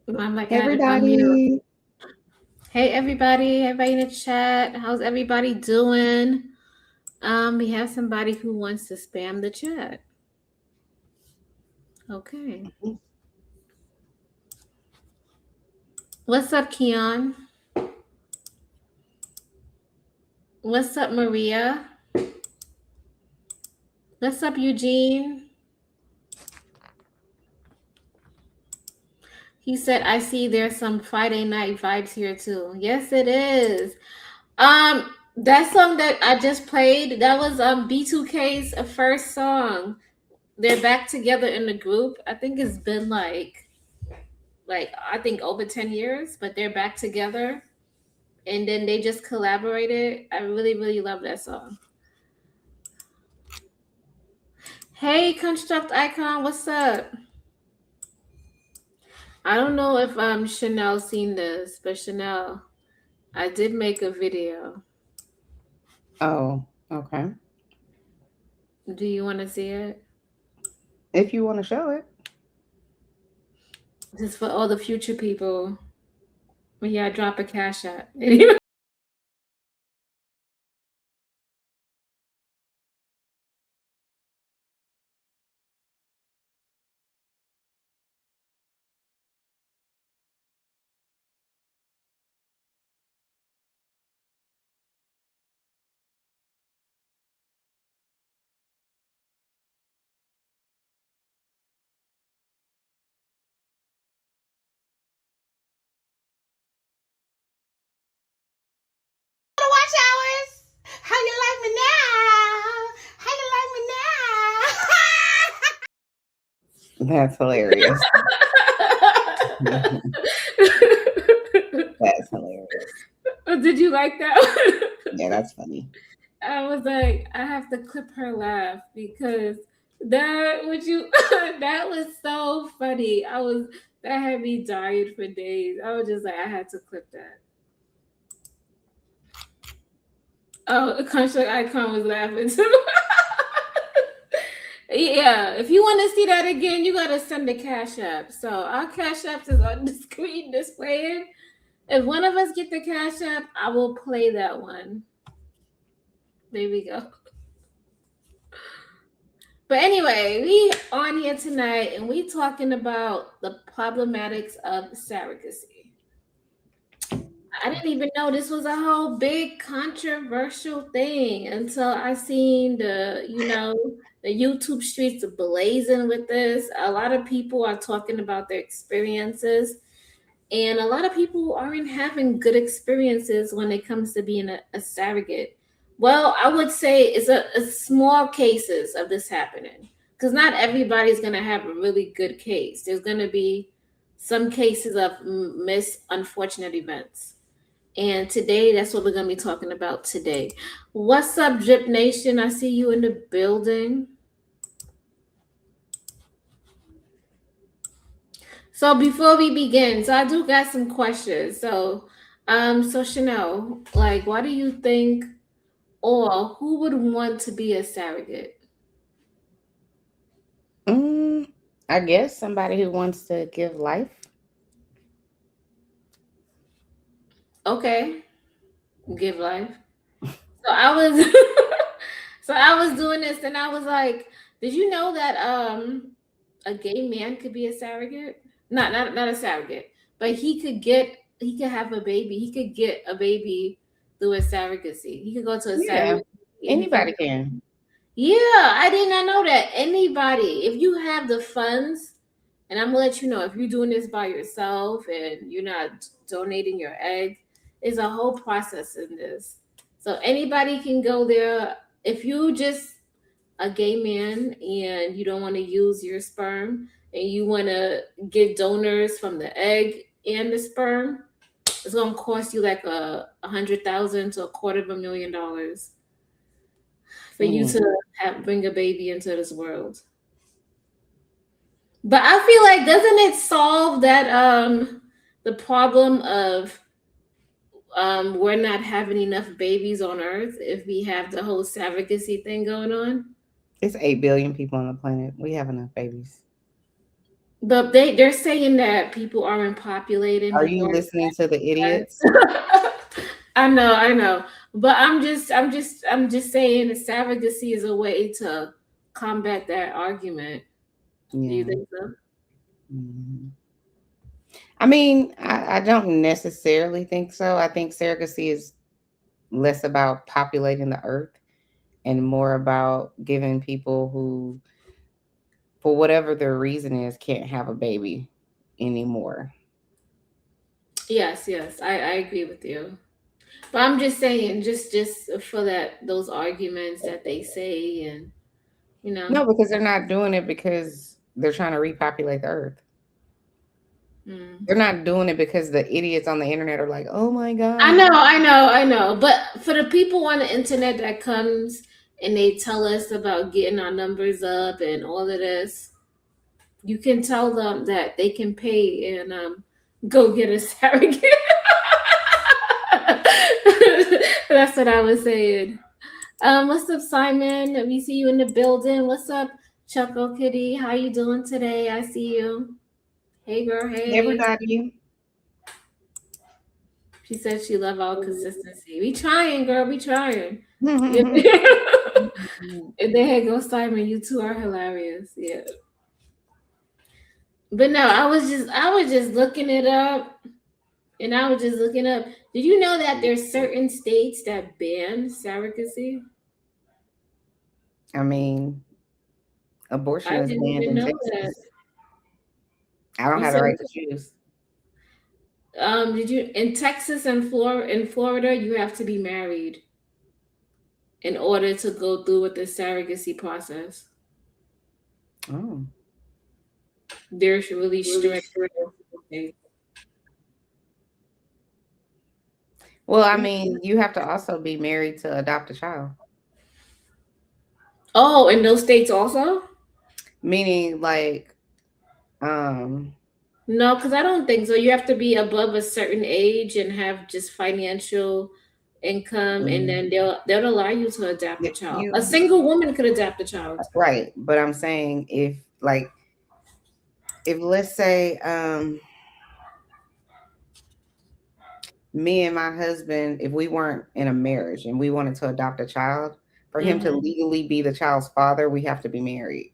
I'm like, I had to unmute. Everybody. Hey, everybody in the chat. How's everybody doing? We have somebody who wants to spam the chat. Okay. What's up, Keon? What's up, Maria? What's up, Eugene? He said, I see there's some Friday night vibes here too. Yes, it is. That song that I just played, that was B2K's first song. They're back together in the group. I think it's been like I think over 10 years, but they're back together and then they just collaborated. I really love that song. Hey, Construct Icon, what's up? I don't know if Chanel seen this, but Chanel, I did make a video. Oh, okay. Do you want to see it? If you want to show it. This is for all the future people. When yeah, drop a cash app. Watch hours. How you like me now? How you like me now? That's hilarious. That's hilarious. Did you like that? Yeah, that's funny. I was like, I have to clip her laugh because that would you that was so funny. That had me dying for days. I was just like, I had to clip that. Oh, the construct icon was laughing too. Yeah, if you want to see that again, you gotta send the cash app. So our cash app is on the screen displaying. If one of us get the cash app, I will play that one. There we go. But anyway, we on here tonight and we talking about the problematics of surrogacy. I didn't even know this was a whole big controversial thing until I seen the YouTube streets blazing with this. A lot of people are talking about their experiences, and a lot of people aren't having good experiences when it comes to being a surrogate. Well, I would say it's a small cases of this happening because not everybody's going to have a really good case. There's going to be some cases of unfortunate events. And today, that's what we're going to be talking about today. What's up, Drip Nation? I see you in the building. So before we begin, so I do got some questions. So Chanel, like, why do you think, or who would want to be a surrogate? I guess somebody who wants to give life. Okay, give life. So I was, so I was doing this, and I was like, did you know that a gay man could be a surrogate? Not a surrogate, but he could have a baby. He could get a baby through a surrogacy. He could go to a Yeah, surrogate and he can. anybody can. Yeah, I did not know that. Anybody, if you have the funds, and I'm gonna let you know if you're doing this by yourself and you're not donating your egg, there's a whole process in this. So anybody can go there. If you just a gay man and you don't want to use your sperm and you want to get donors from the egg and the sperm, it's gonna cost you like $100,000 to $250,000 for you Mm. to bring a baby into this world. But I feel like doesn't it solve that the problem of we're not having enough babies on Earth if we have the whole surrogacy thing going on? It's 8 billion people on the planet. We have enough babies. But they're saying that people aren't populating, Are people you aren't. listening to the idiots? I know. But I'm just saying that surrogacy is a way to combat that argument. Do you Yeah. think so? Mhm. I mean, I don't necessarily think so. I think surrogacy is less about populating the earth and more about giving people who, for whatever their reason is, can't have a baby anymore. Yes, yes, I agree with you. But I'm just saying, just for that those arguments that they say, and you know. No, because they're not doing it because they're trying to repopulate the earth. Mm. They're not doing it because the idiots on the internet are like, "Oh my I god." know, I know, I know. But for the people on the internet that comes and they tell us about getting our numbers up and all of this, you can tell them that they can pay and go get a surrogate. That's what I was saying. What's up, Simon? We see you in the building. What's up, Chuckle Kitty? How you doing today? I see you. Hey, girl. Hey, Hey. everybody. She said she love our consistency. We trying, girl. We trying. Yeah. Mhm. And then here goes Simon. You two are hilarious. Yeah. But no, I was just looking it up, and I was just looking up. Did you know that there's certain states that ban surrogacy? I mean, abortion I is didn't banned even in know that. Texas. I don't You have the said right to choose. did you in Texas and Florida you have to be married in order to go through with the surrogacy process. Oh. They're really strict. Well, I mean, you have to also be married to adopt a child. Oh, in those states also? Meaning like um No, because I don't think so. You have to be above a certain age and have just financial income, and mm, then they'll allow you to adopt a if child. A you single woman could adopt a child. right, but I'm saying if like if let's say me and my husband, if we weren't in a marriage and we wanted to adopt a child, for him to Mm-hmm. legally be the child's father, we have to be married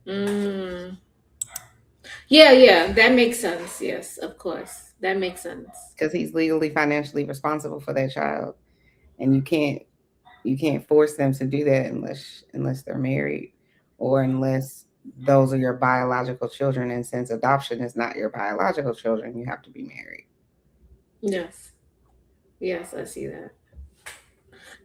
Mm. Yeah, yeah, that makes sense. Yes, of course, that makes sense. because he's legally financially responsible for that child, and you can't force them to do that unless they're married or unless those are your biological children. And since adoption is not your biological children, you have to be married. Yes, yes, I see that.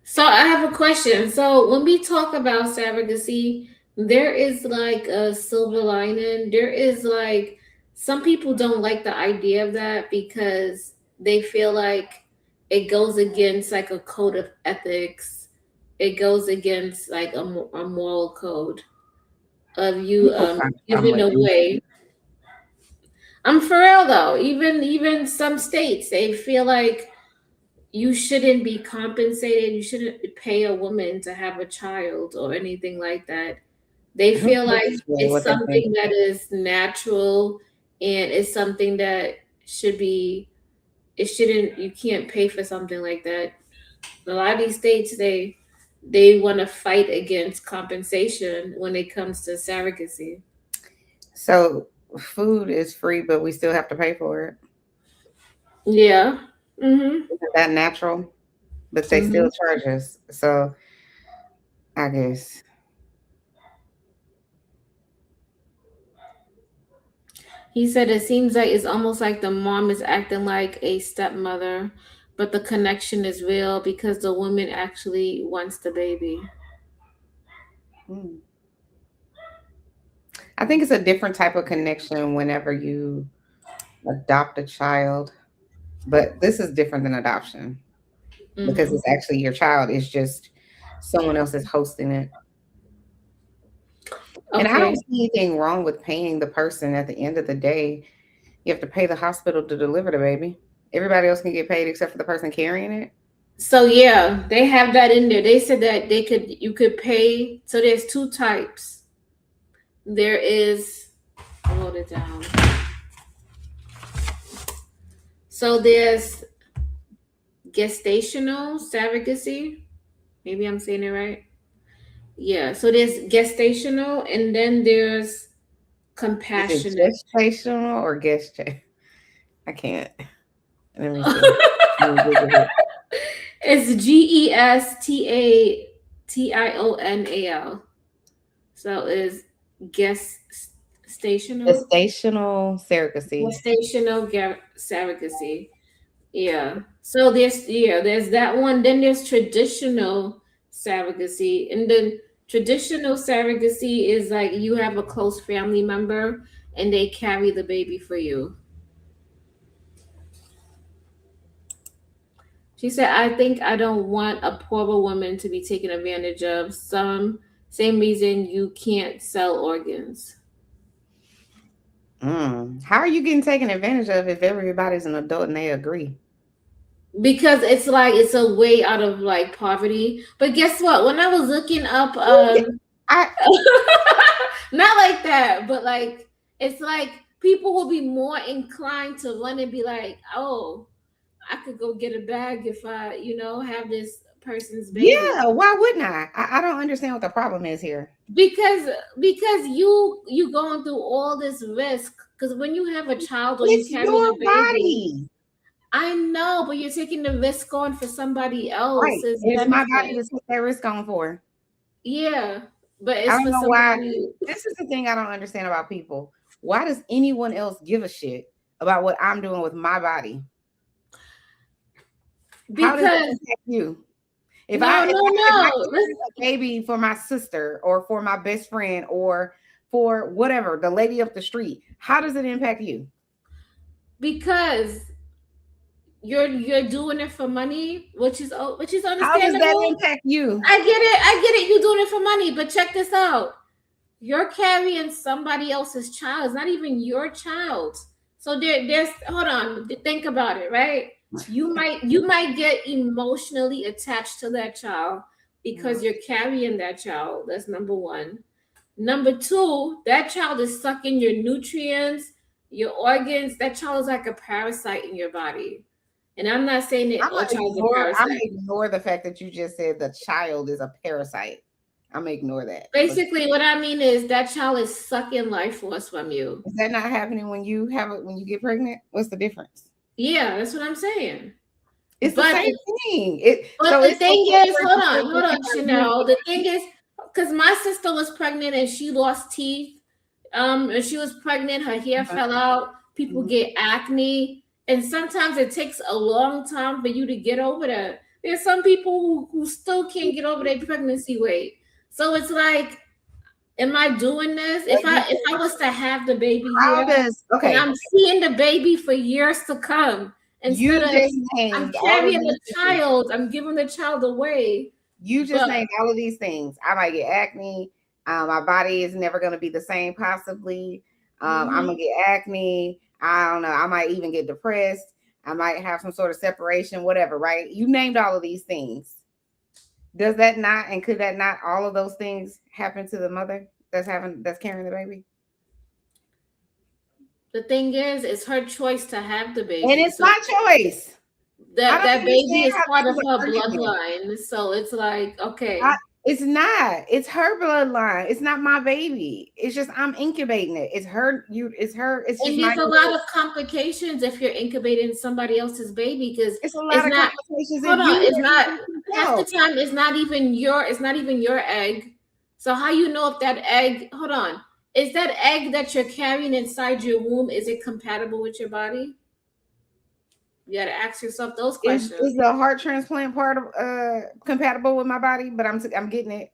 So I have a question. So when we talk about surrogacy, there is like a silver lining. There is like some people don't like the idea of that because they feel like it goes against like a code of ethics. It goes against like a moral code of you People find a problem giving with anything. away. I'm for real though. Even some states they feel like you shouldn't be compensated. You shouldn't pay a woman to have a child or anything like that. They Who feel like cares it's what they think? something that is natural and it's something that should be, it shouldn't, you can't pay for something like that. A lot of these states, they want to fight against compensation when it comes to surrogacy. So food is free, but we still have to pay for it. Yeah. Mm-hmm. Isn't that natural? But they Mm-hmm. still charge us. So I guess He said it seems like it's almost like the mom is acting like a stepmother, but the connection is real because the woman actually wants the baby. hmm, I think it's a different type of connection whenever you adopt a child. But this is different than adoption because Hmm. it's actually your child. It's just someone else is hosting it. And I don't Okay. see anything wrong with paying the person at the end of the day. You have to pay the hospital to deliver the baby. Everybody else can get paid except for the person carrying it. So yeah, they have that in there. They said that you could pay. So there's two types. There is I wrote it down. So there's gestational surrogacy. Maybe I'm saying it right. Yeah. So there's gestational, and then there's Is it compassionate. gestational or gestation? I can't. Let me see. Let me Google it. It's gestational. So is gestational Gestational surrogacy. surrogacy. Yeah. So there's that one. Then there's traditional surrogacy, and then traditional surrogacy is like you have a close family member and they carry the baby for you. She said, "I think I don't want a poorer woman to be taken advantage of. Same reason you can't sell organs." How are you getting taken advantage of if everybody's an adult and they agree? Because it's like it's a way out of like poverty. But guess what? When I was looking up I not like that, but like it's like people will be more inclined to run and be like, "Oh, I could go get a bag if I, have this person's baby." yeah, why wouldn't I don't understand what the problem is here. Because you going through all this risk, because when you have a child or you It's carrying your a baby, body. I know, but you're taking the risk on for somebody Right. else's It's my body benefit. to take that risk on for. Yeah, but I it's don't for know why. somebody. This is the thing I don't understand about people. Why does anyone else give a shit about what I'm doing with my body? How does it Because impact you? If no, I if no, I if I no. carry a baby for my sister or for my best friend or for whatever, the lady up the street, how does it impact you? Because you're doing it for money, which is How does that understandable. impact you? I get it. You're doing it for money, but check this out. You're carrying somebody else's child. It's not even your child. So there's hold on. Think about it, right? You might get emotionally attached to that child because Mhm. you're carrying that child. That's number one. Number two, that child is sucking your nutrients, your organs. That child is like a parasite in your body. And I'm not saying that all child is a I'm parasite. gonna ignore the fact that you just said the child is a parasite. I'm gonna ignore that. But Basically, what I mean is that child is sucking life force from you. is that not happening when you have it when you get pregnant? What's the difference? Yeah, that's what I'm saying. It's the But same thing. It but so the it's thing okay is, for it to hold on, impact you. Chanel. The thing is, because my sister was pregnant and she lost teeth. And she was pregnant, her hair fell out. People Mhm. get acne, and sometimes it takes a long time for you to get over that. There's some people who still can't get over their pregnancy weight. So it's like, am I doing this? But If I was to have the baby how here, does and okay? I'm seeing the baby for years to come, You instead of just I'm named all of carrying these the things. child, I'm giving the child away. You just But named all of these things. I might get acne. My body is never going to be the same, possibly. I'm mhm. going to get acne. I don't know. I might even get depressed. I might have some sort of separation, whatever, right? You named all of these things. Does that not, and could that not, all of those things happen to the mother that's carrying the baby? The thing is, it's her choice to have the And baby. it's So my choice. I that don't that baby understand is how part this of is an her argument. bloodline. So it's like, I, okay. it's not. It's her bloodline. It's not my baby. It's just I'm incubating it. It's her. It's her. It's just And my. there's a lot of complications if you're incubating somebody else's baby, because It's a it's lot of not, complications if hold on, you it's are not, incubating half the yourself. time it's not even your egg. So how you know if that egg, hold on, is that egg that you're carrying inside your womb, is it compatible with your body? You got to ask yourself those questions. Is the heart transplant part of compatible with my body? But I'm getting it.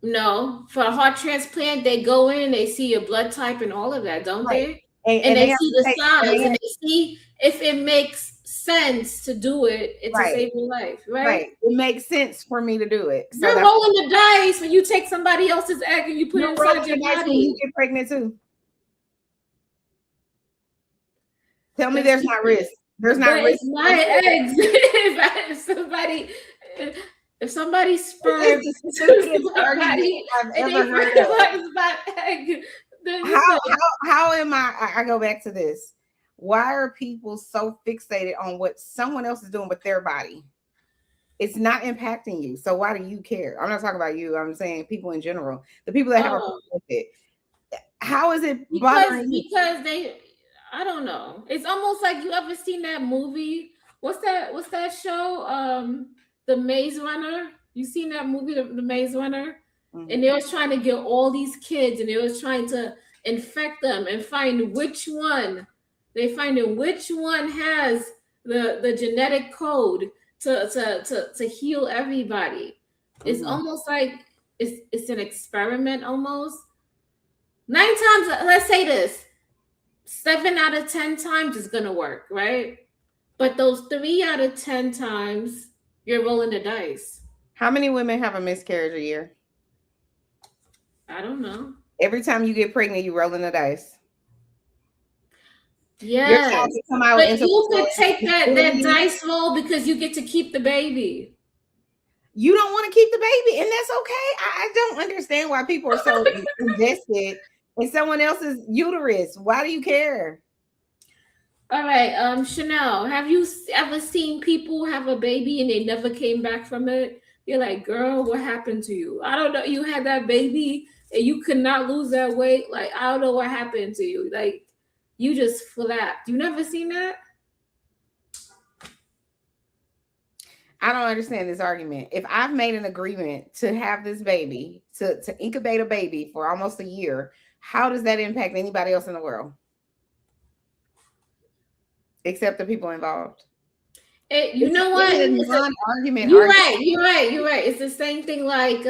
No, for a heart transplant, they go in and they see your blood type and all of that, don't Right. they? And And they they have see to the take and signs they and have, they see if it makes sense to do it to right. save your life, right? Right. It makes sense for me to do it. So You're that's rolling the dice when you take somebody else's egg and you put it you're rolling inside your the dice when you body. get pregnant too. Tell me That's there's not risk. stupid. There's But not risk it's my associated. eggs. If somebody's It's sperm the to stupidest argument somebody I've and they ever heard fertilize of. my egg, Then How listen, how am I go back to this. Why are people so fixated on what someone else is doing with their body? It's not impacting you. So why do you care? I'm not talking about you. I'm saying people in general. The people that have a oh, problem with it. How is it because bothering you? because they, I don't know. It's almost like, you ever seen that movie? What's that show? The Maze Runner. You seen that movie, the Maze Runner? And Mhm. they was trying to get all these kids, and they was trying to infect them and find which one. They finding which one has the genetic code to heal everybody. It's Mhm. almost like it's an experiment almost. 9 times, let's say this, 7 out of 10 times is gonna work, right? But those 3 out of 10 times, you're rolling the dice. How many women have a miscarriage a year? I don't know. Every time you get pregnant, you rolling the dice. Your child Yes, can come out but into the you could world take and that fully. dice roll because you get to keep the baby. You don't want to keep the baby, and that's okay. I don't understand why people are so invested in someone else's uterus. Why do you care? All right, Chanel, have you ever seen people have a baby and they never came back from it? You're like, girl, what happened to you? I don't know. You had that baby and you could not lose that weight. Like, I don't know what happened to you. Like, you just flapped. You never seen that? I don't understand this argument. If I've made an agreement to have this baby, to incubate a baby for almost a year, how does that impact anybody else in the world except the people involved? You It's know really what? a It's a, non-argument you're argument. right. You're right. You're right. It's the same thing like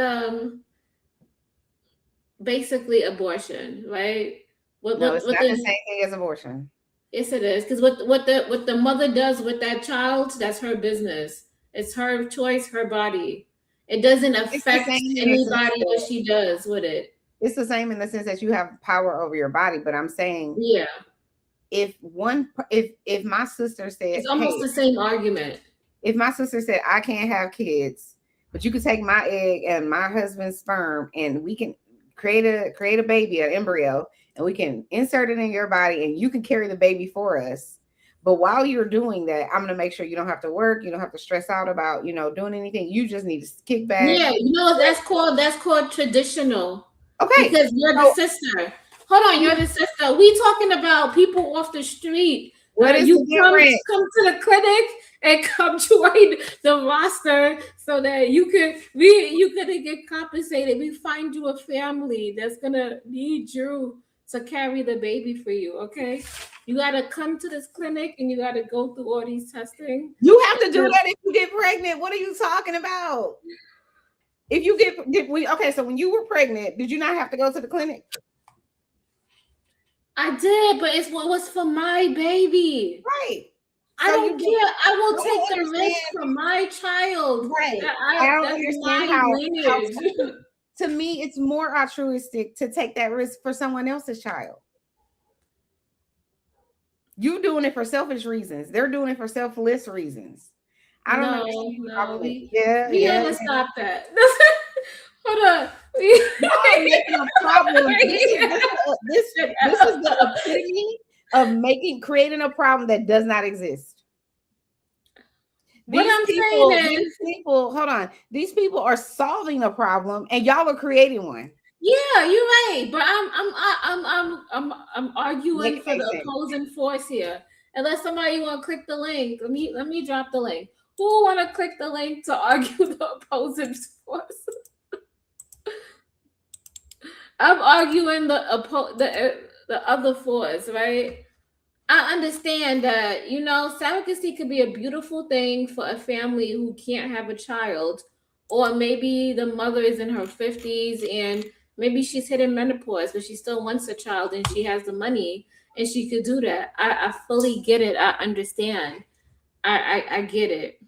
basically abortion, right? What No, what it's what not the the same thing as abortion. Yes, it is, because what the mother does with that child, that's her business. It's her choice, her body. It doesn't It's the affect same in the sense anybody what that she does with it. you have power over your body. But I'm saying Yeah, if my sister said, it's almost hey, the same argument. if my sister said I can't have kids, but you can take my egg and my husband's sperm and we can create a baby, an embryo, and we can insert it in your body and you can carry the baby for us. But while you're doing that, I'm gonna make sure you don't have to work, you don't have to stress out about, doing anything. You just need to kick back. Yeah, that's called traditional, Okay. because you're the So sister. Hold on, you're the sister. We talking about people off the street. what is You the come difference? come to the clinic and come join the roster so that you could get compensated. We find you a family that's gonna need you to carry the baby for you. Okay, you gotta come to this clinic and you gotta go through all these testing. You have to do that if you get pregnant. What are you talking about? If you okay, so when you were pregnant, did you not have to go to the clinic? I did, but it's what was for my baby. Right. I So don't you did. care. I will I take don't the risk understand. for my child. Right. That I I don't that's understand my how lineage. to me it's more altruistic to take that risk for someone else's child. You doing it for selfish reasons. They're doing it for selfless reasons. I don't No, understand the no, argument. we Yeah, we yeah. gotta stop that. Hold on. Y'all are making a problem. This is the epitome of creating a problem that does not exist. What I'm saying is, These people, hold on. These people are solving a problem and y'all are creating one. yeah, you're right. But I'm Make arguing it for make the sense. opposing force here. Unless somebody want to click the link, let me drop the link. Who want to click the link to argue the opposing force? I'm arguing the other force, right? I understand that, surrogacy could be a beautiful thing for a family who can't have a child, or maybe the mother is in her 50s and maybe she's hitting menopause, but she still wants a child and she has the money and she could do that. I fully get it. I understand. I get it.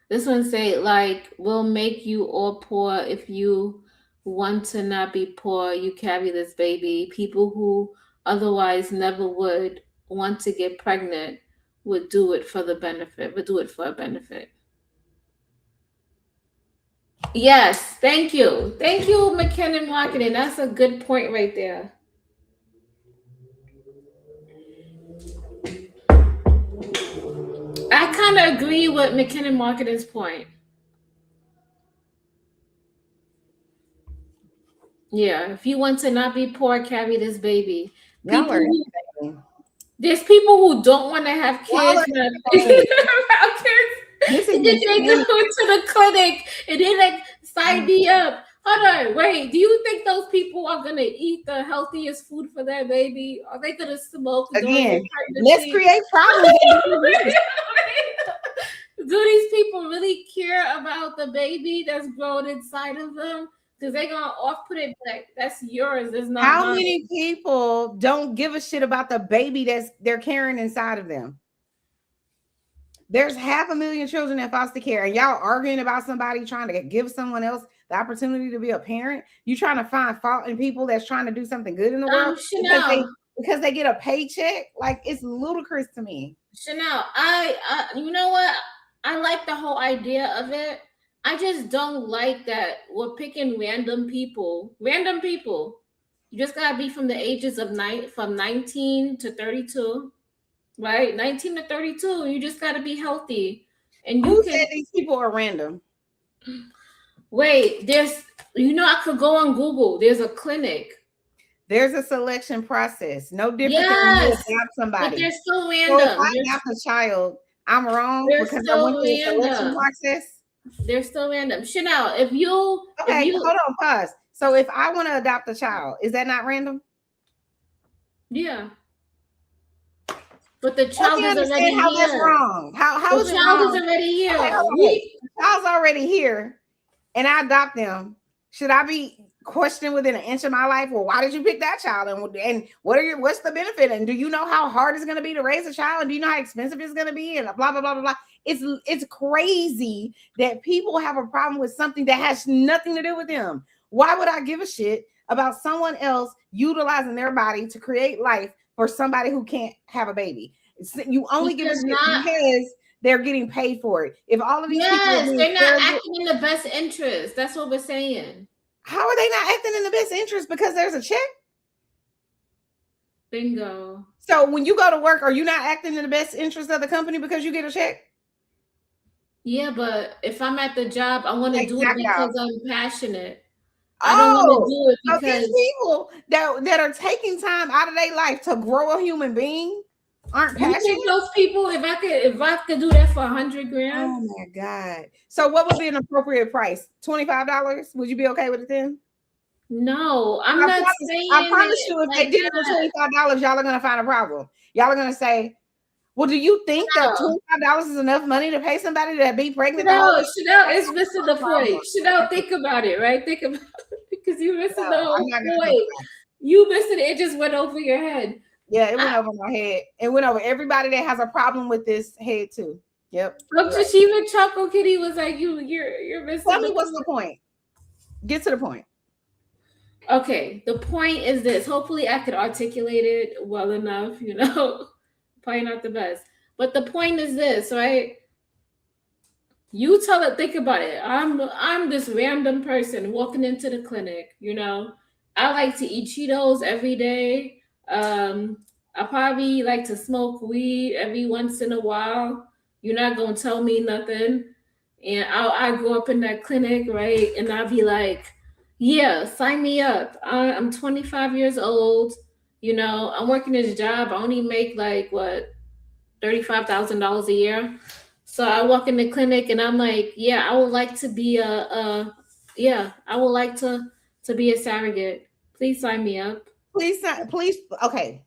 This one say like, we'll make you all poor if you want to not be poor. You carry this baby. People who otherwise never would want to get pregnant would do it for the benefit. Would do it for a benefit. Yes, thank you. Thank you, McKinnon Marketing. That's a good point right there. I kind of agree with McKinnon Marketing's point. Yeah, if you want to not be poor, carry this baby. Y'all People are who insane. There's people who don't want to have Y'all kids, are not insane. have kids, This is and then they go insanity. to the clinic and they like sign me up. Hold on, wait. Do you think those people are gonna eat the healthiest food for their baby? Are they gonna smoke during their Again, let's pregnancy? create problems that don't exist. Do these people really care about the baby that's grown inside of them? Because they gonna off put it like that's yours, it's not How mine. many people don't give a shit about the baby that's they're carrying inside of them? There's 500,000 children in foster care, and y'all arguing about somebody trying to give someone else the opportunity to be a parent. You trying to find fault in people that's trying to do something good in the world Chanel. because they get a paycheck. Like, it's ludicrous to me. Chanel, you know what? I like the whole idea of it. I just don't like that we're picking random people. Random people. You just gotta be from the ages of from 19 to 32, right? 19 to 32. You just gotta be healthy. And you Who can said these people are random? wait, I could go on Google. There's a clinic. There's a selection process, no different than when you Yes, adopt but somebody. they're still So if random. I adopt a child, I'm wrong They're because I went still through a selection random. process. They're still random. Chanel, if Okay, you hold on, pause. So if I want to adopt a child, is that not random? yeah. But the Help child me is already understand how that's here. wrong. How The is it child is wrong? already Okay, here. okay. The child's already here, and I adopt them. Should I be questioned within an inch of my life? Well, why did you pick that child? And what's the benefit? And do you know how hard it's going to be to raise a child? And do you know how expensive it's going to be? And blah blah blah blah blah. It's crazy that people have a problem with something that has nothing to do with them. Why would I give a shit about someone else utilizing their body to create life for somebody who can't have a baby? You only give a Because shit not because they're getting paid for it. If all of these people are yes, being they're not surrogate, acting in the best interest. That's what we're saying. how are they not acting in the best interest because there's a check? Bingo. So when you go to work, are you not acting in the best interest of the company because you get a check? Yeah, but if I'm at the job, I want to do it Exactly. because I'm passionate. I don't want to Oh, do it so these because people that are taking time out of their life to grow a human being aren't you passionate? think those people, if I could do that for 100 grand, Oh my God. So what would be an appropriate price? $25? Would you be okay with it then? no, I'm I not promise, I saying promise it you, if like they did it for that. $25, y'all are gonna find a problem. Y'all are gonna say, well, do you think that No. $25 is enough money to pay somebody to be pregnant the whole Chanel, year? Chanel That's is missing the a problem. point. Chanel, think about it, right? Think about it because you're missing No, the I'm whole not gonna think point. about it. You missing it. It just went over your head. Yeah, it I, went over my head. It went over everybody that has a problem with this head too. Yep. You're right. Even Choco Kitty was like, you're Tell missing me the what's point. the point. Get to the point. Okay, the point is this. Hopefully, I could articulate it well enough. Probably not the best, but the point is this, right? You tell it. Think about it. I'm this random person walking into the clinic. I like to eat Cheetos every day. I probably like to smoke weed every once in a while. You're not gonna tell me nothing. And I go up in that clinic, right? And I'll be like, yeah, sign me up. I'm 25 years old. I'm working this job. I only make like what $35,000 a year. So I walk in the clinic and I'm like, yeah, I would like to be yeah, I would like to be a surrogate. Please sign me up. Please. Okay.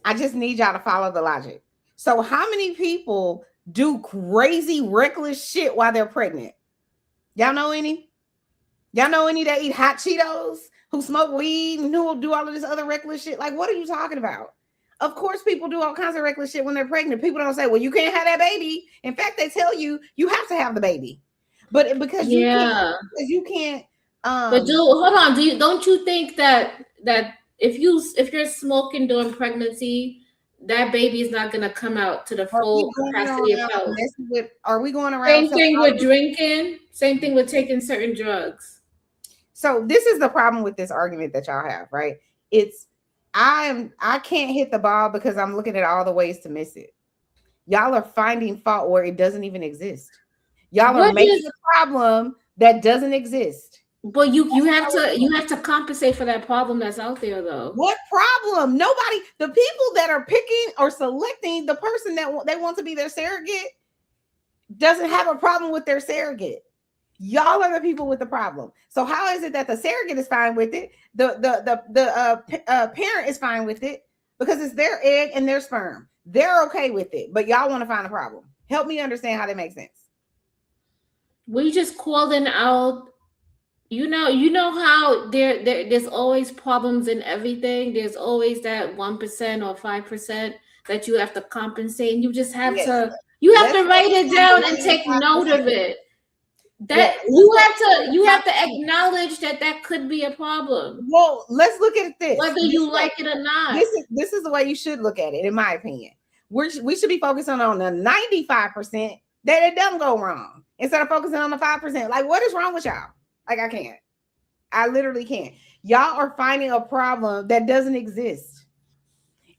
I just need y'all to follow the logic. So, how many people do crazy, reckless shit while they're pregnant? Y'all know any? Y'all know any that eat hot Cheetos, who smoke weed, and who do all of this other reckless shit? Like, what are you talking about? Of course, people do all kinds of reckless shit when they're pregnant. People don't say, well, you can't have that baby. In fact, they tell you you have to have the baby. But Yeah. because you can't, But hold on, don't you think that if you're smoking during pregnancy, that baby is not gonna come out to the are we full going capacity of around health? messing with, are we going around Same telling thing all with of these, drinking. Same thing with taking certain drugs. So this is the problem with this argument that y'all have, right? It's I can't hit the ball because I'm looking at all the ways to miss it. Y'all are finding fault where it doesn't even exist. Y'all are What making is? a problem that doesn't exist. But you have to compensate for that problem that's out there though. What problem? Nobody, the people that are picking or selecting the person that they want to be their surrogate doesn't have a problem with their surrogate. Y'all are the people with the problem. So how is it that the surrogate is fine with it? The parent is fine with it because it's their egg and their sperm. They're okay with it, but y'all want to find a problem. Help me understand how that makes sense. We just calling out. You know how there's always problems in everything. There's always that 1% or 5% that you have to compensate, and you just have Yes. to Let's write it down and take note of it. That you have to acknowledge that could be a problem, Well, let's look at this. whether you like it or not. This is the way you should look at it, in my opinion. We should be focusing on the 95% that it doesn't go wrong instead of focusing on the 5%. Like, what is wrong with y'all? Like, I can't. I literally can't. Y'all are finding a problem that doesn't exist.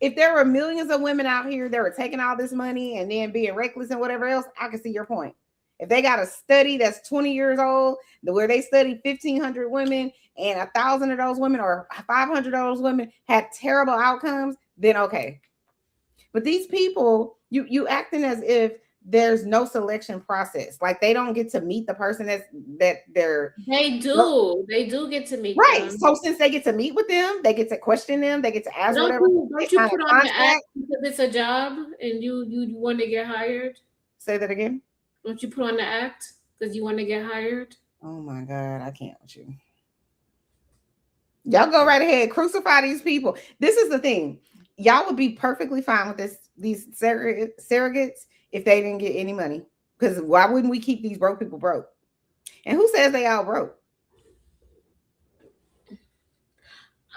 If there were millions of women out here that were taking all this money and then being reckless and whatever else, I can see your point. If they got a study that's 20 years old, where they studied 1,500 women and 1,000 of those women or 500 of those women had terrible outcomes, then okay. But these people, you acting as if there's no selection process. Like they don't get to meet the person that they're. They do get to meet right. them. So since they get to meet with them, they get to question them, they get to ask whatever. Don't you put on the act because it's a job and you want to get hired? Say that again. Don't you put on the act because you want to get hired? Oh my God, I can't with you. Y'all go right ahead, crucify these people. This is the thing. Y'all would be perfectly fine with these surrogates if they didn't get any money. Because why wouldn't we keep these broke people broke? And who says they all broke?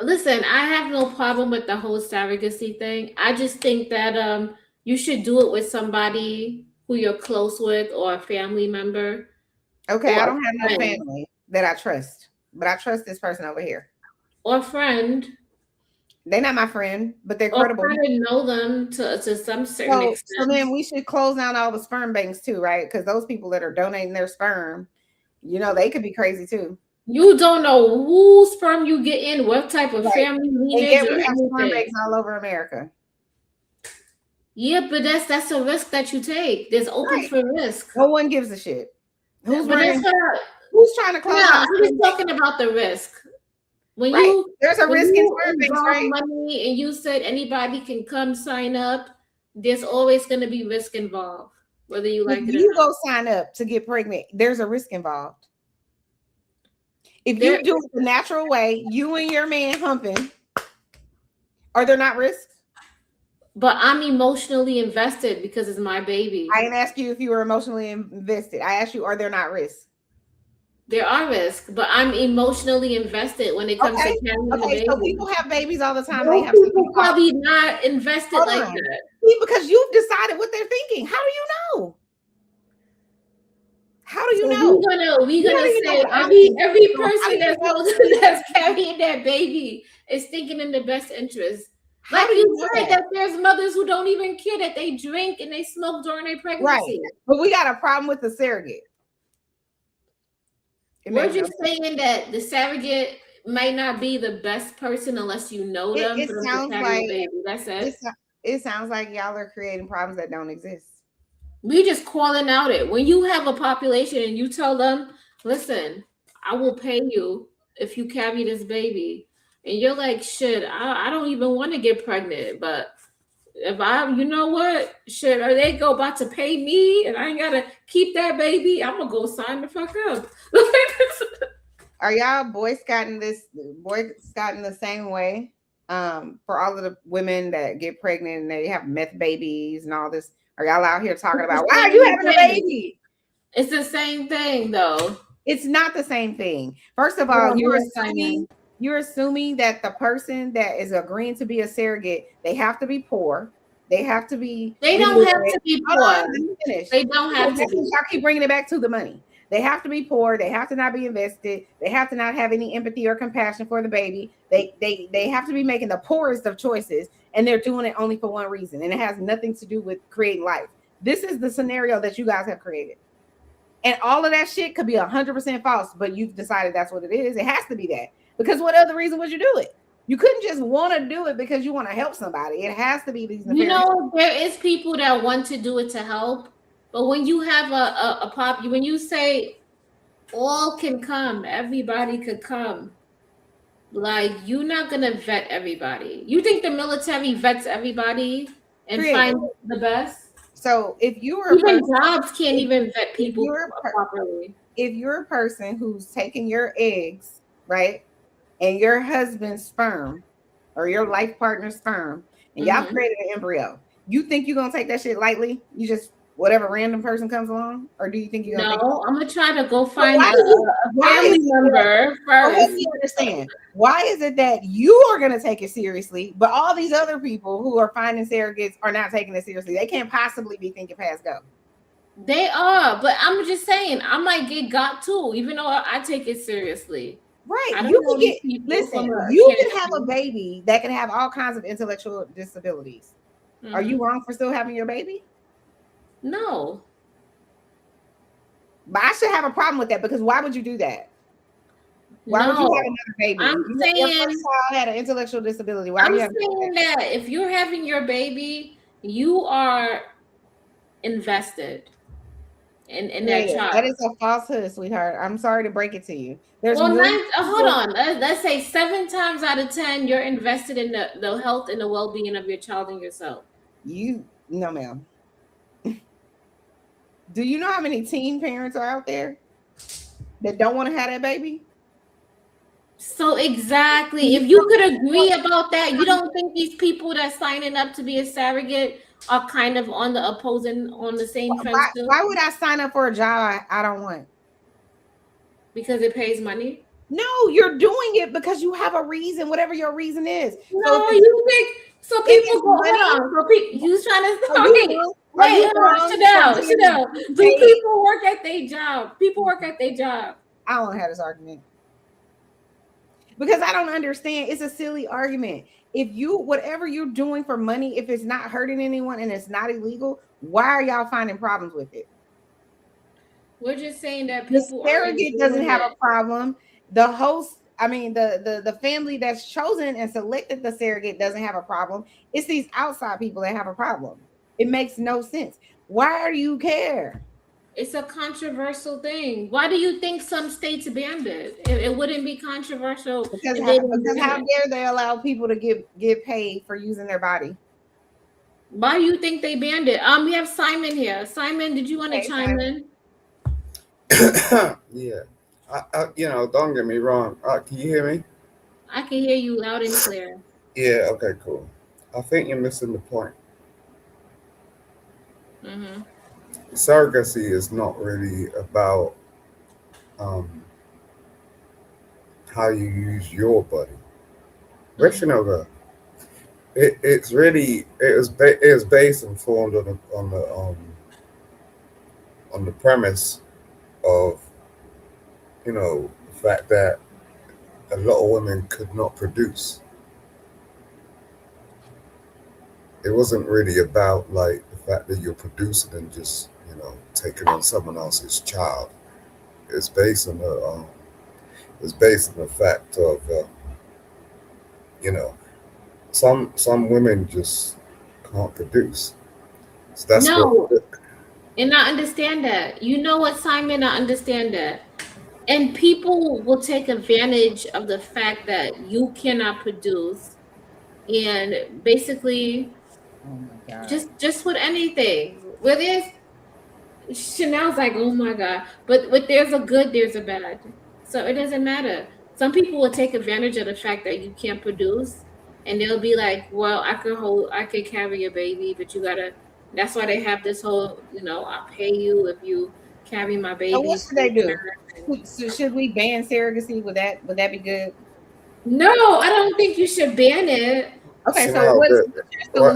Listen, I have no problem with the whole surrogacy thing. I just think that you should do it with somebody who you're close with or a family member. Okay, I don't have no family that I trust, but I trust this person over here. Or friend. They're not my friend, but they're credible. Or to know them to some certain extent. So then we should close down all the sperm banks too, right? Because those people that are donating their sperm, they could be crazy too. You don't know whose sperm you get in, what type of family lineage. And yet we have sperm banks all over America. Yeah, but that's a risk that you take. There's open for risk. No one gives a shit. Who's trying to close out? I'm just talking about the risk. When there's a risk in sperm banks, right? Money and you said anybody can come sign up, there's always going to be risk involved, whether you like it or not. You go sign up to get pregnant, there's a risk involved. If you do it the natural way, you and your man humping, are there not risks? But I'm emotionally invested because it's my baby. I didn't ask you if you were emotionally invested. I asked you, are there not risks? There are risks, but I'm emotionally invested when it comes to carrying the baby. So people have babies all the time. They have people probably not invested like that. See, because you've decided what they're thinking. How do you know? How do you know? We're gonna say every person that's carrying that baby is thinking in the best interest. Like you said, that there's mothers who don't even care that they drink and they smoke during their pregnancy. Right. But we got a problem with the surrogate. We're just saying that the surrogate might not be the best person unless you know them. It sounds like baby. That's it. It sounds like y'all are creating problems that don't exist. We just calling out it. When you have a population and you tell them, listen, I will pay you if you carry this baby. And you're like, shit, I don't even want to get pregnant. But if you know what? Shit, are they about to pay me and I ain't got to keep that baby? I'm going to go sign the fuck up. Are y'all Boy Scouting the same way for all of the women that get pregnant and they have meth babies and all this? Are y'all out here talking about, why are you having a baby? It's the same thing, though. It's not the same thing. First of all, you're assuming that the person that is agreeing to be a surrogate, they have to be poor. They have to be. They don't have to be poor. They don't have to be. Y'all keep bringing it back to the money. They have to be poor. They have to not be invested. They have to not have any empathy or compassion for the baby. They have to be making the poorest of choices, and they're doing it only for one reason, and it has nothing to do with creating life. This is the scenario that you guys have created. And all of that shit could be 100% false, but you've decided that's what it is. It has to be that. Because what other reason would you do it? You couldn't just want to do it because you want to help somebody. It has to be these You nefarious. know, there is people that want to do it to help, but when you have a pop, when you say all can come, everybody could come, like you're not gonna vet everybody. You think the military vets everybody and Creative. finds the best? So if you were a Even person, jobs can't even vet people properly. if you're a person who's taking your eggs, right, and your husband's sperm or your life partner's sperm, and y'all created an embryo, you think you're gonna take that shit lightly? You just whatever random person comes along, or do you think you're gonna? No, I'm gonna try to go find why family member first. Help me understand. Why is it that you are gonna take it seriously, but all these other people who are finding surrogates are not taking it seriously? They can't possibly be thinking past go. They are, but I'm just saying I might get got too, even though I take it seriously. Right. I don't You know can these get people listen, from a you can cancer. have a baby that can have all kinds of intellectual disabilities. Are you wrong for still having your baby? No. But I should have a problem with that, because why would you do that? Why would you have another baby? I'm Your saying first child had an intellectual disability. Why are I'm you having saying that if you're having your baby, you are invested in that child. That is a falsehood, sweetheart. I'm sorry to break it to you. There's Well, hold people. on. Let's say 7 times out of 10, you're invested in the health and the well-being of your child and yourself. No, ma'am. Do you know how many teen parents are out there that don't want to have that baby? So exactly, if you could agree about that, you don't think these people that signing up to be a surrogate are kind of on the same fence too? Why would I sign up for a job I don't want? Because it pays money? No, you're doing it because you have a reason, whatever your reason is. No, you think so? People go, money, hold on. So you trying to Chanel. Chanel. Do people work at their job? People work at their job. I don't want to have this argument because I don't understand. It's a silly argument. If you, whatever you're doing for money, if it's not hurting anyone and it's not illegal, why are y'all finding problems with it? We're just saying that the people surrogate doesn't have a problem. The host, I mean, the family that's chosen and selected the surrogate doesn't have a problem. It's these outside people that have a problem. It makes no sense. Why do you care? It's a controversial thing. Why do you think some states banned it? It wouldn't be controversial because how dare they allow people to get paid for using their body? Why do you think they banned it? We have Simon here. Simon, did you want to chime in? Yeah, don't get me wrong. Can you hear me? I can hear you loud and clear. Yeah. Okay. Cool. I think you're missing the point. Surrogacy is not really about how you use your body. Rationale. It's really it was based and formed on the premise of the fact that a lot of women could not produce. It wasn't really about like the fact that you're producing and just taking on someone else's child. It's based on the fact of some women just can't produce. So that's and I understand that. You know what, Simon? I understand that. And people will take advantage of the fact that you cannot produce, and basically, oh my God, just with anything. Where there's Chanel's like, oh my God, but there's a good, there's a bad, so it doesn't matter. Some people will take advantage of the fact that you can't produce, and they'll be like, well, I could carry a baby, but you gotta. That's why they have this whole, I'll pay you if you carry my baby. So what should they do? Should we ban surrogacy? Would that be good? No, I don't think you should ban it. Okay, so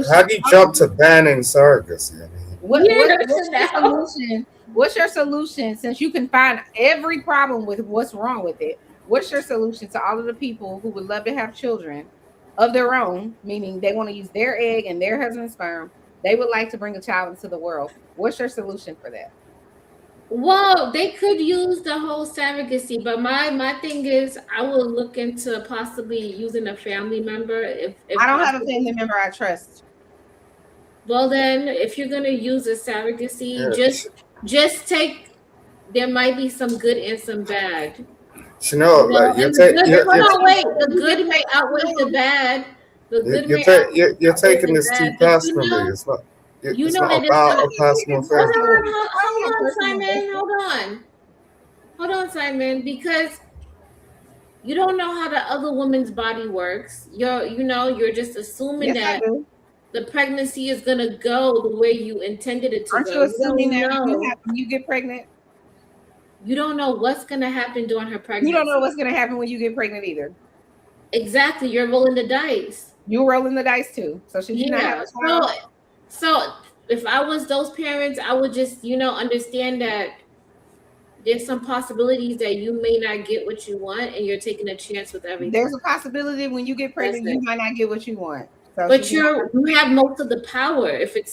how do you jump to banning surrogacy? I mean, what's the solution? What's your solution, since you can find every problem with what's wrong with it? What's your solution to all of the people who would love to have children of their own, meaning they want to use their egg and their husband's sperm? They would like to bring a child into the world. What's your solution for that? Well, they could use the whole surrogacy, but my thing is, I will look into possibly using a family member if I don't have a possible. family member I trust. Well, then, if you're gonna use a surrogacy, Yeah, just take. There might be some good and some bad. Chanel, like And you're the good. Hold on, wait. The You get good may outweigh the bad. The good may you're outweigh taking the this too bad. But personally. you It's know not that it's about gonna. a personal Hold thing. on, I don't have hold on, personal Simon. Hold on, Simon. Because you don't know how the other woman's body works. You're just assuming Yes, I that do. the pregnancy is gonna go the way you intended it to Aren't go. you assuming that Know. when you get pregnant? You don't know what's gonna happen during her You don't know pregnancy. what's going to happen when you get pregnant either. Exactly. You're rolling the dice. You're rolling the dice too. So should you not have Yeah. a child? So if I was those parents, I would just, understand that there's some possibilities that you may not get what you want and you're taking a chance with everything. There's a possibility when you get That's pregnant, you it. might not get what you want. So But should you not you have most of the power if you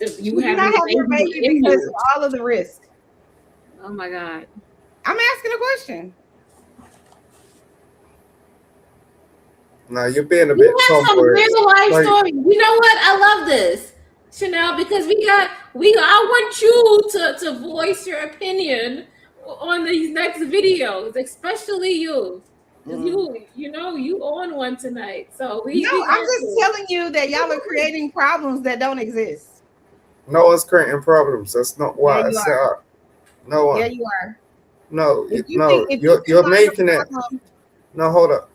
should you have not your have your baby baby in because of you. all of the risk? Oh my God. I'm asking a question. Now you're being a You bit have some tomboyish. real life Like, stories. You know what? I love this, Chanel, because I want you to voice your opinion on these next videos, especially you. Because Mm. you on one tonight. So No, we I'm got just to. telling you that y'all are creating problems that don't exist. no one's creating problems. That's not Yeah, why I you set are. up. No Yeah, one. you are. No, If you you're can find making a it. problem, No, hold up,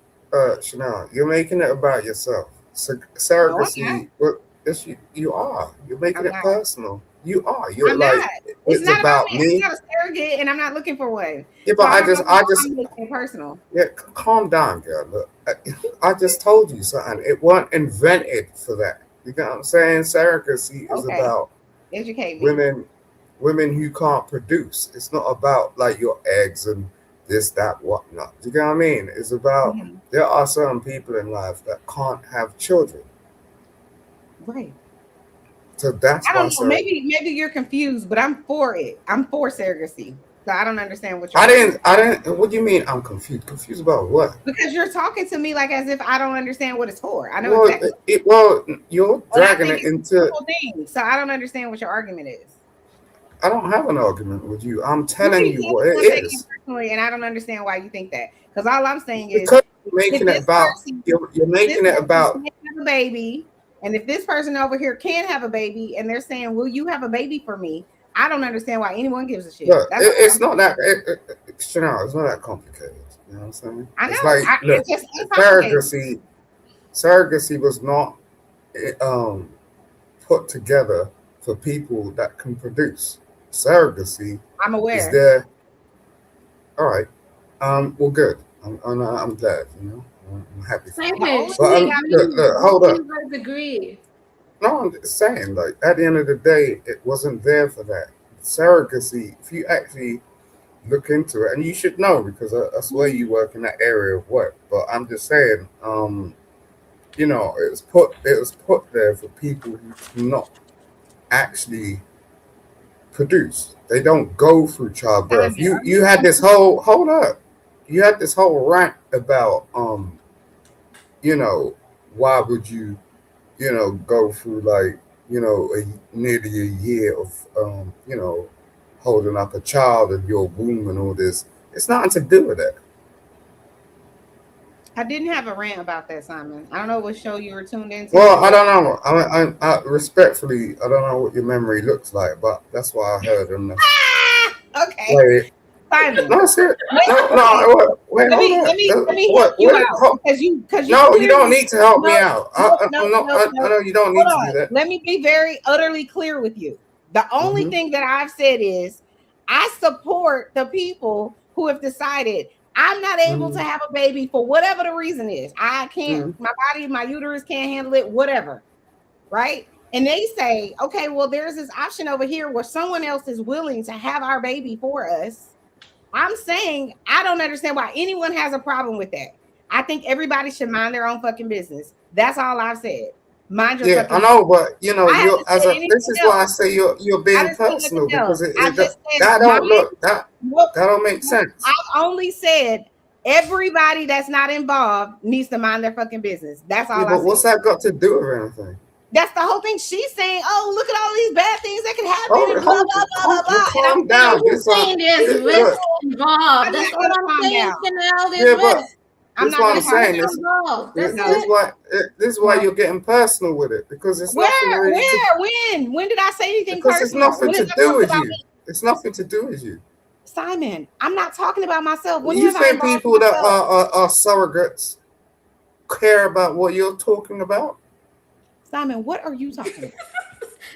Chanel. You're making it about yourself. no, I'm not. Surrogacy. Well, yes, you are. You're making I'm it not. personal. You are. You're I'm like, not. It's it's not about about me. I'm me. not a surrogate, and I'm not looking for one. Yeah, So but I don't know I why just, I'm making it personal. yeah. Calm down, girl. Look, I just told you something. It wasn't invented for that. You know what I'm saying? Surrogacy is Okay, about educate me. women who can't produce. It's not about like your eggs and this, that, whatnot. You know what I mean? It's about Mhm. there are some people in life that can't have children. Right. So that's I don't why know. Maybe you're confused, but I'm for it. I'm for surrogacy. So I don't understand what you're arguing. I didn't what do you mean I'm confused? Confused about what? Because you're talking to me like as if I don't understand what it's for. I know Well exactly. you're And I dragging think it it's a into beautiful thing. So I don't understand what your argument is. I don't have an argument with you. I'm You telling keep you saying what it I'm taking it is. personally, and I don't understand why you think that. Because all I'm saying is Because you're if making it this about person, you're making it about can't have a baby, and if this person over here can have a baby, and they're saying, "Will you have a baby for me?" I don't understand why anyone gives a shit. look, That's all it's I'm not saying. that Chanel, it's not that complicated. You know what I'm saying? I It's know. like It look, just ain't complicated. surrogacy was not um put together for people that can produce. Surrogacy I'm is aware. there. All right. Well, good. I'm glad. You know, I'm happy for you. The Simon, only But thing I look, both hold of up. you guys agree. No, I'm just saying. Like at the end of the day, it wasn't there for that. Surrogacy. If you actually look into it, and you should know because I swear you work in that area of work. But I'm just saying. It was put there for people who cannot actually produce. They don't go through Simon, childbirth. are You you had this whole hold up. You had this whole rant about you know, why would you, go through like, nearly a year of holding up a child in your womb and all this. It's nothing to do with that. I didn't have a rant about that, Simon. I don't know what show you were tuned into Well, or I what. don't know. I respectfully, I don't know what your memory looks like, but that's what I heard, and that's Okay, why. Simon. No, sir. No, Okay, no. Wait, let hold me let on. me let me help What? you What? out because you No, you don't clearly need to help me no out. no no no I no. know you don't Hold need to do on. that. Let me be very utterly clear with you. The only Hmm. thing that I've said is I support the people who have decided I'm not able to Hmm. have a baby for whatever the reason is. I can't. Hmm. My body, my uterus can't handle it. Whatever. Right? and they say, okay, well, there's this option over here where someone else is willing to have our baby for us. I'm saying I don't understand why anyone has a problem with that. I think everybody should mind their own fucking business. That's all I've said. Mind your Yeah, fucking I business. know, but you know, I haven't you're as said a. anything This is else. why I say you're I being didn't say personal nothing else. because I just said that my don't look that look, that don't make sense. I've only said everybody that's not involved needs to mind their fucking business. That's Yeah, all I but what's said. that got to do with anything? That's the whole thing. She's saying, "Oh, look at all these bad things that can happen," Oh, and blah blah blah blah you blah. And I'm calm saying, down. I'm saying there's risk Look, involved. I'm That's not all gonna I'm calm saying, down. Chanel. There's yeah, but risk. I'm this is not what gonna I'm calm saying. down. Involved. That's No, This is why no. you're getting personal with it because it's nothing really When did I say anything because it's personal? nothing When to did I do talk with about you. me? It's nothing to do with you. Simon, I'm not talking about myself. When You have I think involved people that myself? are surrogates care about what you're talking about? Simon, what are you talking about?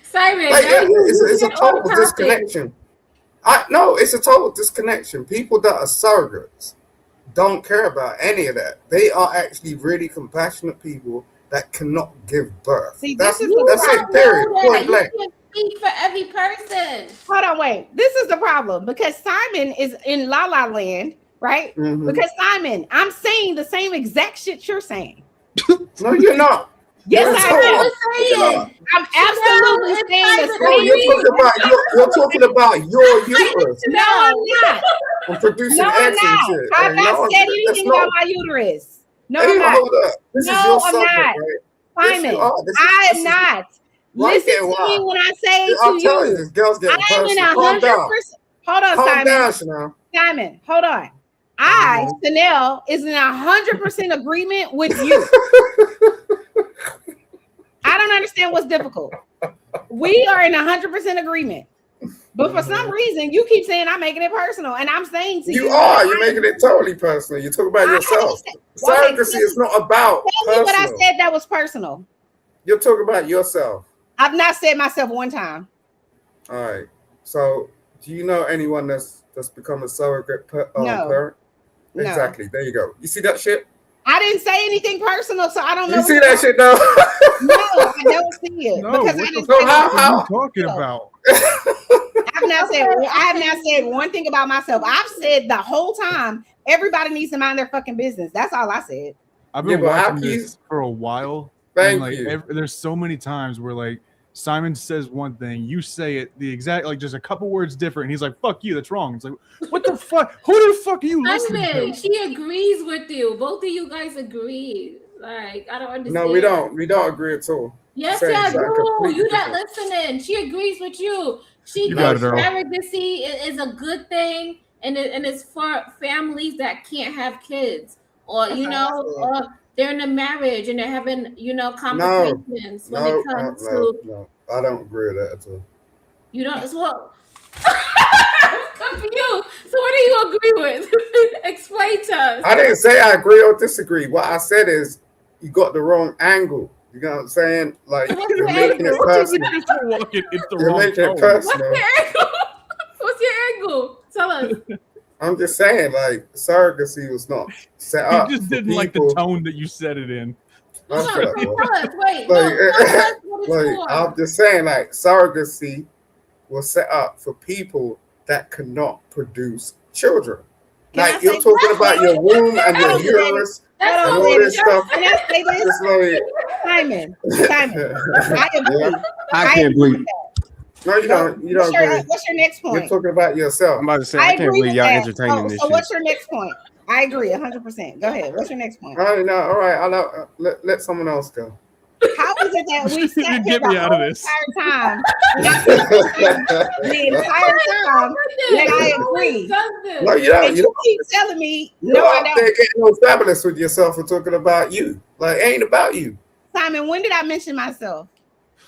Simon, Like, now you it's a get off total topic. disconnection. No, it's a total disconnection. People that are surrogates don't care about any of that. They are actually really compassionate people that cannot give birth. See, this is You the That's don't it. problem. Period. know that. Point You blank. can't speak for every person. Hold on, wait. This is the problem because Simon is in La La Land, right? Mhm. Because Simon, I'm saying the same exact shit you're saying. No, you're not. Yes, You're I That's what I am. was saying. I'm Chanel absolutely and saying the Simon No, same. you're talking about your uterus No, I'm not. and producing No, I'm eggs and not. shit. I've not No, said that's anything not. about my uterus. No, Hey, I'm not. hold up. This is your No, I'm subject, not. right? Yes, you Simon, are. I am This is not. why you Listen getting to me wild. when I say I'll to tell you, you, this girl's getting I am in personal. Calm down. 100%. Hold on, Calm Simon. down, Chanel. Simon, hold on. Chanel, is in 100% agreement with you. I don't understand what's difficult. We are in 100% agreement. But for some reason, you keep saying I'm making it personal. And I'm saying to you, You're making it totally personal. You talk about yourself. Okay, Surrogacy is not about tell me what I personal. said that was personal. You're talking about yourself. I've not said myself one time. All right. So, do you know anyone that's become a surrogate No. parent? No. Exactly. There you go. You see that shit? I didn't say anything personal, so I don't know. You see that shit though? No, I don't see it. No, because what I the didn't fuck say are you talking about? I have not said one thing about myself. I've said the whole time everybody needs to mind their fucking business. That's all I said. I've been but how watching can you- this for a while. Thank and like you. there's so many times where like Simon says one thing, you say it the exact like just a couple words different, and he's like, "Fuck you, that's wrong." It's like, what the fuck? Who the fuck are you listening Simon, to? she agrees with you. Both of you guys agree. Like, I don't understand. No, we don't. We don't agree at all. Yes, Saying yeah, something do. completely You not different. listening. She agrees with you. She You got thinks it, Earl. surrogacy is a good thing, and it's for families that can't have kids, or or they're in a marriage and they're having complications when it comes to. No. I don't agree with that at all. You don't. So I'm confused. So what do you agree with? Explain to us. I didn't say I agree or disagree. What I said is you got the wrong angle. You know what I'm saying? Like What's you're the making angle? it personal. You're making it What's personal. your angle? What's your angle? Tell us. I'm just saying, like surrogacy was not set up. He just for didn't like the people. tone that you said it in. Hold Shut on, up, bro. tell us. Wait, Like, no, tell us what it's like for. I'm just saying, like surrogacy was set up for people that cannot produce children. Can I Like you're say talking about your womb and your uterus and That's all this stuff. Can I say this? It's like, Simon, I agree. I can't believe. no, you don't. You don't agree. What's your next You're point? talking about yourself. I'm about to say I I can't agree believe with y'all that. entertaining this So shit. what's your next point? I agree 100%. Go ahead. What's your next point? All right, now, all right. I'll let someone else go. How is it that we sat here Get me the out of whole this. entire time? The entire time that I agree. No, you don't. And You you keep telling me, You're no, I out there don't. getting all fabulous with yourself and talking about you. Like, it ain't about you. Simon, when did I mention myself?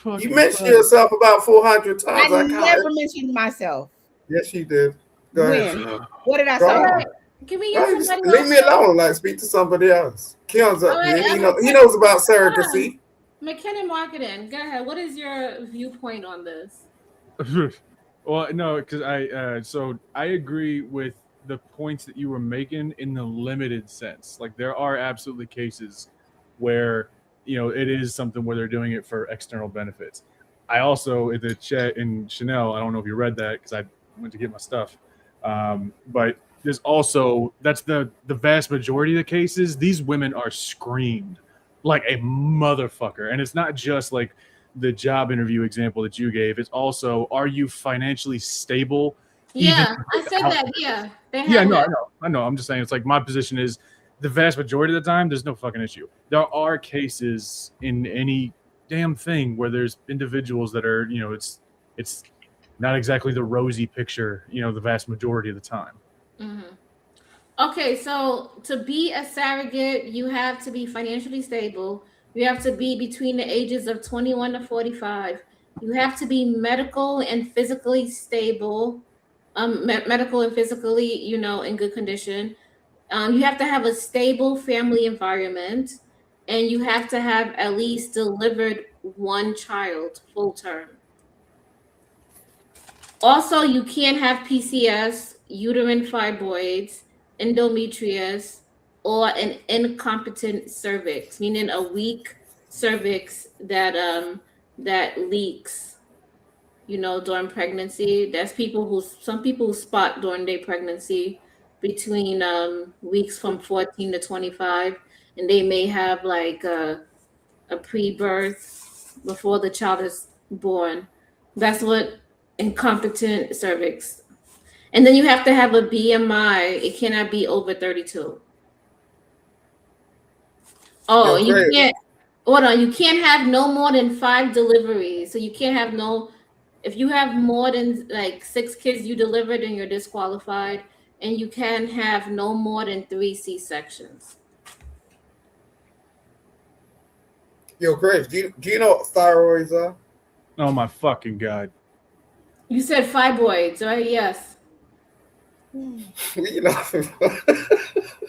You mentioned yourself about 400 times. I counted. never mentioned myself. Yes, you did. Go ahead. When? Chanel. What did I Go say? on. Can we No, get just somebody leave me else? alone. Like, speak to somebody else. Keon's up All here. right, He knows about surrogacy. McKinnon Marketing, go ahead. What is your viewpoint on this? Well, no, because I agree with the points that you were making in the limited sense. Like there are absolutely cases where it is something where they're doing it for external benefits. I also in the chat in Chanel. I don't know if you read that because I went to get my stuff. But there's also that's the vast majority of the cases. These women are screamed like a motherfucker, and it's not just like the job interview example that you gave. It's also, are you financially stable? Yeah, I said that. Yeah, they have Yeah, no, that. I know. I'm just saying, it's like my position is the vast majority of the time, there's no fucking issue. There are cases in any damn thing where there's individuals that are, it's not exactly the rosy picture, the vast majority of the time. Mm-hmm. Okay, so to be a surrogate, you have to be financially stable. You have to be between the ages of 21 to 45. You have to be medical and physically stable, medical and physically, in good condition. You have to have a stable family environment, and you have to have at least delivered one child full term. Also, you can't have PCS, uterine fibroids, endometrius, or an incompetent cervix, meaning a weak cervix that leaks, during pregnancy. That's some people spot during their pregnancy between weeks from 14 to 25, and they may have like a pre-birth before the child is born. That's what incompetent cervix. And then you have to have a BMI. It cannot be over 32. Oh, Yo, you Craig, can't. Hold on. You can't have no more than 5 deliveries. So you can't have no. If you have more than like 6 kids you delivered, then you're disqualified. And you can have no more than 3 C-sections. yo, Craig, do you know what thyroids are? Oh my fucking god. You said fibroids, right? Yes. What you laughing for?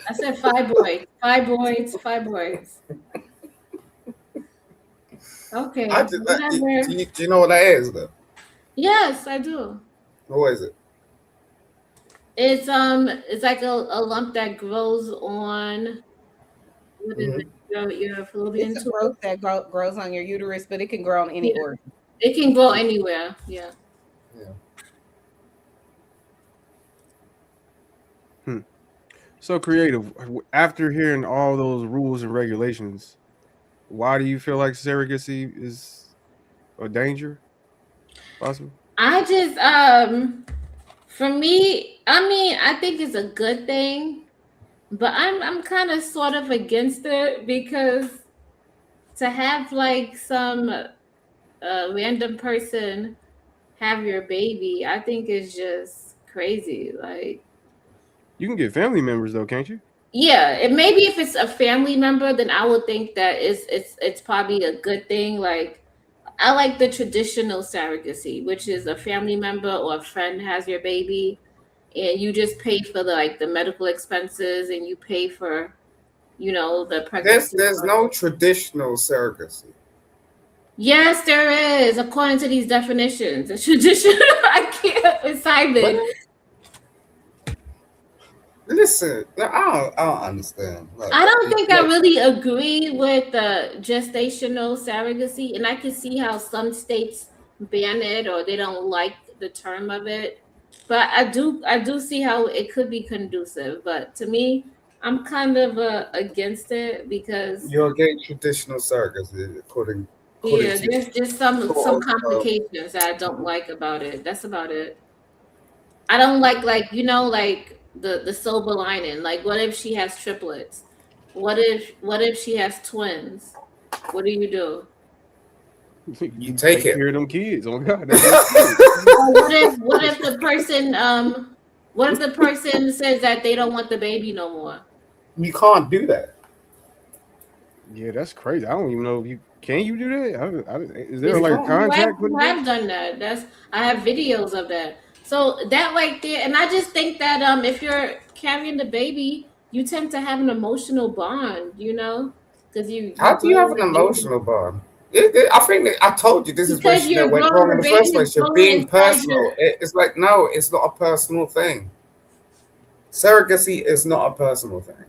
I said fibroids. Fibroids. Okay. Whatever. Do you know what that is, though? Yes, I do. What is it? It's like a lump that grows on what is it? Mm-hmm. Your fallopian It's a tube. growth that grows on your uterus, but it can grow on any Yeah. organ. It can grow anywhere. Yeah. So creative. After hearing all those rules and regulations, why do you feel like surrogacy is a danger? Possible. I just for me, I mean, I think it's a good thing, but I'm kind of sort of against it because to have like some random person have your baby, I think is just crazy. Like, You can get family members though, can't you? yeah, and maybe if it's a family member, then I would think that it's probably a good thing. Like, I like the traditional surrogacy, which is a family member or a friend has your baby, and you just pay for the medical expenses, and you pay for the pregnancy. There's no traditional surrogacy. Yes, there is, according to these definitions. A traditional, I can't. It's Simon. Listen, no, I don't understand. Like, I don't think I really agree with the gestational surrogacy, and I can see how some states ban it or they don't like the term of it. But I do see how it could be conducive. But to me, I'm kind of against it because you're against traditional surrogacy, according yeah, to there's just some complications that I don't like about it. That's about it. I don't like like the silver lining. Like, what if she has triplets? What if she has twins? What do you do? you take it. Care of them kids. Oh God. Or what if the person says that they don't want the baby no more? You can't do that. Yeah, that's crazy. I don't even know if you can you do that. Is there It's like a people contract? who have done that. I have videos of that. So that right there, and I just think that if you're carrying the baby, you tend to have an emotional bond, because you. How do you have an emotional bond? I think I told you this is where Because she you're went growing, wrong in the the first baby is place. You're growing being inside personal. It's like, no, it's not a personal thing. Surrogacy is not a personal thing.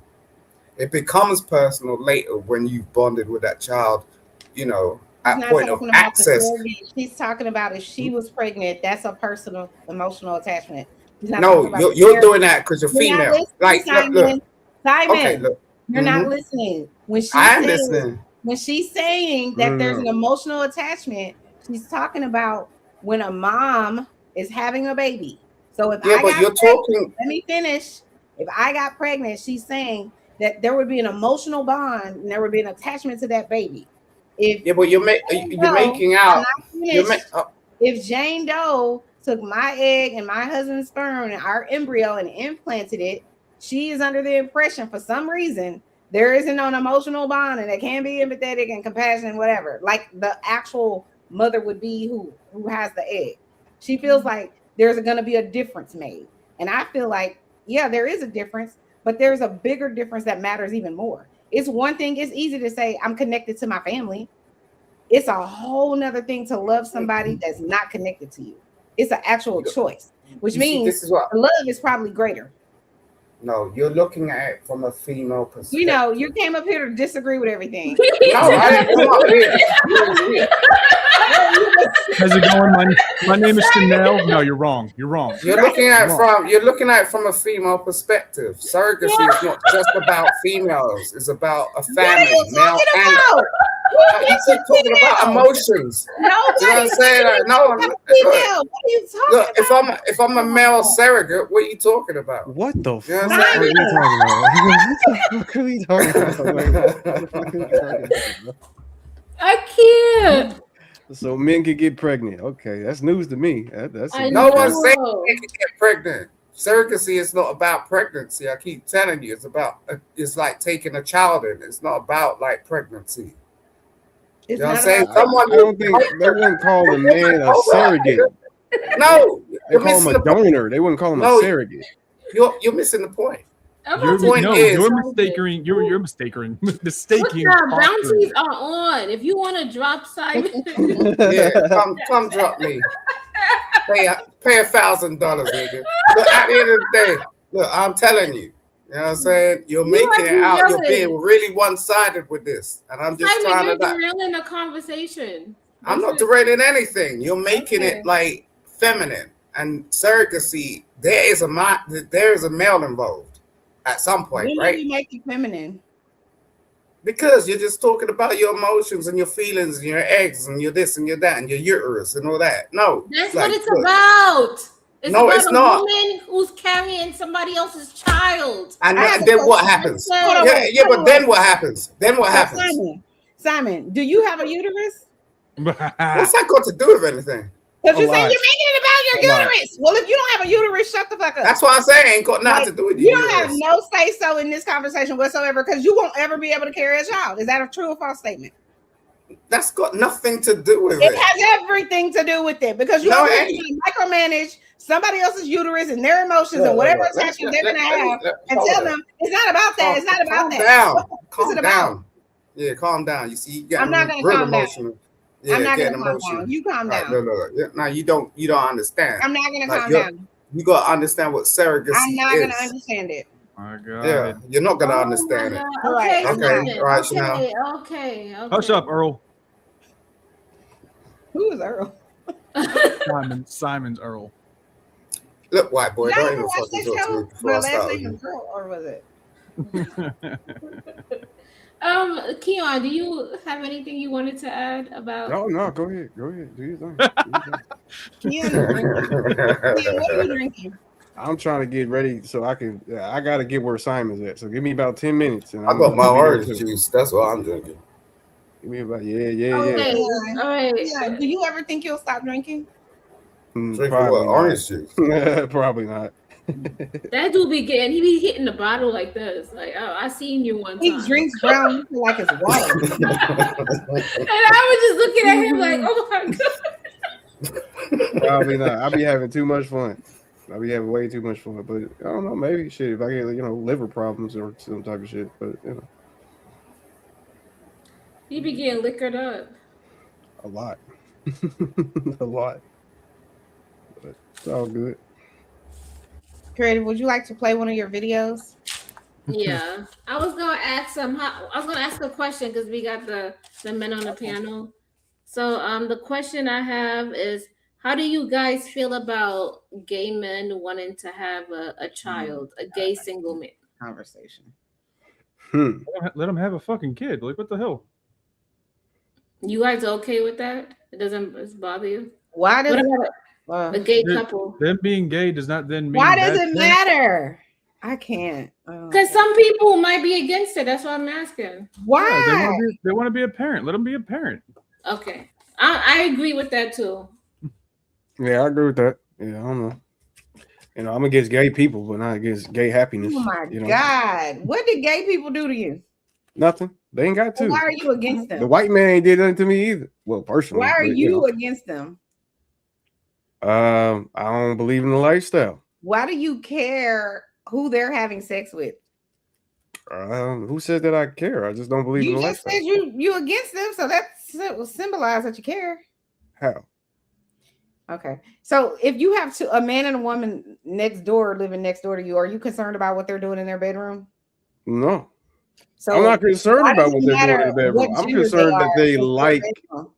It becomes personal later when you've bonded with that child, She's not point of talking about the access. surrogate. She's talking about if she was pregnant, that's a personal emotional attachment. She's not No, talking about you're doing that because you're You're not female. listening, Like, look. Simon. Okay, look. You're not listening. When I'm listening. she's saying that there's an emotional attachment, she's talking about when a mom is having a baby. So if Yeah, I but got you're pregnant, talking. let me finish. If I got pregnant, she's saying that there would be an emotional bond and there would be an attachment to that baby. If Yeah, but you're making I'm out. not finished. If Jane Doe took my egg and my husband's sperm and our embryo and implanted it, she is under the impression for some reason there isn't an emotional bond and it can be empathetic and compassionate, whatever, like the actual mother would be who has the egg. She feels like there's going to be a difference made. And I feel like, yeah, there is a difference, but there's a bigger difference that matters even more. It's one thing, it's easy to say I'm connected to my family. It's a whole nother thing to love somebody that's not connected to you. It's an actual choice, which means this is what the love is probably greater. No, you're looking at it from a female perspective. You know, you came up here to disagree with everything. No, I'm not here. How's it going? My name is Chanel. No, you're wrong. You're wrong. You're looking at it from a female perspective. Surrogacy is not just about females. It's about a family. What are you talking about? You keep talking about emotions. No, you know what I'm saying? Like, no, what are you talking look, if I'm a male surrogate, what are you talking about? What the fuck You know are we talking about? What are we talking about? I can't. So men can get pregnant. Okay, that's news to me. That's no one's saying they can get pregnant. Surrogacy is not about pregnancy. I keep telling you, it's like taking a child in. It's not about like pregnancy. You know what I'm saying? I don't think they wouldn't call a man a surrogate. No, they call him a donor. They wouldn't call him a surrogate. You're missing the point. You're mistaking. You're mistaking. Mistaking. Bounties are on. If you want to drop Simon, come drop me. Pay $1,000, nigga. But at the end of the day, look, I'm telling you. You know what I'm saying? You're making it out. You're being really one-sided with this, and I'm just trying to derailing the conversation. I'm not derailing anything. You're making it like feminine and surrogacy. There is a male involved at some point, right? You make it feminine because you're just talking about your emotions and your feelings and your eggs and your this and your that and your uterus and all that. No, that's what it's about. It's not. Woman who's carrying somebody else's child. And then what happens? But then what happens? Simon, do you have a uterus? What's that got to do with anything? Because you're saying you're making it about your uterus. Well, if you don't have a uterus, shut the fuck up. That's what I'm saying. Ain't got nothing to do with you. You don't have no say so in this conversation whatsoever because you won't ever be able to carry a child. Is that a true or false statement? That's got nothing to do with it. It has everything to do with it because you are going to micromanage somebody else's uterus and their emotions and whatever attachment they're going to have and tell them it's not about that. It's not about that. Calm down. Yeah, calm down. You see, I'm not going to calm emotional. down. Yeah, I'm not going to calm down. You calm down. No, you don't understand. I'm not going to calm down. You got to understand what surrogacy is. I'm not going to understand it. My God. Yeah, you're not going to understand it. Okay. All right, Chanel. Okay. Hush up, Earl. Who is Earl? Simon's Earl. Look, white boy, don't even fucking talk to me before I My start. last name is Earl, or was it? Keon, do you have anything you wanted to add about? No, go ahead. Do your thing. Keon, what are you drinking? I'm trying to get ready so I can. I got to get where Simon's at. So give me about 10 minutes. And I got my orange juice. That's what I'm drinking. Give me about Okay. All right. Yeah. Do you ever think you'll stop drinking? Drinking what? Orange juice? Probably not. That dude be hitting the bottle like this. Like, oh, I seen you one time. He drinks brown like it's water. And I was just looking at him like, oh my God. Probably not. I'll be having too much fun. I'll be having way too much fun. But I don't know, maybe shit. If I get liver problems or some type of shit. But You be getting liquored up. A lot. A lot. But it's all good. Creative, would you like to play one of your videos? Yeah. I was gonna ask a question because we got the men on the panel. So the question I have is, how do you guys feel about gay men wanting to have a child, a gay single man? Conversation. Let them have a fucking kid. Like, what the hell? You guys are okay with that? It doesn't bother you? Why does What about a gay couple? Them being gay does not then mean why does bad it things. matter? I can't. Because some people might be against it. That's what I'm asking. Why? Yeah, they want to be a parent. Let them be a parent. Okay, I agree with that too. Yeah, I agree with that. Yeah, I don't know. I'm against gay people, but not against gay happiness. Oh my God. What did gay people do to you? Nothing. They ain't got to. Why are you against them? The white man ain't did nothing to me either. Well, personally. Why are but, you against them? I don't believe in the lifestyle. Why do you care who they're having sex with? Who said that I care? I just don't believe in You the just lifestyle. said you against them, so that will symbolize that you care. How? Okay. So if you have a man and a woman living next door to you, are you concerned about what they're doing in their bedroom? No. So I'm not concerned about what they're doing in the bedroom. what I'm gender concerned that they since they're like bedroom.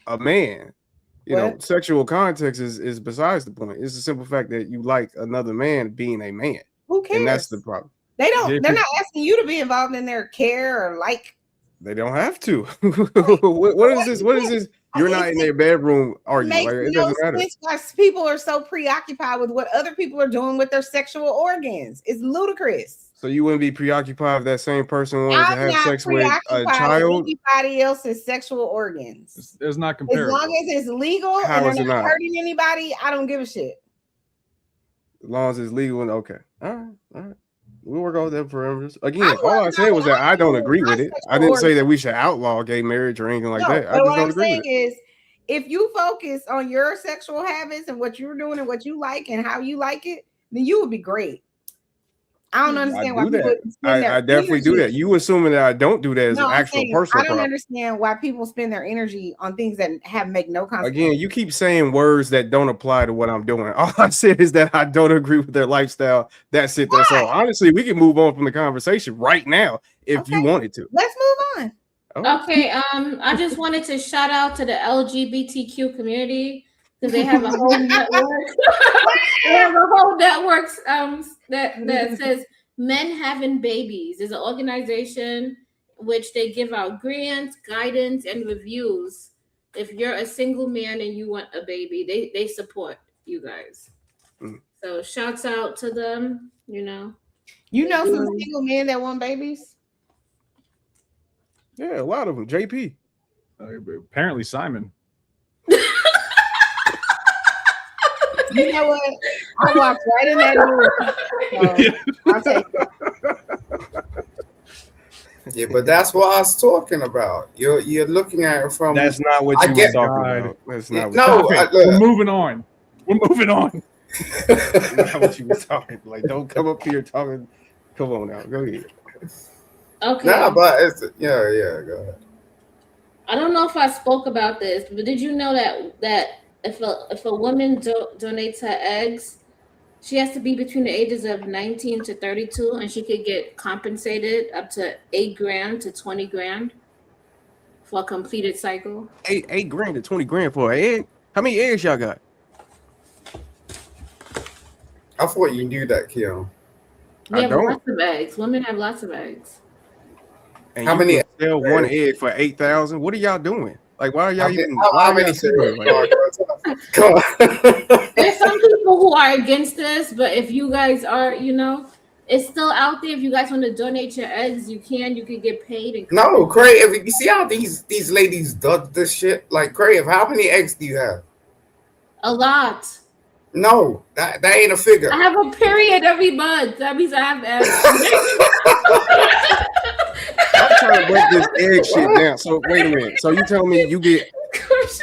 a man. What? Sexual context is besides the point. It's the simple fact that you like another man being a man. Who cares? And that's the problem. They're not asking you to be involved in their care or like. They don't have to. What is this? What is this? You're not in their bedroom arguing. Like, it doesn't matter. Because people are so preoccupied with what other people are doing with their sexual organs. It's ludicrous. So you wouldn't be preoccupied if that same person wanted to have sex with a child? With anybody else's sexual organs. It's not comparable. As long as it's legal and they're not hurting anybody, I don't give a shit. As long as it's legal and okay. All right. We'll work out them parameters. Again, all I said was that I don't agree with it. I didn't say that we should outlaw gay marriage or anything like that. I just don't agree with it. Is if you focus on your sexual habits and what you're doing and what you like and how you like it, then you would be great. I don't understand why people I definitely do that. You assuming that I don't do that as an actual personal problem. I don't understand why people spend their energy on things that make no consequence. Again, you keep saying words that don't apply to what I'm doing. All I said is that I don't agree with their lifestyle. That's it. That's all. Honestly, we can move on from the conversation right now if you wanted to. Let's move on. Oh. Okay. I just wanted to shout out to the LGBTQ community because they have a whole network. They have a whole network that says Men Having Babies. There's an organization which they give out grants, guidance, and reviews. If you're a single man and you want a baby, they support you guys. So shouts out to them. You know some single men that want babies. Yeah, a lot of them. JP. Apparently Simon. You know what? I walked right in that door. So I'll take it. Yeah, but that's what I was talking about. You're looking at it from. That's not what you were talking about. That's not. We're moving on. That's not what you were talking. Like, don't come up here talking. Come on now, go ahead. Okay. Nah, but it's go ahead. I don't know if I spoke about this, but did you know that if a woman donates her eggs, she has to be between the ages of 19 to 32, and she could get compensated up to $8,000 to $20,000 for a completed cycle. $8,000 to $20,000 for an egg? How many eggs y'all got? I thought you knew that, Keon. We have lots of eggs. Women have lots of eggs. And how many sell one egg for $8,000? What are y'all doing? Like, why are y'all even? How many? There's some people who are against this, but if you guys are, it's still out there. If you guys want to donate your eggs, you can. You can get paid. No, Crave. You see how these ladies dud this shit? Like, Crave, how many eggs do you have? A lot. No, that ain't a figure. I have a period every month. That means I have eggs. I'm trying to break this egg shit down. So wait a minute. So you tell me you get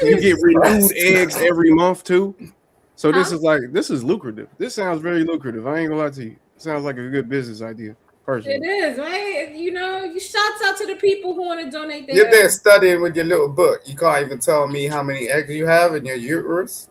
renewed eggs every month too? So this is lucrative. This sounds very lucrative. I ain't gonna lie to you. It sounds like a good business idea. Personally. It is, right? You shouts out to the people who want to donate their You're there studying with your little book. You can't even tell me how many eggs you have in your uterus.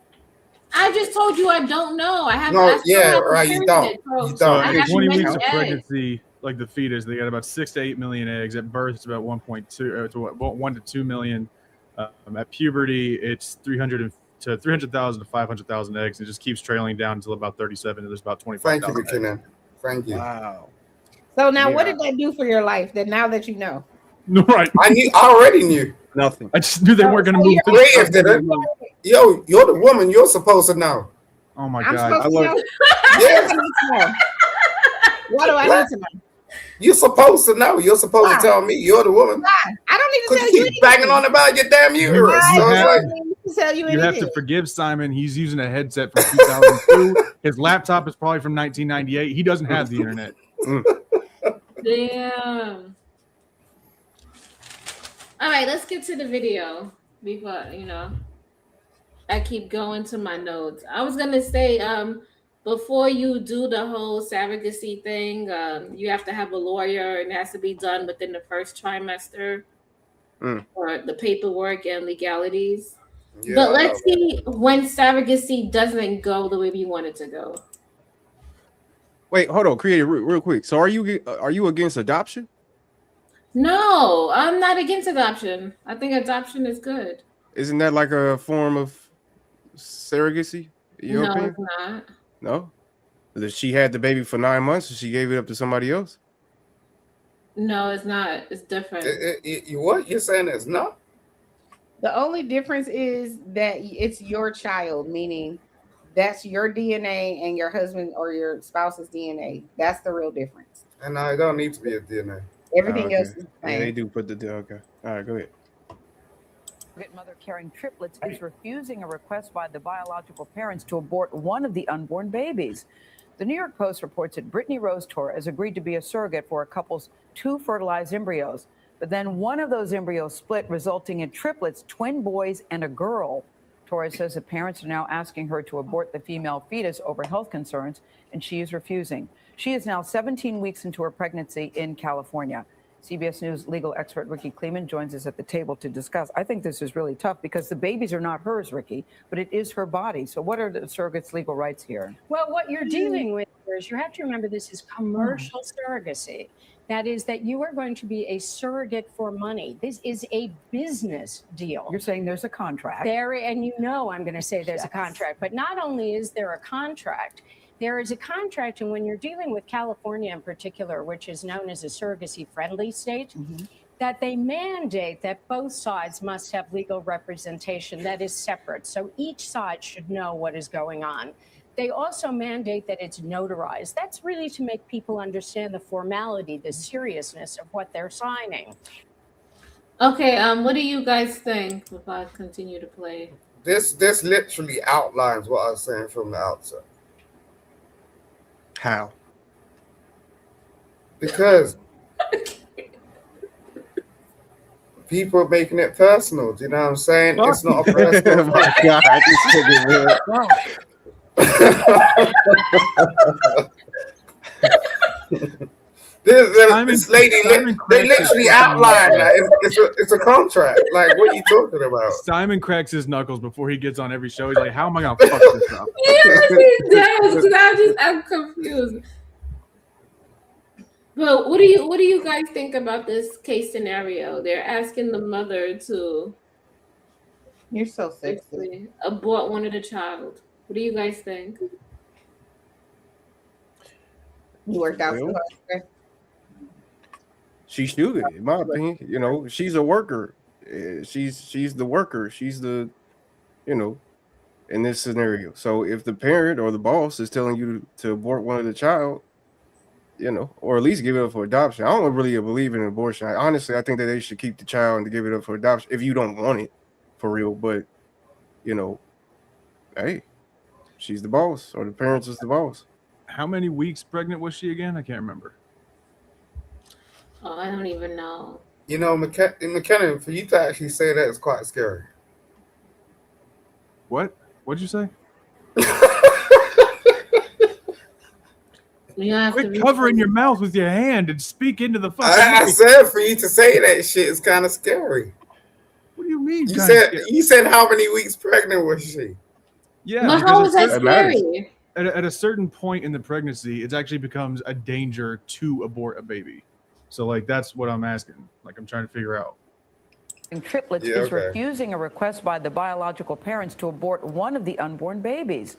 I just told you I don't know. I have You don't. So after 20 weeks of pregnancy, like the fetus, they got about 6 to 8 million eggs. At birth, it's about 1.2 to 1 to 2 million. At puberty, it's 300,000 to 500,000 eggs. It just keeps trailing down until about 37, and there's about Thank you, 25,000 eggs. McKinnon. Thank you. Wow. So now, what Yeah. did that do for your life? That now that you know, No, right. I already knew. Nothing. I just knew they weren't going to so move. you're Creative did it. Yo, you're the woman. You're supposed to know. Oh my I'm god! supposed to love- know. Yes, I need to know. What do I need to know? you're supposed to know. You're supposed Why? to tell me. You're the woman. I don't need to Because tell you you keep banging on about your damn uterus. I So it's have- like, don't need to tell you You have anything. to forgive Simon. He's using a headset from 2002. His laptop is probably from 1998. He doesn't have the internet. Damn. All right, let's get to the video before I keep going to my notes. I was gonna say, before you do the whole surrogacy thing, you have to have a lawyer, and it has to be done within the first trimester for the paperwork and legalities. yeah, But I let's know. see when surrogacy doesn't go the way we want it to go. Wait, hold on, creative, real quick. So are you against adoption? No, I'm not against adoption. I think adoption is good. Isn't that like a form of surrogacy? In your No, opinion? it's not. No. That she had the baby for 9 months and she gave it up to somebody else. No, it's not. It's different. What you're saying is no. The only difference is that it's your child, meaning that's your DNA and your husband or your spouse's DNA. That's the real difference. And I don't need to be a DNA. Everything Okay. else is the Yeah, they same. do put the okay. All right, go ahead. Mother carrying triplets is refusing a request by the biological parents to abort one of the unborn babies. The New York Post reports that Brittany Rose Torres agreed to be a surrogate for a couple's 2 fertilized embryos, but then one of those embryos split, resulting in triplets, twin boys and a girl. Torres says the parents are now asking her to abort the female fetus over health concerns, and she is refusing. She is now 17 weeks into her pregnancy in California. CBS News legal expert Ricky Kleeman joins us at the table to discuss. I think this is really tough because the babies are not hers, Ricky, but it is her body. So what are the surrogate's legal rights here? Well, what you're dealing with is you have to remember this is commercial surrogacy. That is that you are going to be a surrogate for money. This is a business deal. You're saying there's a contract. And you know I'm going to say there's a contract, but not only is there a contract, there is a contract, and when you're dealing with California in particular, which is known as a surrogacy-friendly state, that they mandate that both sides must have legal representation that is separate. So each side should know what is going on. They also mandate that it's notarized. That's really to make people understand the formality, the seriousness of what they're signing. Okay, what do you guys think if I continue to play? This literally outlines what I was saying from the outset. How? Because people are making it personal. Do you know what I'm saying? It's not a personal. Oh my God, this nigga, man. This lady, they literally outline that it's a contract. Like, what are you talking about? Simon cracks his knuckles before he gets on every show. He's like, "How am I gonna fuck this up?" Yes, he does. Because I'm confused. But what do you guys think about this case scenario? They're asking the mother to You're so sexy. basically abort one of the child. What do you guys think? You worked out so Well, hard. She should, in my opinion. You know, she's a worker. She's the worker. She's the, you know, in this scenario. So if the parent or the boss is telling you to abort one of the child, you know, or at least give it up for adoption. I don't really believe in abortion. Honestly, I think that they should keep the child and to give it up for adoption if you don't want it for real. But, you know, hey, she's the boss or the parents is the boss. How many weeks pregnant was she again? I can't remember. Oh, I don't even know. You know, McKenna, for you to actually say that is quite scary. What? What'd you say? You have to Quit be covering your mouth with your hand and speak into the fucking I mic. said for you to say that shit is kind of scary. What do you mean? You kinda said scary? you said how many weeks pregnant was she? Yeah. But because how is that It matters. scary? at a certain point in the pregnancy, it actually becomes a danger to abort a baby. So, like, that's what I'm asking. Like, I'm trying to figure out. triplets is refusing a request by the biological parents to abort one of the unborn babies.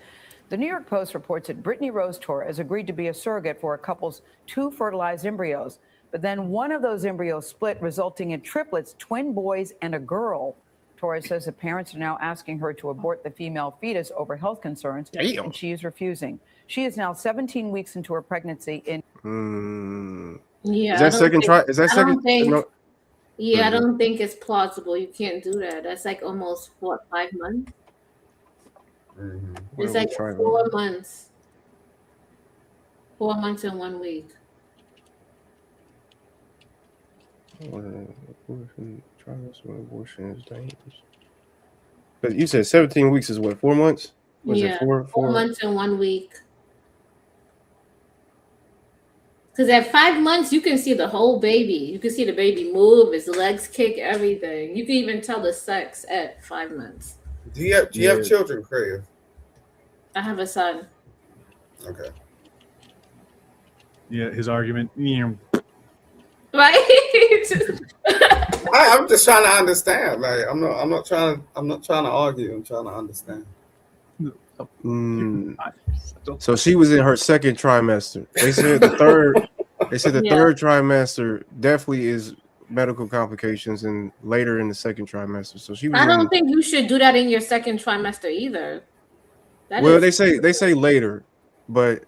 The New York Post reports that Brittany Rose Torres agreed to be a surrogate for a couple's 2 fertilized embryos, but then one of those embryos split, resulting in triplets, twin boys and a girl. Torres says the parents are now asking her to abort the female fetus over health concerns, and she is refusing. She is now 17 weeks into her pregnancy. Yeah, Is that second try? Is that second? I don't think it's plausible. You can't do that. That's like almost 5 months. It's like 4 months. 4 months and 1 week. Abortion is dangerous. But you said 17 weeks is what? 4 months? Was it 4 months and 1 week. Because at 5 months, you can see the whole baby. You can see the baby move, his legs kick, everything. You can even tell the sex at 5 months. Do you have children, Crave? I have a son. Okay. Yeah, his argument. Right? I'm just trying to understand. Like I'm not trying to argue. I'm trying to understand. So she was in her second trimester. They said the third. They said the third trimester definitely is medical complications, and later in the second trimester. So she was. I don't think you should do that in your second trimester either. They say later, but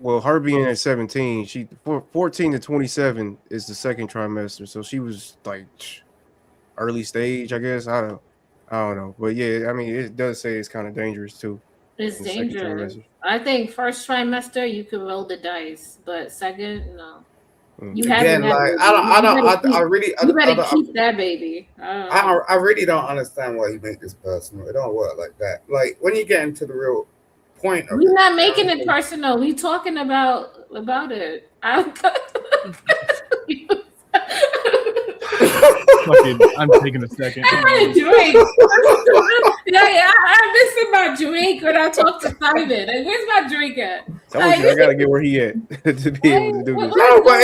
her being at 17, 14 to 27 is the second trimester. So she was like early stage, I guess. I don't know, but yeah, I mean, it does say it's kind of dangerous too. It's dangerous. I think first trimester you could roll the dice, but second, no. You again, like I really keep that baby. I really don't understand why you make this personal. It don't work like that. Like when you get into the real point of we're not making it personal. We talking about it. I'm taking a second. I drink. I miss my drink when I talk to Simon. Like, where's my drink at? I gotta get where he at to be able to do this. No, but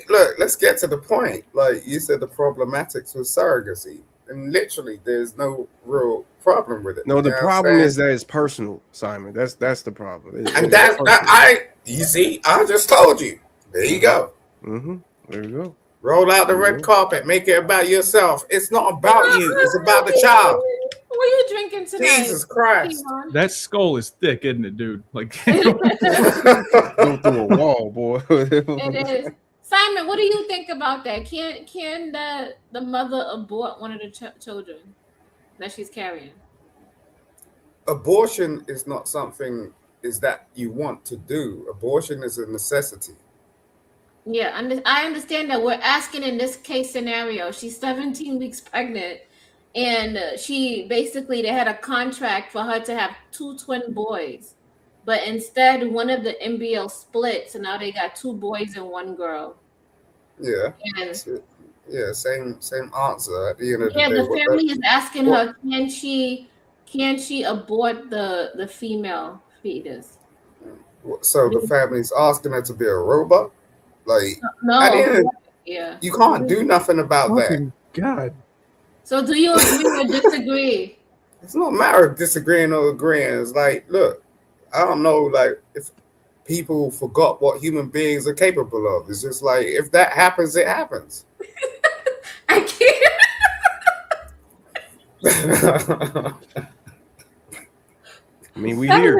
look, let's get to the point. Like you said, the problematics with surrogacy, and literally, there's no real problem with it. No, the problem is that it's personal, Simon. That's the problem. You see, I just told you. There you go. There you go. Roll out the red carpet. Make it about yourself. It's not about you. It's about the child. What are you drinking tonight? Jesus Christ. That skull is thick, isn't it, dude? Like go through a wall, boy. It is. Simon, what do you think about that? Can the mother abort one of the children that she's carrying? Abortion is not something that you want to do. Abortion is a necessity. Yeah, I understand that. We're asking in this case scenario, she's 17 weeks pregnant, and they had a contract for her to have 2 twin boys, but instead one of the embryos split, so now they got 2 boys and 1 girl. Yeah. Same answer at the end of the day. The family is asking her, can she abort the female fetus? So the family's asking her to be a robot? Like, no, you can't do nothing about that. God. So do you agree or disagree? It's not a matter of disagreeing or agreeing. It's like, look, I don't know, like if people forgot what human beings are capable of. It's just like if that happens, it happens. I can't. I mean, we here.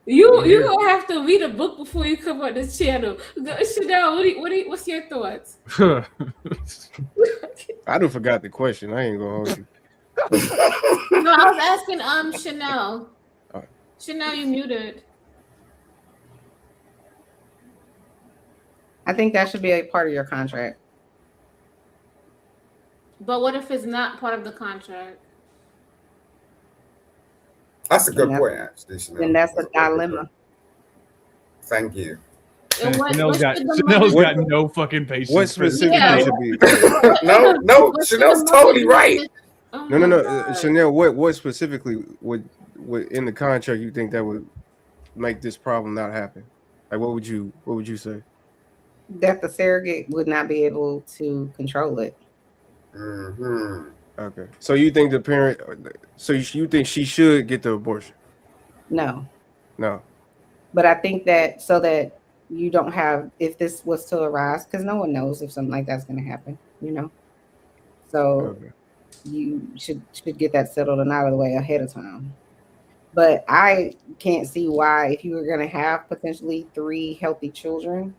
You Yeah. gonna have to read a book before you come on this channel. Chanel, what's your thoughts? I do forgot the question. I ain't gonna hold you. No, I was asking Chanel. Alright. Chanel, you muted. I think that should be a part of your contract. But what if it's not part of the contract? That's a good point, actually. Chanel. And that's a dilemma. Thank you. Chanel's got no fucking patience. What specifically should be? No, Chanel's totally right. No. Chanel, what specifically would in the contract you think that would make this problem not happen? Like, what would you say? That the surrogate would not be able to control it. Mm-hmm. Okay. So you think the parent? So you think she should get the abortion? No, No. but I think that so that you don't have, if this was to arise, because no one knows if something like that's going to happen, you know. So Okay. you should get that settled and out of the way ahead of time. But I can't see why, if you were going to have potentially 3 healthy children,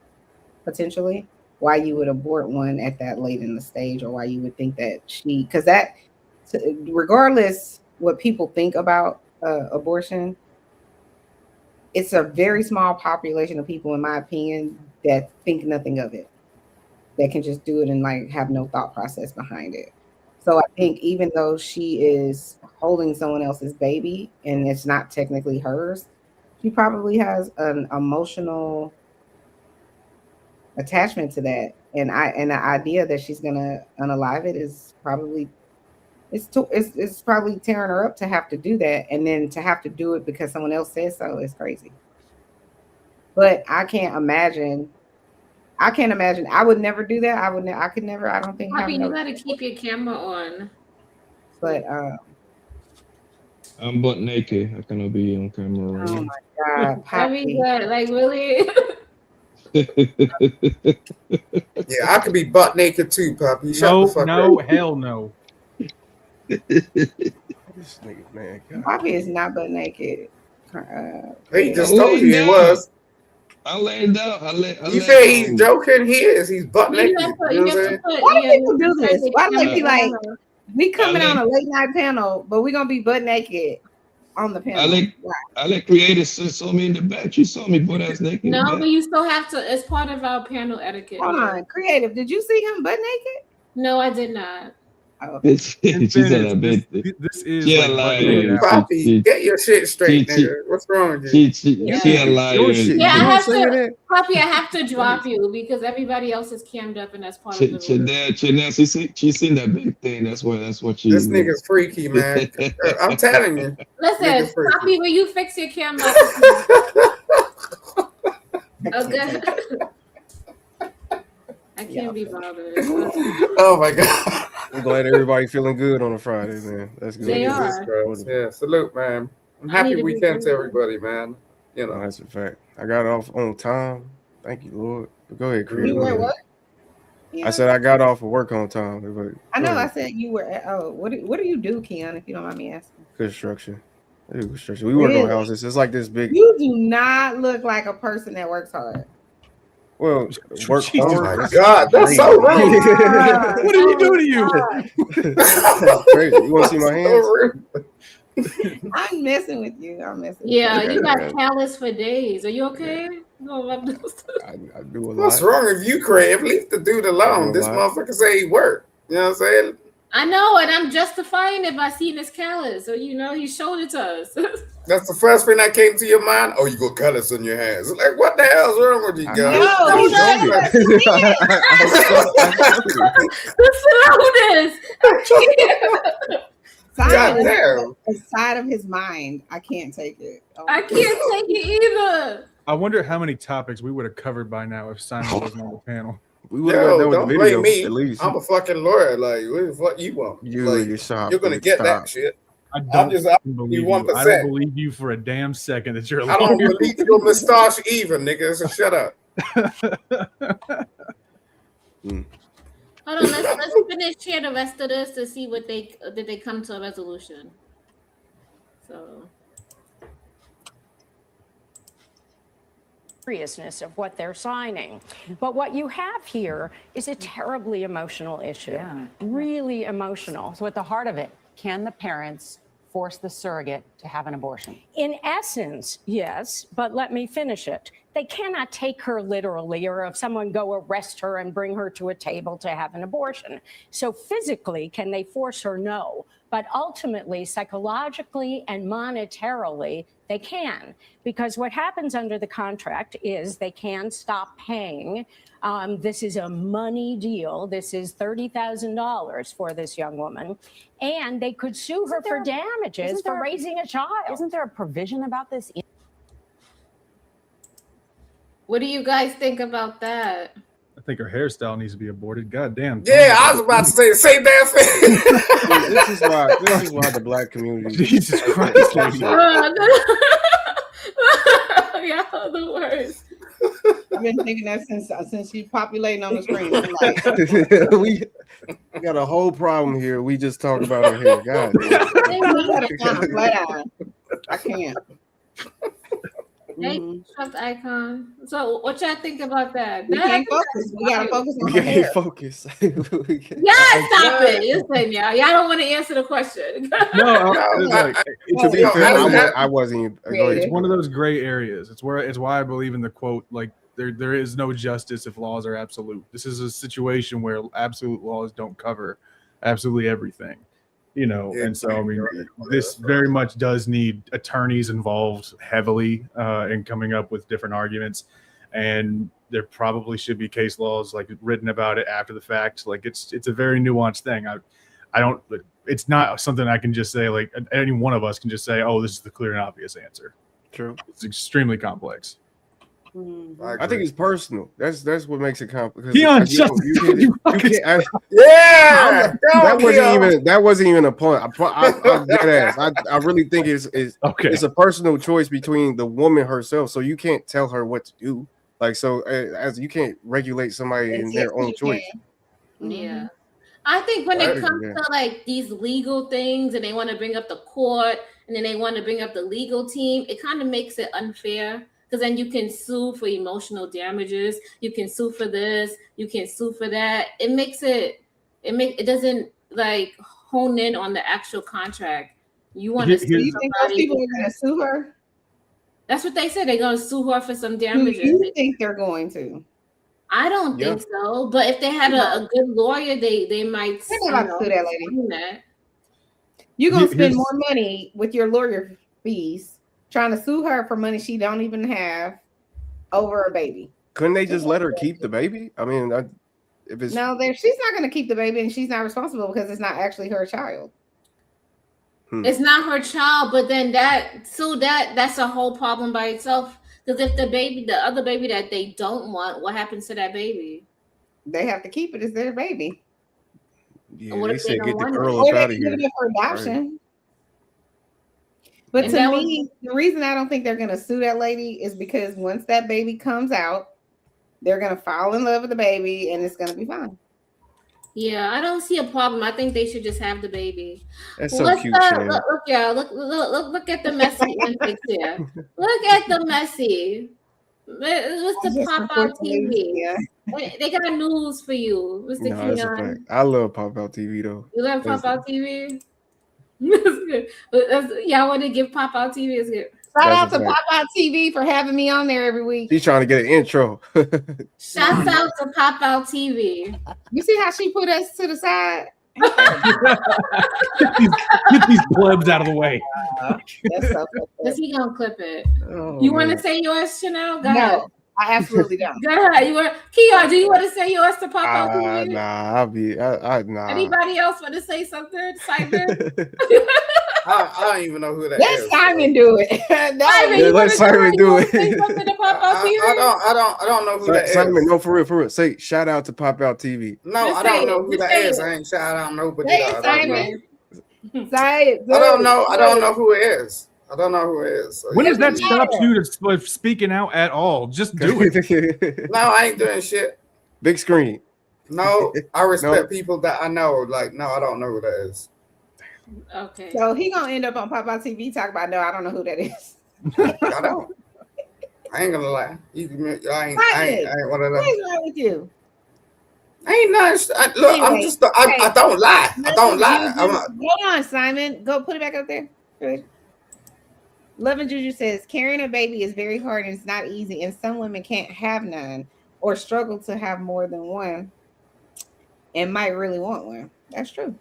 potentially, why you would abort one at that late in the stage, or why you would think that because that, regardless what people think about abortion, it's a very small population of people, in my opinion, that think nothing of it, that can just do it and like have no thought process behind it. So I think even though she is holding someone else's baby and it's not technically hers, she probably has an emotional attachment to that. And the idea that she's gonna unalive it is probably, it's probably tearing her up to have to do that, and then to have to do it because someone else says so is crazy. But I can't imagine. I would never do that. I could never. I don't think have Poppy, you no. gotta keep your camera on. But I'm butt naked. I cannot be on camera right oh now. my God, That'd be Poppy. good. Like really. Yeah, I could be butt naked too, Poppy. Shut the No, fuck no, up. hell no. This nigga, man. God. Poppy is not butt naked. He Creative. just I'm told you laying he down. was. I'm laying down. I You let say he's joking. He is. He's butt You naked. have to, You know you what I'm have to saying? put, Why do yeah, you people have do to turn this? the Why do they be camera like, on. we coming I on let a late night panel, but we're gonna be butt naked on the I panel? let Why? I let creators saw me in the back. You saw me butt ass naked in the No, but back. you still have to. It's part of our panel etiquette Hold here. on, Creative. Did you see him butt naked? No, I did not. Oh, okay. In She said fairness, I bet. this is She a like butt naked liar. hour. Poppy, get your shit straight, She nigga. What's wrong with you? You she Yeah. a be doing liar. shit. Yeah, I You have saying to, that? Poppy. I have to drop you because everybody else is cammed up, and that's part of the rule. Chanel, she seen that big thing. That's what she. This nigga's freaky, man. I'm telling you. Listen, Nigga's freaky. Poppy, will you fix your cam microphone? I can't Okay. take it. I can't Yeah. be bothered. Oh my God. I'm glad everybody feeling good on a Friday, man. That's good. They Yeah. are. Christ. Yeah, salute, man. I need Happy to be weekend to good. everybody, man. You No, know. that's a fact. I got off on time. Thank you, Lord. But go ahead, Creative. You Go were ahead. what? I Keon? said I got off of work on time. But I go know. I ahead. said you were. Oh, what do you do, Keon? If you don't mind me asking. Construction. I do construction. We work on Really? houses. It's like this big. You do not look like a person that works hard. Well, work Jesus Oh hard. my That's God, that's so crazy. rude. What did he do to you? That's crazy. You want to see my So hands? rude. I'm messing with you. I'm messing with Yeah, Okay, you got okay. callus for days. Are you okay? No, I'm just- I do a What's lot. wrong with you, Craig? Leave the dude I do alone. a This lot. motherfucker say he work. You know what I'm saying? I know, and I'm justifying it by seeing his callus. So he showed it to us. That's the first thing that came to your mind. Oh, you got colors on your hands. Like, what the hell's wrong with you I guys? No, I he showed doesn't. it. I showed it. The slowness. I can't. God Simon damn. is a side of his mind. I can't take it. Oh I my can't take it either. I wonder how many topics we would have covered by now if Simon wasn't on the panel. We would have got done Yo, with don't the video, blame me. at least. I'm a fucking lawyer. Like, what the fuck you want? You Like, stop. you're gonna Dude, get stop. that shit. I I'm don't just, I'll believe be you. I 1%. don't believe you for a damn second that you're a I don't lawyer. believe your mustache even, nigga. So shut up. Hold on, let's finish here the rest of this to see what did they come to a resolution. So seriousness of what they're signing. But what you have here is a terribly emotional issue. Yeah. Really emotional. So at the heart of it, can the parents force the surrogate to have an abortion? In essence, yes, but let me finish it. They cannot take her literally, or if someone go arrest her and bring her to a table to have an abortion. So physically, can they force her? No. But ultimately, psychologically and monetarily, they can. Because what happens under the contract is they can stop paying. This is a money deal. This is $30,000 for this young woman. And they could sue her for damages for raising a child. Isn't there a provision about this? what do you guys think about that? think her hairstyle needs to be aborted. God damn. Yeah, I was about to say the same damn thing. This is why the black community. Jesus Christ, lady. Yeah, the worst. I've been thinking that since she's populating on the screen. I'm like, we got a whole problem here. We just talk about her hair. God damn. I can't. Hey, Trump's icon. So, what y'all think about that? We can't focus. We gotta focus on her hair. Focus. Yeah, stop it. Listen, y'all don't want to answer the question. To be fair, I wasn't even. It's one of those gray areas. It's why I believe in the quote, like there is no justice if laws are absolute. This is a situation where absolute laws don't cover absolutely everything. And so I mean, this very much does need attorneys involved heavily in coming up with different arguments, and there probably should be case laws like written about it after the fact. Like it's a very nuanced thing. I don't. It's not something I can just say like any one of us can just say, oh, this is the clear and obvious answer. True. It's extremely complex. I think it's personal. That's what makes it complex. Keon, that wasn't even a point. I'm dead ass. I really think it's a personal choice between the woman herself. So you can't tell her what to do. Like as you can't regulate somebody in their own choice. Yeah. I think when it comes to like these legal things and they want to bring up the court and then they want to bring up the legal team, it kind of makes it unfair. Because then you can sue for emotional damages. You can sue for this. You can sue for that. It doesn't like hone in on the actual contract. You want to sue somebody. You think those people are going to sue her? That's what they said. They're going to sue her for some damages. Do you think they're going to? I don't think so. But if they had a good lawyer, they might sue that lady. You're going to spend more money with your lawyer fees trying to sue her for money she don't even have over a baby. Couldn't they just let her keep the baby? I mean, if it's she's not going to keep the baby, and she's not responsible because it's not actually her child. It's not her child, but then that's a whole problem by itself. Because if the other baby that they don't want, what happens to that baby? They have to keep it as their baby. Yeah, they said get the girl up out of here. Give it for adoption. Right. But to me, the reason I don't think they're going to sue that lady is because once that baby comes out, they're going to fall in love with the baby and it's going to be fine. Yeah, I don't see a problem. I think they should just have the baby. That's so cute. Look, y'all. Look at the messy antics here. Look at the messy. What's the Pop Out TV? Yeah. They got news for you, Mr. Keon. I love Pop Out TV though. You love Pop Out TV? Y'all want to give Pop Out TV? Is good. Shout out to Pop Out TV for having me on there every week. She's trying to get an intro. Shouts out to Pop Out TV. You see how she put us to the side? Get these plebs out of the way. That's so Is he gonna clip it? You want to say yours, Chanel? Go ahead. I absolutely don't. Go ahead. Keon, do you want to say yours to Pop Out TV? Nah, nah. Anybody else want to say something? Simon? I don't even know who that is. Let Simon do it. Let Simon do it. I don't know who that Simon, is. No, for real. Say shout out to Pop Out TV. No, I don't know who that is. I ain't shout out nobody. Simon. Say it. I don't know who it is. I don't know who it is. So when does that stop you to speaking out at all? Just do it. No, I ain't doing shit. Big screen. No, I respect people that I know. Like, no, I don't know who that is. Okay. So he gonna end up on Pop Out TV talking about I don't know who that is. I don't. I ain't gonna lie. I ain't one of them. What is wrong with you? I ain't nice. I don't lie. I don't lie. Hold on, Simon. Go put it back up there. Good. Love and Juju says carrying a baby is very hard and it's not easy, and some women can't have none or struggle to have more than one and might really want one. That's true.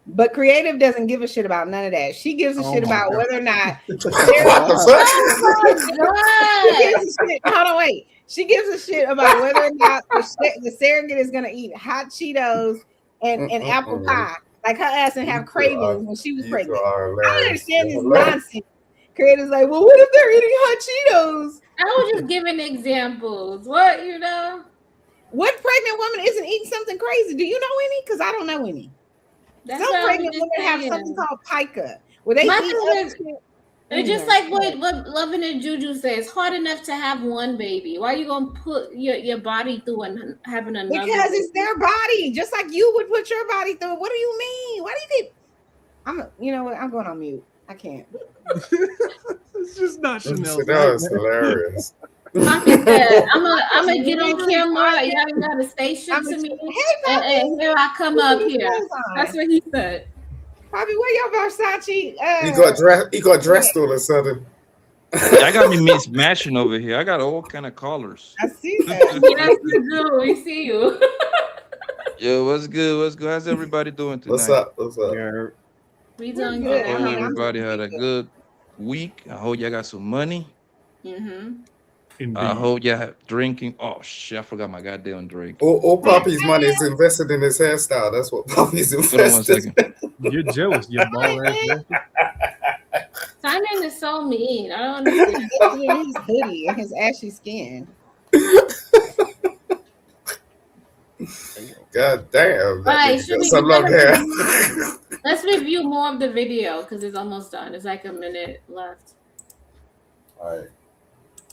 But Creative doesn't give a shit about none of that. She gives a shit about whether or not. What the fuck? Hold on, wait. She gives a shit about whether or not the surrogate is gonna eat hot Cheetos and apple pie. Like her ass and have cravings when she was pregnant. I don't understand this nonsense. Creative's like, well, what if they're eating hot Cheetos? I was just giving examples. What, Well, woman isn't eating something crazy. Do you know any? Because I don't know any. That's Some what I was pregnant just women have something saying. called pica, where they My eat thing other is, shit. it's just like what Loving and Juju says. It's hard enough to have one baby. Why are you gonna put your body through and having another? Because it's their body, just like you would put your body through. What do you mean? Why do you think? You know what? I'm going on mute. I can't. It's just not Chanel's Chanel night, is man. hilarious. Poppy said, I'm gonna get on camera. Y'all ain't gotta say shit to me. And here I come up here. That's what he said. Poppy, where your Versace? He got dressed all of a sudden. I got me mismatching over here. I got all kind of colors. I see that. Yes, you do. We see you. Yo, what's good? What's good? How's everybody doing tonight? What's up? What's up? Yeah. We doing good. good. I hope everybody had a good week. I hope y'all got some money. Mm-hmm. I hope y'all have drinking. Oh shit, I forgot my goddamn drink. All Poppy's money is invested in his hairstyle. That's what Poppy's Hold on one invested. second. You're jealous, you bald ass bastard. Simon is so mean. I don't understand. His hoodie and his ashy skin. God damn. Right, should we some long hair. Let's review more of the video because it's almost done. It's like a minute left. All right.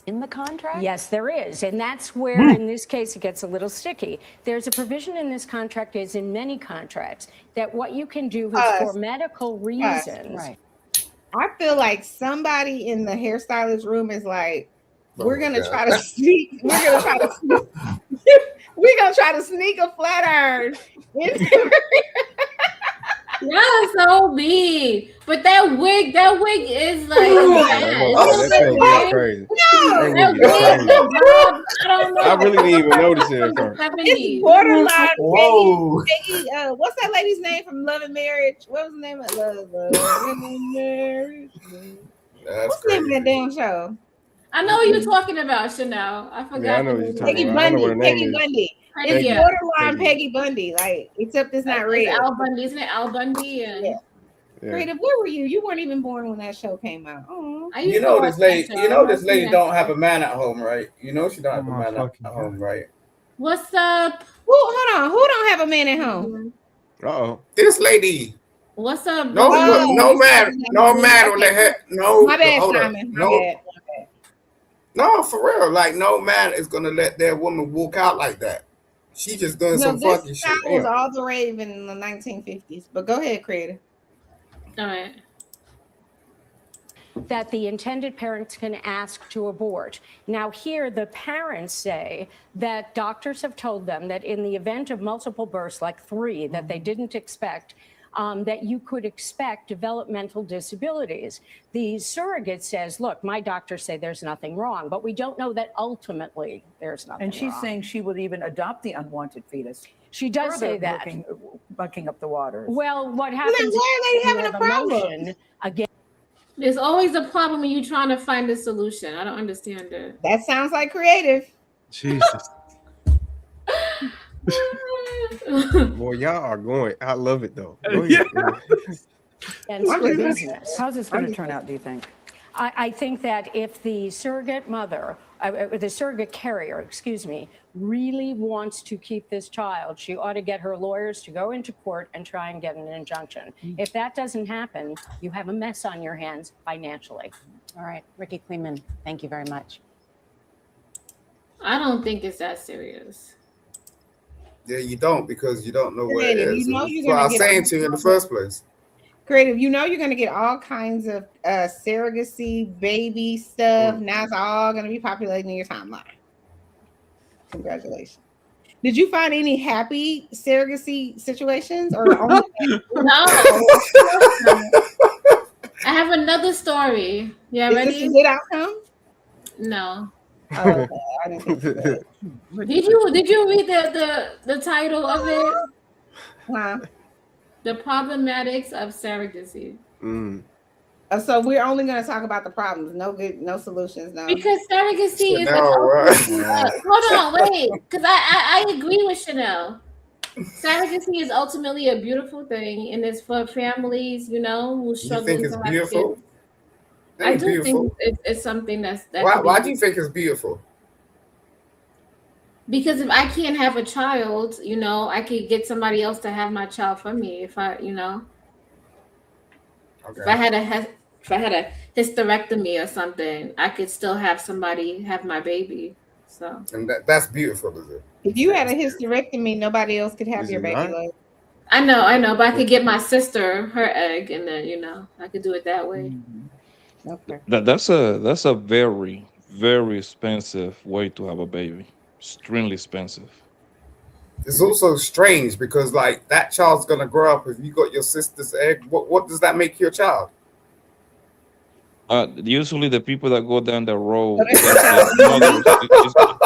In the contract? Yes, there is. And that's where, in this case, it gets a little sticky. There's a provision in this contract, as in many contracts, that what you can do is for medical reasons. Right. I feel like somebody in the hairstylist room is like, we're gonna God. try to sneak. We're gonna try to sneak. We're gonna try to sneak a flat iron into. Yeah, so mean. But that wig is like That's crazy. No, That wig is crazy. I don't know. I really didn't even notice it at first. It's borderline Whoa. Peggy, what's that lady's name from Love and Marriage? What was the name of Love and Marriage? That's What's the name of that damn show? I know what you're talking about, Chanel. I forgot. Yeah, I know what you're talking Peggy about. I know what her Bundy. name Peggy is. Bundy. Peggy. It's Yeah. borderline Peggy Bundy, like except it's not real. Al Bundy, isn't it? Al Bundy and Yeah. Creative, where were you? You weren't even born when that show came out. Oh, I used You to know watch this lady. that show. You know I this lady seen don't that have show. a man at home, right? You know she don't have Oh a my man fucking at home, right? What's up? hold on. Who don't have a man at home? Uh-oh. This lady. What's up? No, baby? no man will let her. No, My bad, hold on. Simon. My No, bad. no, for real. Like no man is gonna let their woman walk out like that. She just doing some this fucking style shit. was all the rave in the 1950s. But go ahead, Creative. All right. That the intended parents can ask to abort. Now here, the parents say that doctors have told them that in the event of multiple births, like 3, that they didn't expect, that you could expect developmental disabilities. The surrogate says, look, my doctors say there's nothing wrong, but we don't know that ultimately there's nothing And she's wrong. saying she would even adopt the unwanted fetus. She does Further say that. Mucking up the waters. Well, what Then happens why are they is you having a have problem? emotion again. There's always a problem when you're trying to find a solution. I don't understand it. That sounds like Creative. Jesus. Boy, y'all are going. I love it though. Go Yeah. ahead. And business. How's this going to turn out, do you think? I think that if the surrogate mother, the surrogate carrier, excuse me, really wants to keep this child, she ought to get her lawyers to go into court and try and get an injunction. If that doesn't happen, you have a mess on your hands financially. All right, Ricky Kleeman, thank you very much. I don't think it's that serious. Yeah, you don't because you don't know what it Creative, is. you know That's you're what I gonna was get saying to you in the first place. Creative, you know you're gonna get all kinds of surrogacy baby stuff. Now it's all gonna be populating your timeline. Congratulations. Did you find any happy surrogacy situations or only No. I have another story. Yeah, is ready? this a good outcome? No. Oh, okay. I didn't think so. Did you read the title of it? Huh? The Problematics of Surrogacy. So we're only going to talk about the problems, no solutions, no. Because surrogacy is hold on, wait, because I agree with Chanel. Surrogacy is ultimately a beautiful thing, and it's for families, you know, who struggle. You think it's beautiful? I do think it's something that's Why do you think it's beautiful? Because if I can't have a child, I could get somebody else to have my child for me. If I, Okay. if I had a hysterectomy or something, I could still have somebody have my baby. So And that's beautiful, is it? If you had a hysterectomy, nobody else could have Is your it baby. not? Like, I know, but I could get my sister her egg, and then I could do it that way. okay. That's a very, very expensive way to have a baby. Extremely expensive. It's also strange because like that child's gonna grow up. If you got your sister's egg, what does that make your child? Usually the people that go down the So road, that's your that's the child. mother's.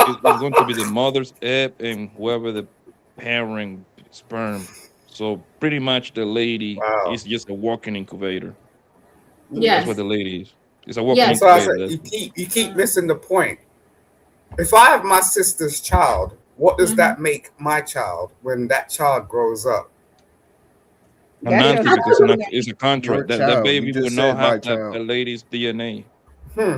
It's going to be the mother's egg and whoever the parent sperm. So pretty much the lady Wow. is just a walking incubator. That's what Yes, the lady is. It's a walking yes. So I said incubator. That's you keep missing the point. If I have my sister's child, what does Hmm. that make my child when that child grows up? a That's your non because child. it's a Your contract. That child. You baby will just not said my have the child. lady's DNA. Hmm.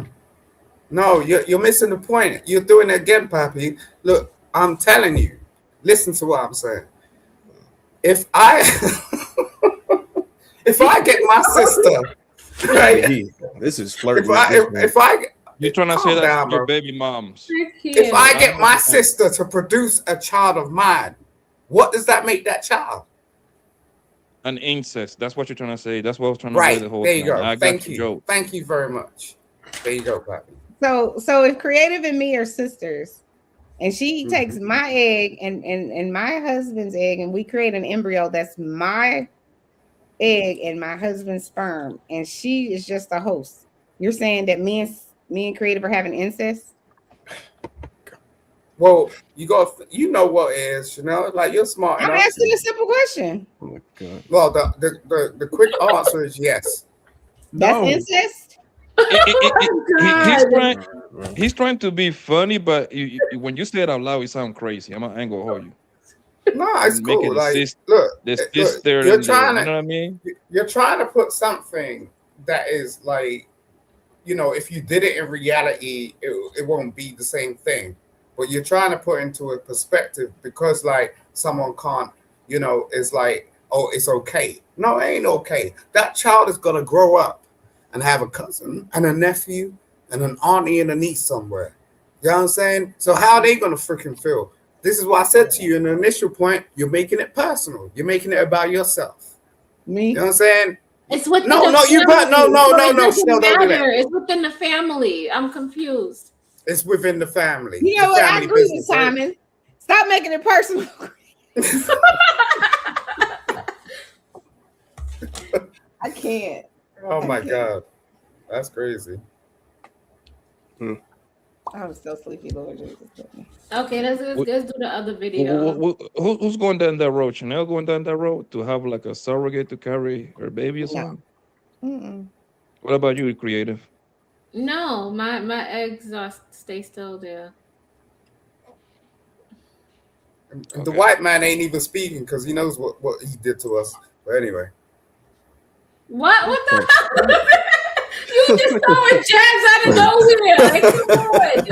No, you're missing the point. You're doing it again, Pappy. Look, I'm telling you. Listen to what I'm saying. If I if I get my sister, right? This is If flirting I at this if, point. if I You're trying to say calm that down, your bro. baby moms. If Cute. I I get know what my you're saying. sister to produce a child of mine, what does that make that child? An incest. That's what you're trying to say. That's what I was trying to say Right. the whole There you time. go. I got Thank your you. joke. Thank you very much. There you go, Pappy. So if Creative and me are sisters, and she takes Mhm. my egg and my husband's egg, and we create an embryo that's my egg and my husband's sperm, and she is just a host. You're saying that me and Creative are having incest? Well, you know what it is, like you're smart I'm enough. asking a simple question. Oh my god. Well, the quick answer is yes. That's No. incest? He's God. trying. He's trying to be funny, but when you say it out loud, it sounds crazy. I ain't gonna hold you. No, You it's make it cool. the Like, sis, look, the look, sister, and the. You know what I mean? you're trying to put something that is like, if you did it in reality, it won't be the same thing. But you're trying to put into a perspective because like someone can't, it's like, oh, it's okay. No, it ain't okay. That child is gonna grow up and have a cousin and a nephew and an auntie and a niece somewhere. You know what I'm saying? So how are they gonna freaking feel? This is why I said to you in the initial point, you're making it personal. You're making it about yourself. Me? You know what I'm saying? It's within No, the no, you family, no, no, so no, it no, doesn't Chanel, don't do that. matter. It's within the family. I'm confused. It's within the family. You The know what? I family agree with business, right? Simon. Stop making it personal. I can't. Oh my God. That's crazy. I was still sleepy, Lord Jesus. Okay, let's Wh- do the other video. Who's going down that road? Chanel going down that road to have like a surrogate to carry her baby or No. something? Mm-mm. What about you, Creative? No, my eggs stay still there. And the Okay. white man ain't even speaking because he knows what he did to us. But anyway. What? What the hell? You just throwing jabs out of nowhere. Like, come on.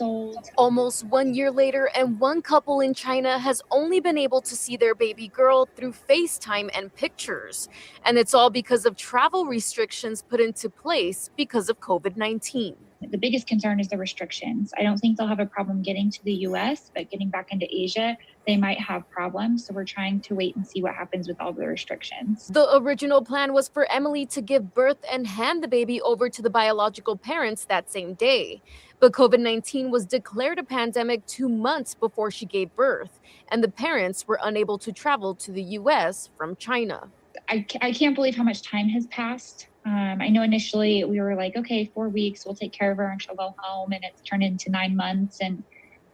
Old. Almost 1 year later, and one couple in China has only been able to see their baby girl through FaceTime and pictures. And it's all because of travel restrictions put into place because of COVID-19. The biggest concern is the restrictions. I don't think they'll have a problem getting to the US, but getting back into Asia, they might have problems. So we're trying to wait and see what happens with all the restrictions. The original plan was for Emily to give birth and hand the baby over to the biological parents that same day. But COVID-19 was declared a pandemic 2 months before she gave birth, and the parents were unable to travel to the US from China. I can't believe how much time has passed. I know initially we were like, okay, 4 weeks, we'll take care of her and she'll go home, and it's turned into 9 months. And,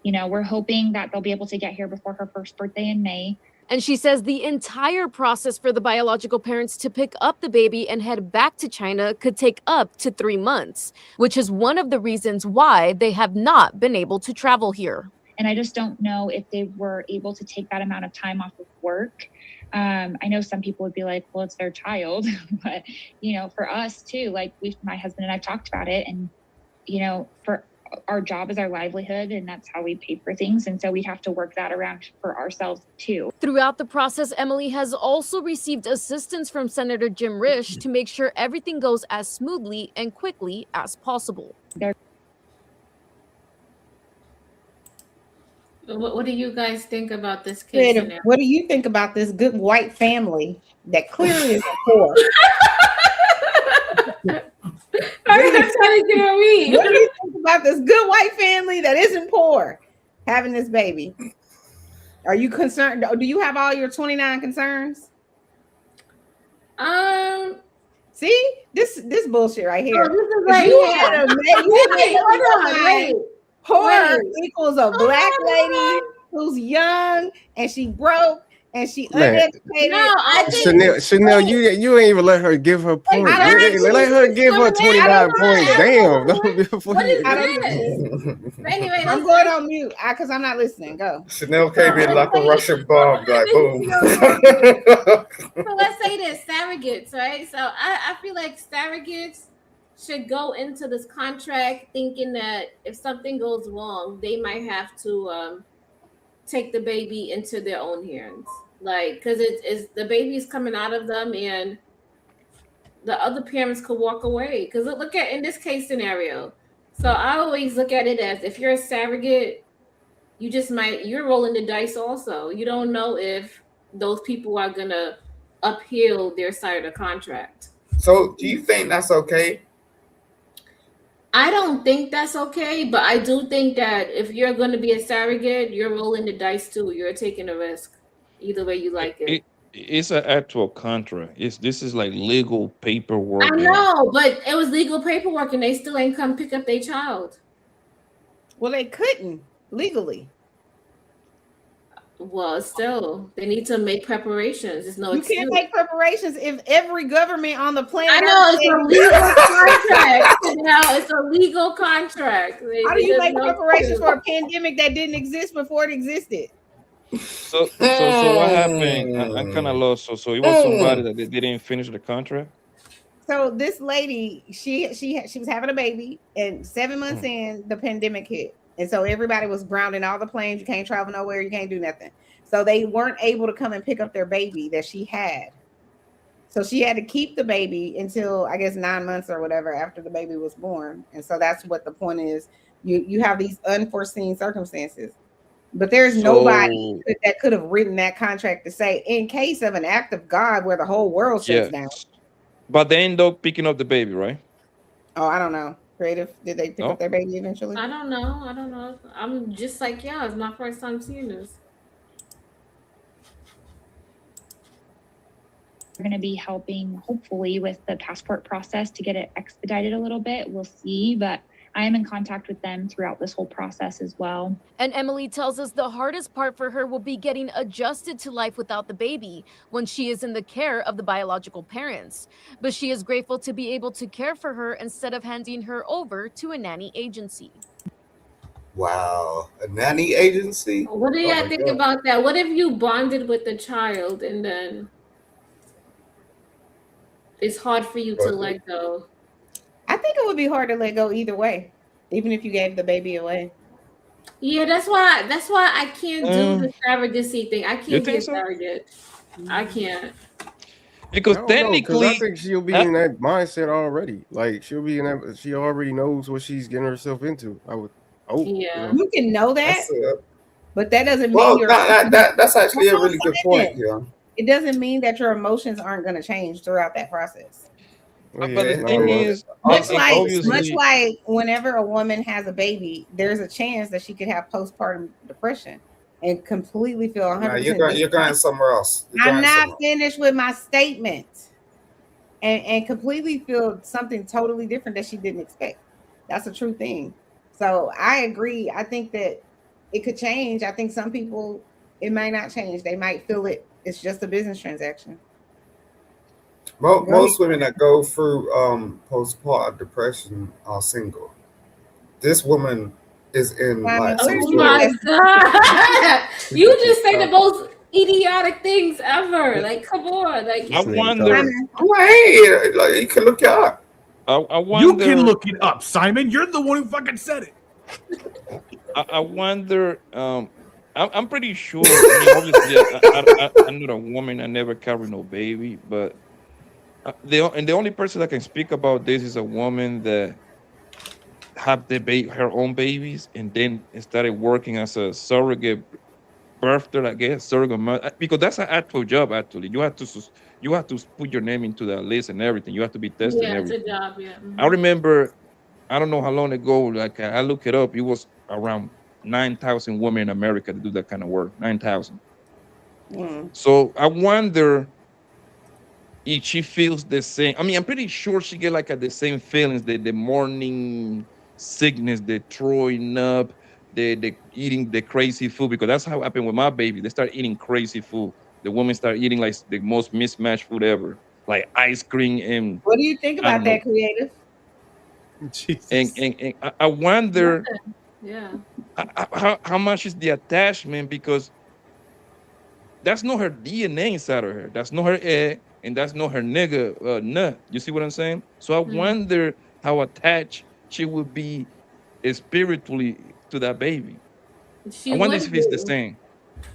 we're hoping that they'll be able to get here before her first birthday in May. And she says the entire process for the biological parents to pick up the baby and head back to China could take up to 3 months, which is one of the reasons why they have not been able to travel here. And I just don't know if they were able to take that amount of time off of work I know some people would be like, well, it's their child, but for us too, like my husband and I've talked about it, and for our job is our livelihood, and that's how we pay for things, and so we have to work that around for ourselves too. Throughout the process, Emily has also received assistance from Senator Jim Risch to make sure everything goes as smoothly and quickly as possible. What do you guys think about this case scenario? What do you think about this good white family that clearly is poor? Are you trying to get on me? What do you think about this good white family that isn't poor having this baby? Are you concerned? Do you have all your 29 concerns? See, this bullshit right here. This is right here. Poor equals a black lady who's young and she broke and she uneducated. No, I think Chanel, you ain't even let her give her point. Let her give her 29 points. Damn. What is this? Anyway, I'm going on mute because I'm not listening. Go. Chanel came in like a Russian bomb, like boom. So let's say this, surrogates, right? So I feel like surrogates should go into this contract thinking that if something goes wrong, they might have to take the baby into their own hands, like because it's the baby's coming out of them, and the other parents could walk away. Because look at in this case scenario. So I always look at it as if you're a surrogate, you're rolling the dice also. You don't know if those people are gonna uphill their side of the contract. So do you think that's okay? I don't think that's okay, but I do think that if you're going to be a surrogate, you're rolling the dice too. You're taking a risk, either way you like it. It's an actual contract. This is like legal paperwork. I know, but it was legal paperwork, and they still ain't come pick up their child. Well, they couldn't legally. Well, still, they need to make preparations. There's no excuse. You can't make preparations if every government on the planet. I know it's a legal contract. Now it's a legal contract. How do you make preparations for a pandemic that didn't exist before it existed? So what happened? I'm kind of lost. So it was somebody that they didn't finish the contract. So this lady, she was having a baby, and 7 months in, the pandemic hit. And so everybody was grounding all the planes. You can't travel nowhere. You can't do nothing. So they weren't able to come and pick up their baby that she had. So she had to keep the baby until, I guess, 9 months or whatever after the baby was born. And so that's what the point is. You have these unforeseen circumstances. But there's nobody that could have written that contract to say, in case of an act of God where the whole world shuts down. But they end up picking up the baby, right? Oh, I don't know. Creative, did they pick up their baby eventually? I don't know. I'm just like y'all. It's my first time seeing this. We're going to be helping, hopefully, with the passport process to get it expedited a little bit. We'll see, but I am in contact with them throughout this whole process as well. And Emily tells us the hardest part for her will be getting adjusted to life without the baby when she is in the care of the biological parents. But she is grateful to be able to care for her instead of handing her over to a nanny agency. Wow, a nanny agency? What do you think about that? What if you bonded with the child and then it's hard for you to let go? I think it would be hard to let go either way, even if you gave the baby away. Yeah, that's why I can't do the surrogacy thing. I can't be a surrogate. I can't. Because technically, I think she'll be in that mindset already. Like she'll be in that. She already knows what she's getting herself into. I would hope. Yeah, you can know that, but that doesn't mean you're. That's actually a really good point. Yeah, it doesn't mean that your emotions aren't going to change throughout that process. But the thing is, much like whenever a woman has a baby, there's a chance that she could have postpartum depression and completely feel 100%. You're going somewhere else. I'm not finished with my statement, and completely feel something totally different that she didn't expect. That's a true thing. So I agree. I think that it could change. I think some people, it might not change. They might feel it's just a business transaction. Most women that go through postpartum depression are single. This woman is in like. Oh my God! You just say the most idiotic things ever. Like, come on. Like, I This nigga wonder. talking. I'm like, hey, like you can look it up. I You can wonder. look it up, Simon. You're the one who fucking said it. I wonder. I'm pretty sure. I mean, obviously, I'm not a woman. I never carry no baby. But the only person that can speak about this is a woman that have her own babies and then started working as a surrogate birther, I guess, surrogate mother, because that's an actual job. Actually, you have to put your name into that list and everything. You have to be tested and yeah, it's a everything. job. Yeah. I remember, I don't know how long ago, like I look it up. It was around 9,000 women in America to do that kind of work. 9,000. Mm. So I wonder if she feels the same. I mean, I'm pretty sure she get like the same feelings, the morning sickness, the throwing up, the eating the crazy food, because that's how it happened with my baby. They start eating crazy food. The women start eating like the most mismatched food ever, like ice cream and What do you think I don't about know. that, creative? Jesus. And I wonder Nothing. Yeah. how much is the attachment, because that's not her DNA inside of her. That's not her egg, and that's not her nigga nut. You see what I'm saying? So I Mhm. wonder how attached she would be spiritually to that baby. I She wonder would if it's the be. same.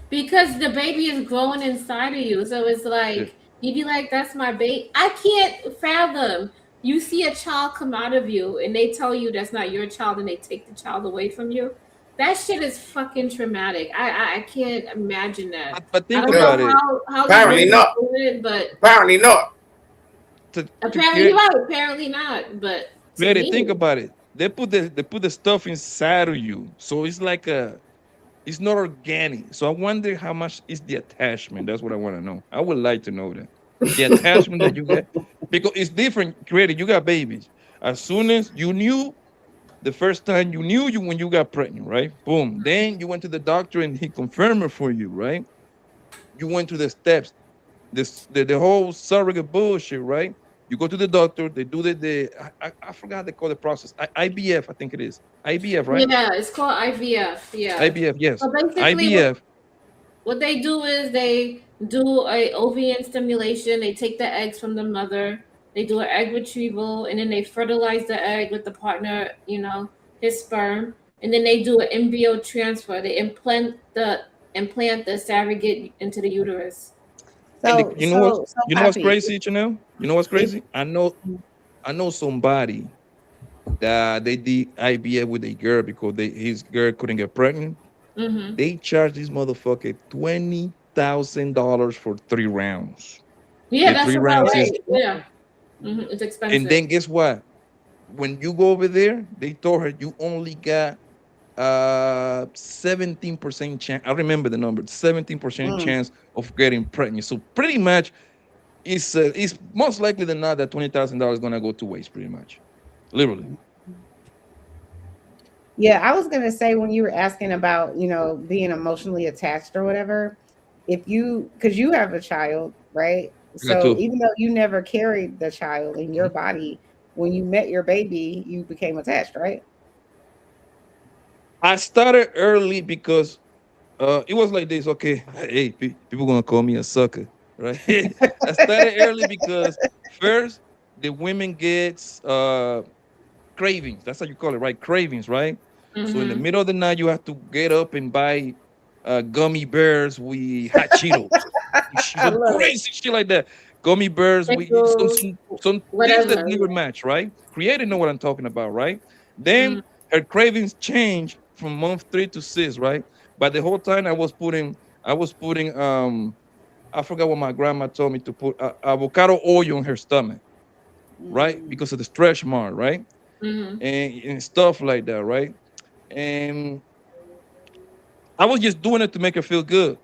Because the baby is growing inside of you. So it's Yeah. like, you'd be like, that's my baby. I can't fathom. You see a child come out of you and they tell you that's not your child and they take the child away from you. That shit is fucking traumatic. I can't imagine that. But I think don't know about it. how these Apparently women not. do it, but Apparently not. To apparently you're create, right. Apparently not. But to create it, think me, about it. They put the stuff inside of you, so it's like it's not organic. So I wonder how much is the attachment. That's what I want to know. I would like to know that the attachment that you get, because it's different. Created, you got babies. As soon as you knew, the first time you knew, you when you got pregnant, right? Boom. Then you went to the doctor and he confirmed it for you, right? You went through the steps, the whole surrogate bullshit, right? You go to the doctor, they do I forgot they call the process. IVF, I think it is. IVF, right? yeah, it's called IVF. Yeah. IVF, yes. So basically, IVF. what they do is they do a ovarian stimulation. They take the eggs from the mother. They do an egg retrieval, and then they fertilize the egg with the partner, his sperm, and then they do an embryo transfer. They implant the surrogate into the uterus. And So, you know what? You know what's Poppy, crazy, Chanel? You know what's if crazy? I know somebody that they did IVF with a girl because his girl couldn't get pregnant. Mm-hmm. They charged this motherfucker $20,000 for 3 rounds. Yeah, The that's three about rounds that's is, right. expensive. Yeah, it's and expensive. then guess what? When you go over there, they told her you only got 17% chance. I remember the number, 17% Mm. chance of getting pregnant. So pretty much it's most likely than not that $20,000 gonna go to waste, pretty much. Literally. Yeah, I was gonna say when you were asking about, being emotionally attached or whatever, if you, because you have a child, right? I got So two. even though you never carried the child in your Mhm. body, when you met your baby, you became attached, right? I started early because it was like this. Okay, hey, people gonna call me a sucker, right? I started early because first the women gets cravings. That's how you call it, right? Cravings, right? So in the Mm-hmm. middle of the night, you have to get up and buy gummy bears with hot Cheetos, I some love it. crazy shit like that. Gummy bears with Pickles, some things that whatever. never match, right? Created know what I'm talking about, right? Mm-hmm. Then her cravings change from month 3 to 6, right? But the whole time I was putting I forgot what my grandma told me to put avocado oil on her stomach, right? Mm. Because of the stretch mark, right? Mm-hmm. And stuff like that, right? And I was just doing it to make her feel good.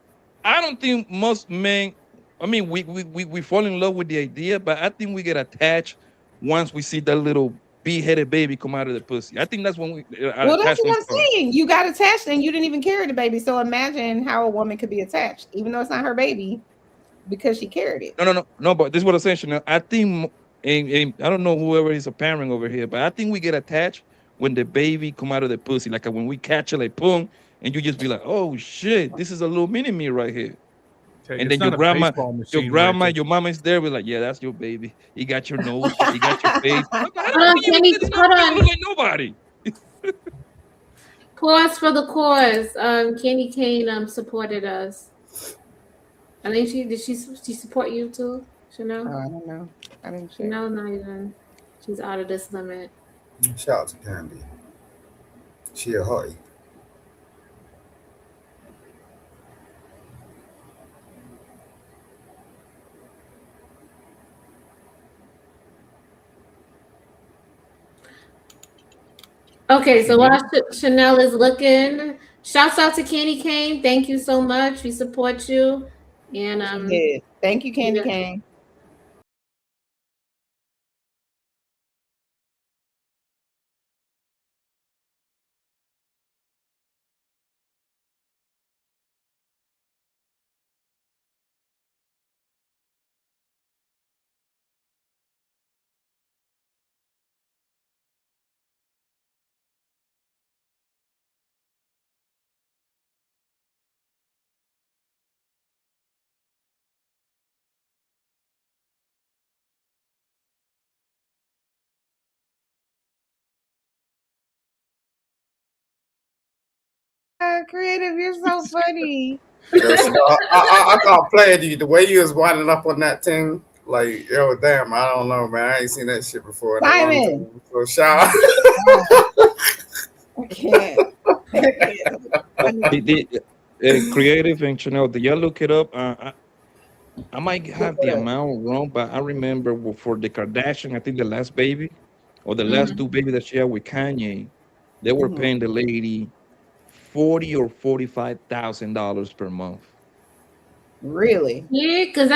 I don't think most men. I mean, we fall in love with the idea, but I think we get attached once we see that little bee-headed baby come out of the pussy. I think that's when our Well, that's attachment what I'm starts. saying. You got attached and you didn't even carry the baby. So imagine how a woman could be attached, even though it's not her baby, because she carried it. No, no, no, no. But this is what I'm saying, Chanel. I think, and I don't know whoever is a parent over here, but I think we get attached when the baby come out of the pussy, like when we catch it, like boom, and you just be like, oh shit, this is a little mini me right here. Hey, And it's then your not a grandma, baseball machine. your mama is there with like, yeah, that's your baby. He got your nose, he got your face. What the hell? Hold on, Kenny, This hold don't look on. like nobody. Pause for the cause. Candy Cane supported us. I think she support you too, Chanel? I don't know. I didn't check. Chanel not even. She's out of this limit. Shout out to Candy. She a hottie. Okay, so while Chanel is looking, shouts out to Candy Cane. Thank you so much. We support you. And Thank you, Candy yeah. Cane. Creative, you're so funny. Yo, I can't play it. The way you was winding up on that thing, like, yo, damn, I don't know, man. I ain't seen that shit before in a long Simon. time. So shout out. I can't. Creative and Chanel, did y'all look it up? I might have the amount wrong, but I remember for the Kardashian, I think the last baby or the last two baby that she had with Kanye, they were paying the lady $40,000 or $45,000 per month. Really? Yeah, because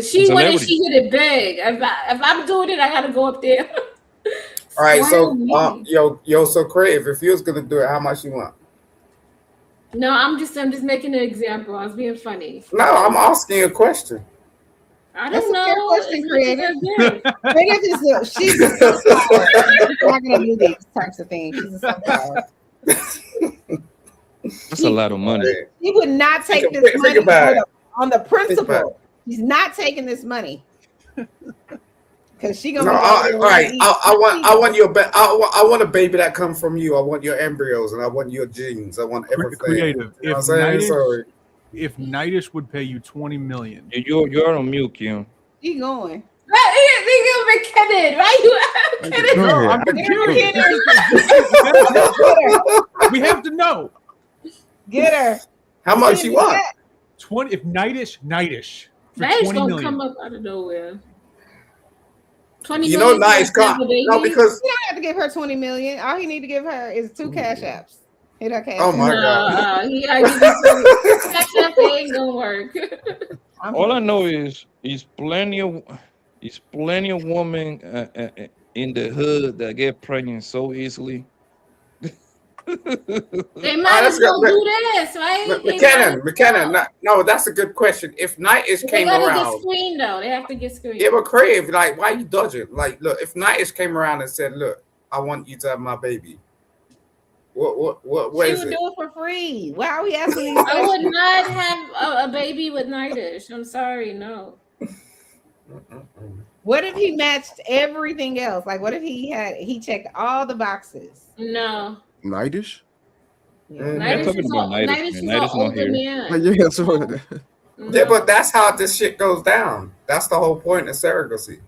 she wanted, she hit it big. If I'm doing it, I gotta go up there. All right, so so Crave, if you was gonna do it, how much you want? No, I'm just making an example. I was being funny. No, I'm asking you a question. I That's don't know. a fair question, Creative. Creative she's a sunflower. She's not gonna do these types of things. She's a sunflower. That's a lot of money. He would not take this money on the principle. He's not taking this money because she gonna. No, all right. I want your I want a baby that come from you. I want your embryos and I want your genes. I want everything. Creative. You know what I'm saying? If Nitish would pay you $20 million, you're on mute, Kim. He going. He kidding, right? You kidding? No, I'm kidding. We have to know. Get her. How much you want? 20. If Nitish for Nitish $20 gonna million. come up out of nowhere. 20 you million. Know, nice car. No, because he don't have to give her 20 million. All he need to give her is 2 cash apps. Hit her cash. Oh my God. He gotta give you cash app. Ain't gonna work. All I know is plenty of women in the hood that get pregnant so easily. They might as well do this, right? McKenna. No, that's a good question. If Nitish came around, get screened though. They have to get screened. Yeah, but Crave, like, why you dodging? Like, look, if Nitish came around and said, "Look, I want you to have my baby," what she is would it? do it for free. Why are we asking these I questions? would not have a baby with Nitish. I'm sorry, no. What if he matched everything else? Like, what if he checked all the boxes? No. Nitish? Nitish is an older man. Yeah, so Yeah, but that's how this shit goes down. That's the whole point of surrogacy.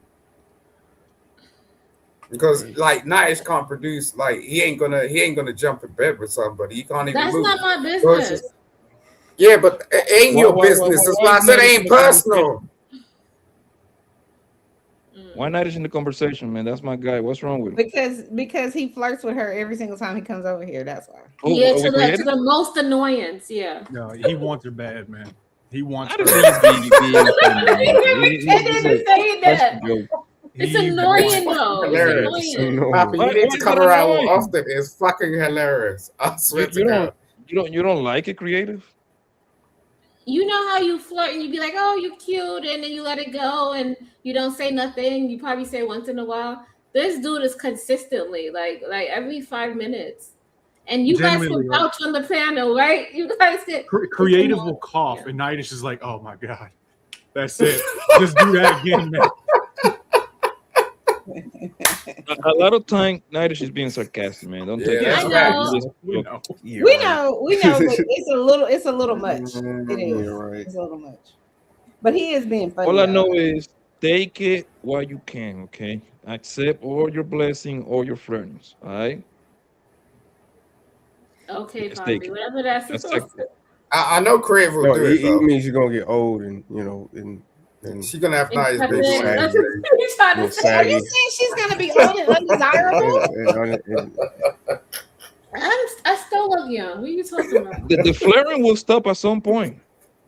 Because like Nitish can't produce, like he ain't gonna jump in bed with somebody. He can't even That's move. not my business. Yeah, but it ain't your business. That's why I said it ain't personal. Why Nitish in the conversation, man? That's my guy. What's wrong with him? Because he flirts with her every single time he comes over here. That's why. Yeah, to the most annoyance. Yeah. No, he wants her bad, man. He wants her. It's annoying though. Hilarious. It's annoying. Papi, you need to come around more often. It's fucking hilarious. I swear to God. You don't like it, Creative? You know how you flirt and you be like, "Oh, you're cute," and then you let it go and you don't say nothing. You probably say once in a while. This dude is consistently like every 5 minutes, And you guys can Genuinely, like, vouch on the panel, right? You guys can. Creative will cough, and Nidish is like, "Oh my god, that's it. Just do that again, man." A lot of time, Nidish is being sarcastic, man. Don't take it. I know. We know. We know, but it's a little much. It is. Yeah, right. It's a little much. But he is being funny. All I though. know is take it while you can, okay? Accept all your blessing, all your flirtings, all right? Okay, Just Bobby, take it. whatever that's That's supposed to. I know Crave will No, do it it though. means you're gonna get old and and She's gonna have nice That's big it. saggy. That's what you trying to Little say. Are you saggy. saying she's gonna be old and undesirable? I still look young. What are you talking about? The flaring will stop at some point.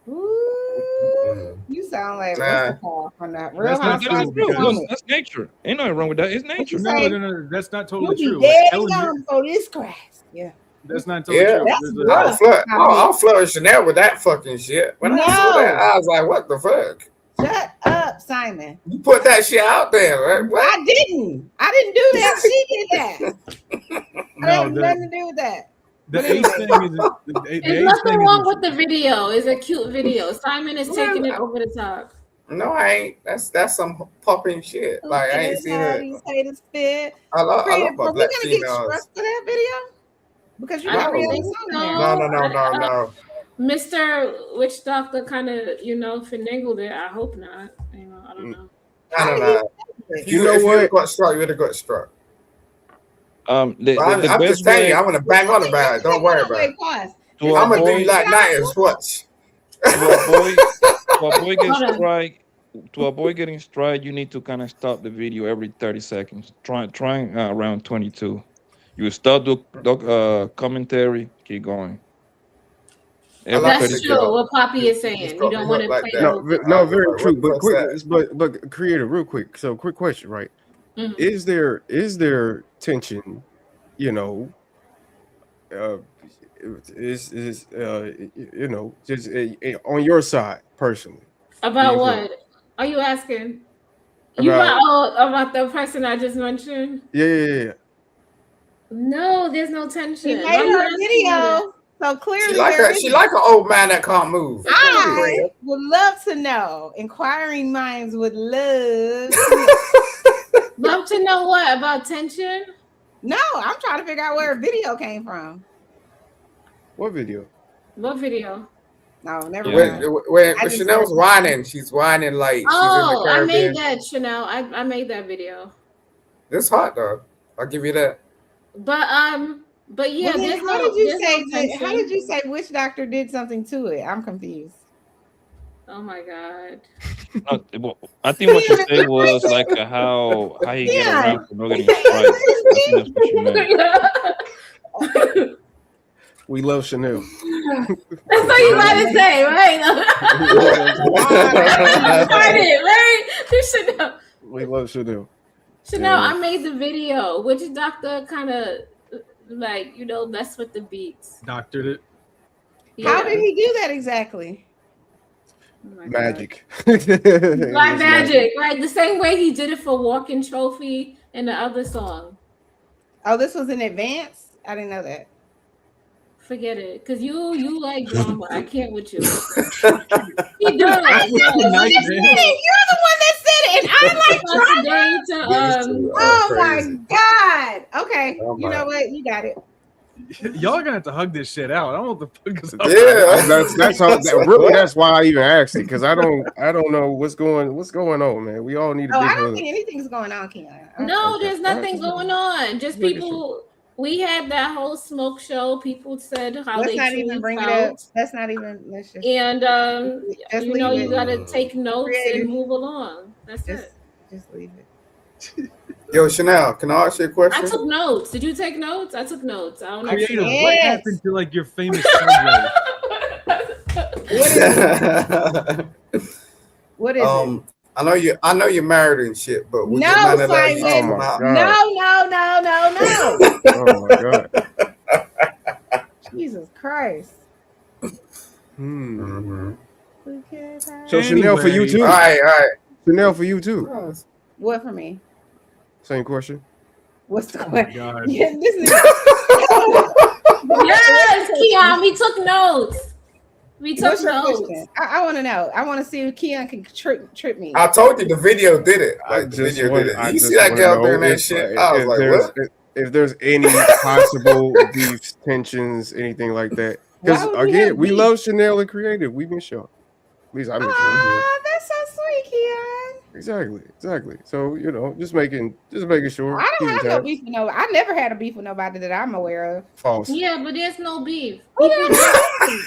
Ooh, you sound like what's the call from that Real That's not Housewives true, of because- Potomac. That's nature. Ain't nothing wrong with that. It's nature. No, that's not You'll totally be true. dead Ellen, young before this grass. Yeah. that's not totally Yeah, true. That's There's a- rough. I'll flirt Chanel with that fucking shit. When I saw that, No. I was like, "What the fuck? Shut up, Simon. You put that shit out there, right? What? I didn't do that. She did that. I No, had nothing to do with that. the But age anyway. thing is the There's age nothing thing wrong is with the video. It's a cute video. Simon is taking it over the top. No, I ain't. That's some popping shit. Like I ain't seen it. These haters fit. I love Creative, my but we're black gonna get females. struck for that video because you I got don't real think on so. there. No. Mr. Witch Doctor kind of, finagled it. I hope not. I don't know. No. If you know if what? you would got struck, you would have got struck. The I'm best just saying, way I'm gonna bang on about it. Don't worry about it. to I'm gonna do avoid, like Nights. Watch. to avoid getting Hold on. strike, to avoid getting strike, you need to kind of stop the video every 30 seconds. Trying around 22. You start the commentary, keep going. Every like 30 That's true. What Poppy is saying. You don't want to like play that. the No, whole no, very What true. the But fuck's quick, that? but creative, real quick. So, quick question, right? Mhm. Is there tension? You know, is just on your side personally? About Do you what? Are you asking? You about the person I just mentioned? Yeah. No, there's no tension. He Why made you her a asking me that? video, so clearly She like an old man that can't move. I would love to know. Inquiring minds would love. Love to know what about tension? No, I'm trying to figure out where a video came from. What video? What video? No, never Yeah. mind. When I just Chanel's heard- whining, she's whining like she's in the Oh, I Caribbean. made that, Chanel. I made that video. It's hot though. I'll give you that. But yeah, Well, then there's how no, did you there's say? no tension. How did you say Witch Doctor did something to it? I'm confused. Oh my god. I think what you said was like how he get around for not getting strike. I think that's what you meant. We love Chanel. That's what you about to say, right? Started, right? You should know. We love Chanel. Chanel, I made the video. Witch Doctor kind of mess with the beats. Doctored it. How did he do that exactly? Oh my God. Magic. Black magic, right? The same way he did it for Walking Trophy and the other song. Oh, this was in advance? I didn't know that. Forget it, because you like drama. I can't with you. He does. You're the one that said it, and I like drama. Oh my God. Okay. Oh You know what? You got it. Y'all are gonna have to hug this shit out. I don't know what the fuck is up. That's why I even asked it, because I don't know what's going on, man. We all need a Oh, big I don't hug. think anything's going on, Keon. No, there's nothing going on. Just Making people. We had that whole smoke show. People said how Let's they not truly even bring it felt. up. Let's not even. Let's just. And Just you leave know, it. you gotta take notes Creative. and move along. That's it. Just leave it. Yo, Chanel, can I ask you a I question? took notes. Did you take notes? I took notes. I don't know. Creative. What happened to like your famous segue? What is it? I know you're married and shit, but would No, you mind allowing you to Simon. come out? No. Oh my God. Jesus Christ. So Chanel for you too. All right. Chanel for you too. What for me? Same question. What's the Oh my question? God. Yeah, this nigga. Yes, Keon, we took notes. We took What's your notes. question? I want to know. I want to see if Keon can trip me. I told you the video did it. I Like the just video want. did it. I You just see that want to girl know doing that if shit? I was if like, there's what? if there's any possible beefs, tensions, anything like that. Why Because would we have again, we beef? love Chanel and Creative. We miss y'all. At least I miss y'all. Ah, that's so sweet, Keon. Exactly. So just making sure. I don't Keeping have no tabs. beef with no. I never had a beef with nobody that I'm aware of. False. Yeah, but there's no beef. Who People did I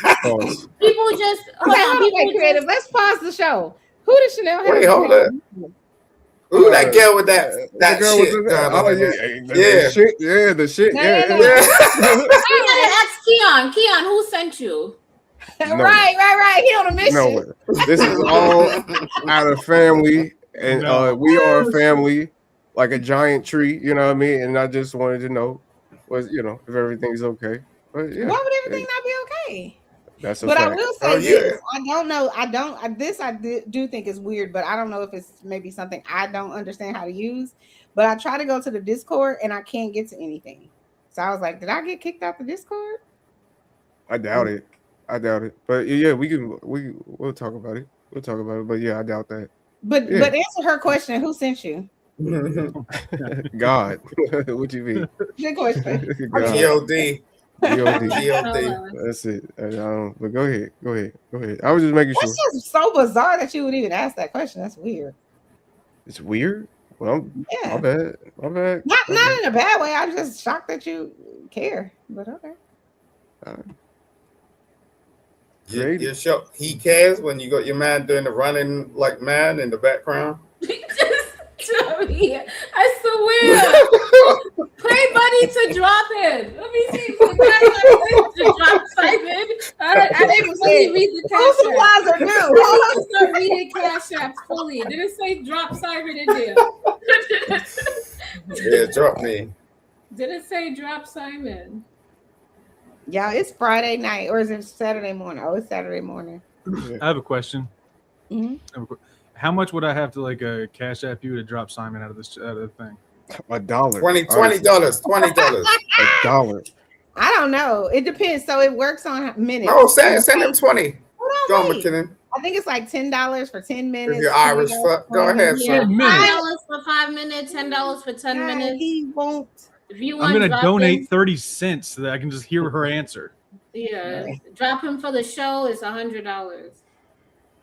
just, False. people just hold Okay, on. hold on, People wait, creative. just Let's pause the show. Who does Chanel have? Wait, hold up. Ooh, that girl with that girl with shit the done oh on yeah, it. the shit, yeah, the shit, No, yeah, no, yeah. no. I gotta ask Keon. Keon, who sent you? No. Right. He on a mission. No, this is all out of family, and we are a family, like a giant tree. You know what I mean? And I just wanted to know, if everything's okay. But yeah, Why would everything not be okay? that's a But fact. I will say this: I don't know. Do think is weird, but I don't know if it's maybe something I don't understand how to use. But I try to go to the Discord and I can't get to anything. So I was like, did I get kicked out the Discord? I doubt it. But yeah, we'll talk about it. But yeah, I doubt that. But answer her question. Who sent you? God. What you mean? Good question. G-O-D. G-O-D. That's it. But go ahead. I was just making sure. That's just so bizarre that you would even ask that question. That's weird. It's weird. Well, Yeah. my bad. Not in a bad way. I'm just shocked that you care. But okay. You show he cares when you got your man doing the running like man in the background. I swear. Pray Buddy to drop him. Let me see. To drop Simon. I didn't fully read the cash app. Who's the wiser I didn't start reading cash apps fully. Did it say drop Simon in there? Yeah, drop me. Did it say drop Simon? Yeah, it's Friday night, or is it Saturday morning? Oh, it's Saturday morning. I have a question. Mm-hmm. How much would I have to cash app you to drop Simon out of the thing? $1. $20. $1. I don't know. It depends. So it works on minutes. No, send them 20. Go on, wait. McKinnon. I think it's like $10 for 10 minutes. If you're Irish, go ahead, Yeah, sir. $5 for 5 minutes, $10 for 10 minutes. He won't. If you I'm want, gonna donate 30 cents so that I can just hear her answer. Yeah, drop him for the show. It's $100.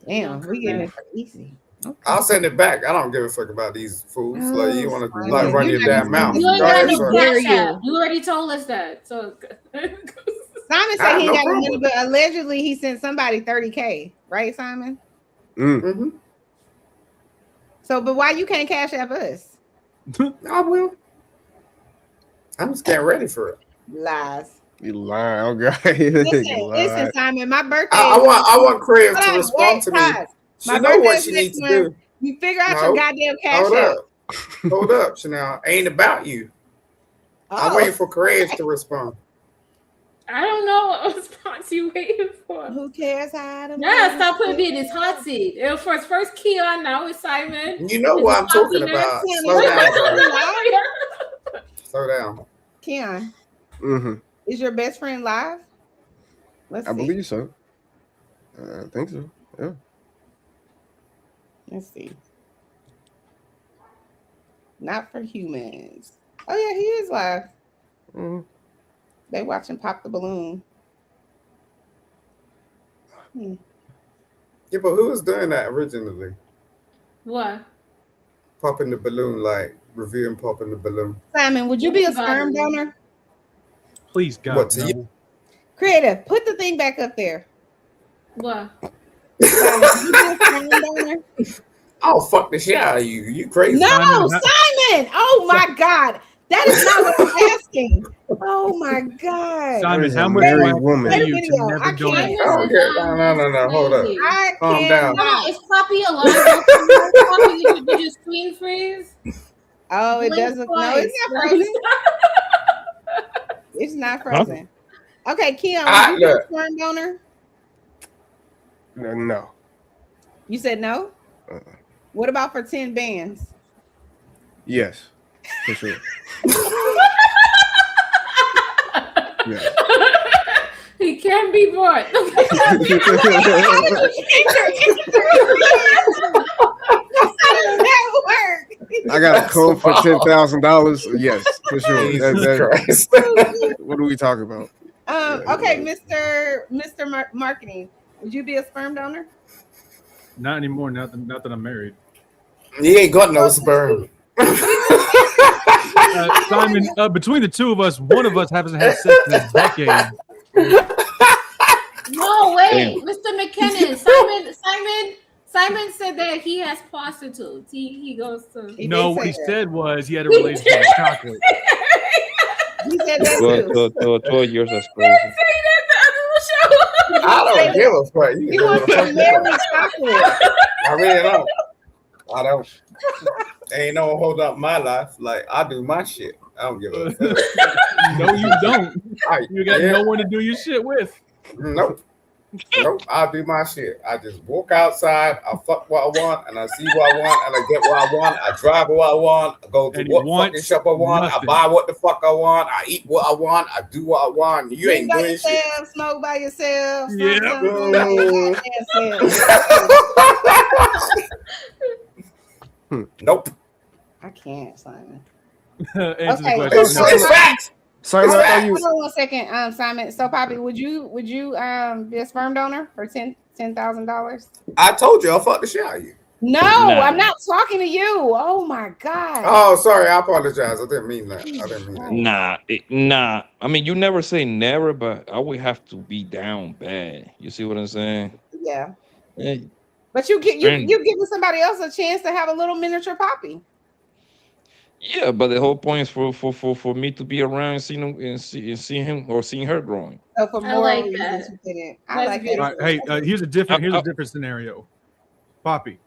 Damn, we getting it for easy. Okay. I'll send it back. I don't give a fuck about these fools. Like you want to run your damn mouth. You ain't got no cash app. You already told us that. So Simon said he ain't got no money, but allegedly he sent somebody $30K, right, Simon? Mm-hmm. So, but why you can't cash app us? I will. I'm just getting ready for it. Lies. You lying, okay? Listen, Simon. My birthday. I want Crave to respond to me. She know what she needs to do. You figure out your goddamn cash app. Hold up, Chanel. Ain't about you. I'm waiting for Crave to respond. I don't know what response you waiting for. Who cares how to? Yeah, stop putting me in this hot seat. It was first Keon, now it's Simon. You know what I'm talking about. Slow down. Slow down. Keon. Mm-hmm. Is your best friend live? I believe so. I think so. Yeah. Let's see. Not for humans. Oh yeah, he is live. Mm-hmm. They watching Pop the Balloon. Yeah, but who was doing that originally? What? Popping the balloon, like reviewing popping the balloon. Simon, would you be a sperm donor? Please, God. What to no. you? Creative, put the thing back up there. What? Simon, would you be a sperm donor? Oh, fuck the shit out of you. You crazy. No, Simon. Oh my God. That is not what I'm asking. Oh my God. Simon, how much woman you to never donate? No. Hold up. Calm down. Is Poppy alive? Poppy, did you screen freeze? Oh, it doesn't. No, it's not frozen. It's not frozen. Okay, Keon, would you be a sperm donor? No. You said no? What about for 10 bands? Yes, for sure. Yeah. He can be bought. How does that work? I got a comb for $10,000. Yes, for sure. Jesus Christ. What are we talking about? Okay, Mr. Marketing, would you be a sperm donor? Not anymore. Not that I'm married. He ain't got no sperm. Simon, between the two of us, one of us hasn't had sex in a decade. No, wait, Mr. McKinnon. Simon said that he has prostitutes. He goes to. No, what he said was he had a relationship with chocolate. He said that too. 12 years, that's crazy. I don't give a fuck. You He can wants do to what the marry fuck chocolate. I really don't. I don't. Ain't no one hold up my life. Like, I do my shit. I don't give a fuck. No, you don't. You got no one to do your shit with. Nope. Nope. I do my shit. I just walk outside. I fuck what I want, and I see what I want, and I get what I want. I drive what I want. I go to what fucking shop I want. nothing. I buy what the fuck I want. I eat what I want. I do what I want. You ain't by doing shit. yourself, smoke by yourself. Nope. I can't, Simon. Answer Okay, the question. It's facts. Simon, I thought you. Hold on 1 second, Simon. So, Poppy, would you be a sperm donor for $10,000? I told you I fucked the shit out of you. No, Nah. I'm not talking to you. Oh my God. Oh, sorry. I apologize. I didn't mean that. Nah. I mean, you never say never, but I would have to be down bad. You see what I'm saying? Yeah. Yeah. But you giving somebody else a chance to have a little miniature Poppy. Yeah, but the whole point is for me to be around and see him and see him or seeing her growing. So for I more like reasons, that. you didn't. I That's like good. it. All right, hey, here's a different scenario. Poppy,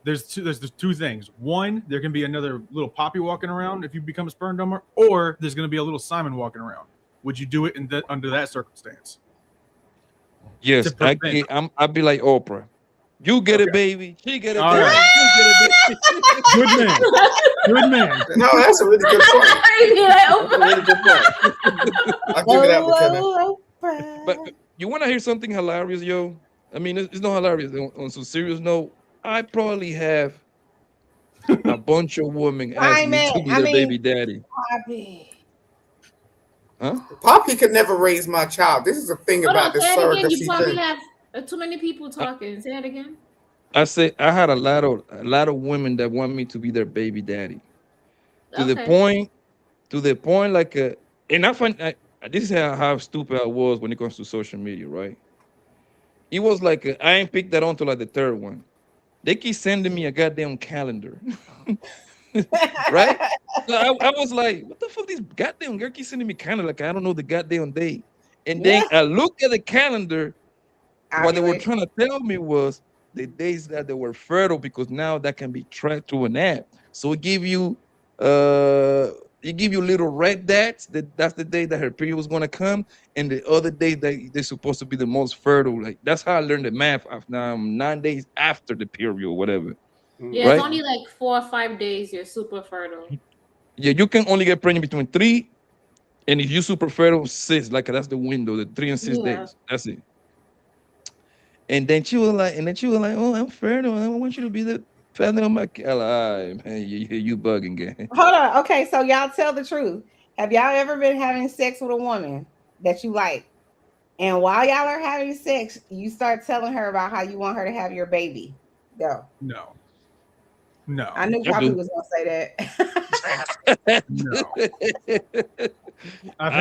there's two things. One, there can be another little Poppy walking around if you become a sperm donor, or there's going to be a little Simon walking around. Would you do it under that circumstance? Yes, I'd be like Oprah. You get a baby, she get a All baby, right. you get a baby. Good man. Good man. No, that's a really good point. That's a really good point. I'll give it up, McKenna. But you want to hear something hilarious, yo? I mean, it's not hilarious. On some serious note, I probably have a bunch of women asking me to be their baby daddy. Poppy. Huh? Poppy could never raise my child. This is the thing Hold about on, this say it again. You surrogacy probably thing. have too many people talking. Say it again. I say I had a lot of women that want me to be their baby daddy. To the point, like, and I find this is how stupid I was when it comes to social media, right? It was like I ain't picked that on to like the third one. They keep sending me a goddamn calendar, right? So I was like, what the fuck? These goddamn girl keep sending me calendar like I don't know the goddamn date. And then I look at the calendar. What they were trying to tell me was the days that they were fertile, because now that can be tracked through an app. So it give you little red dots that's the day that her period was gonna come, and the other day that they're supposed to be the most fertile. Like that's how I learned the math of 9 days after the period or whatever. Yeah, right? it's only like 4 or 5 days. You're super fertile. Yeah, you can only get pregnant between 3, and if you super fertile, 6. Like that's the window, the 3 and 6 days. That's it. And then she was like, oh, I'm fertile. I want you to be the father of my kid. All right, man, you bugging, gang. Hold on. Okay, so y'all tell the truth. Have y'all ever been having sex with a woman that you like? And while y'all are having sex, you start telling her about how you want her to have your baby. Go. No. I knew Poppy was gonna say that. No. I've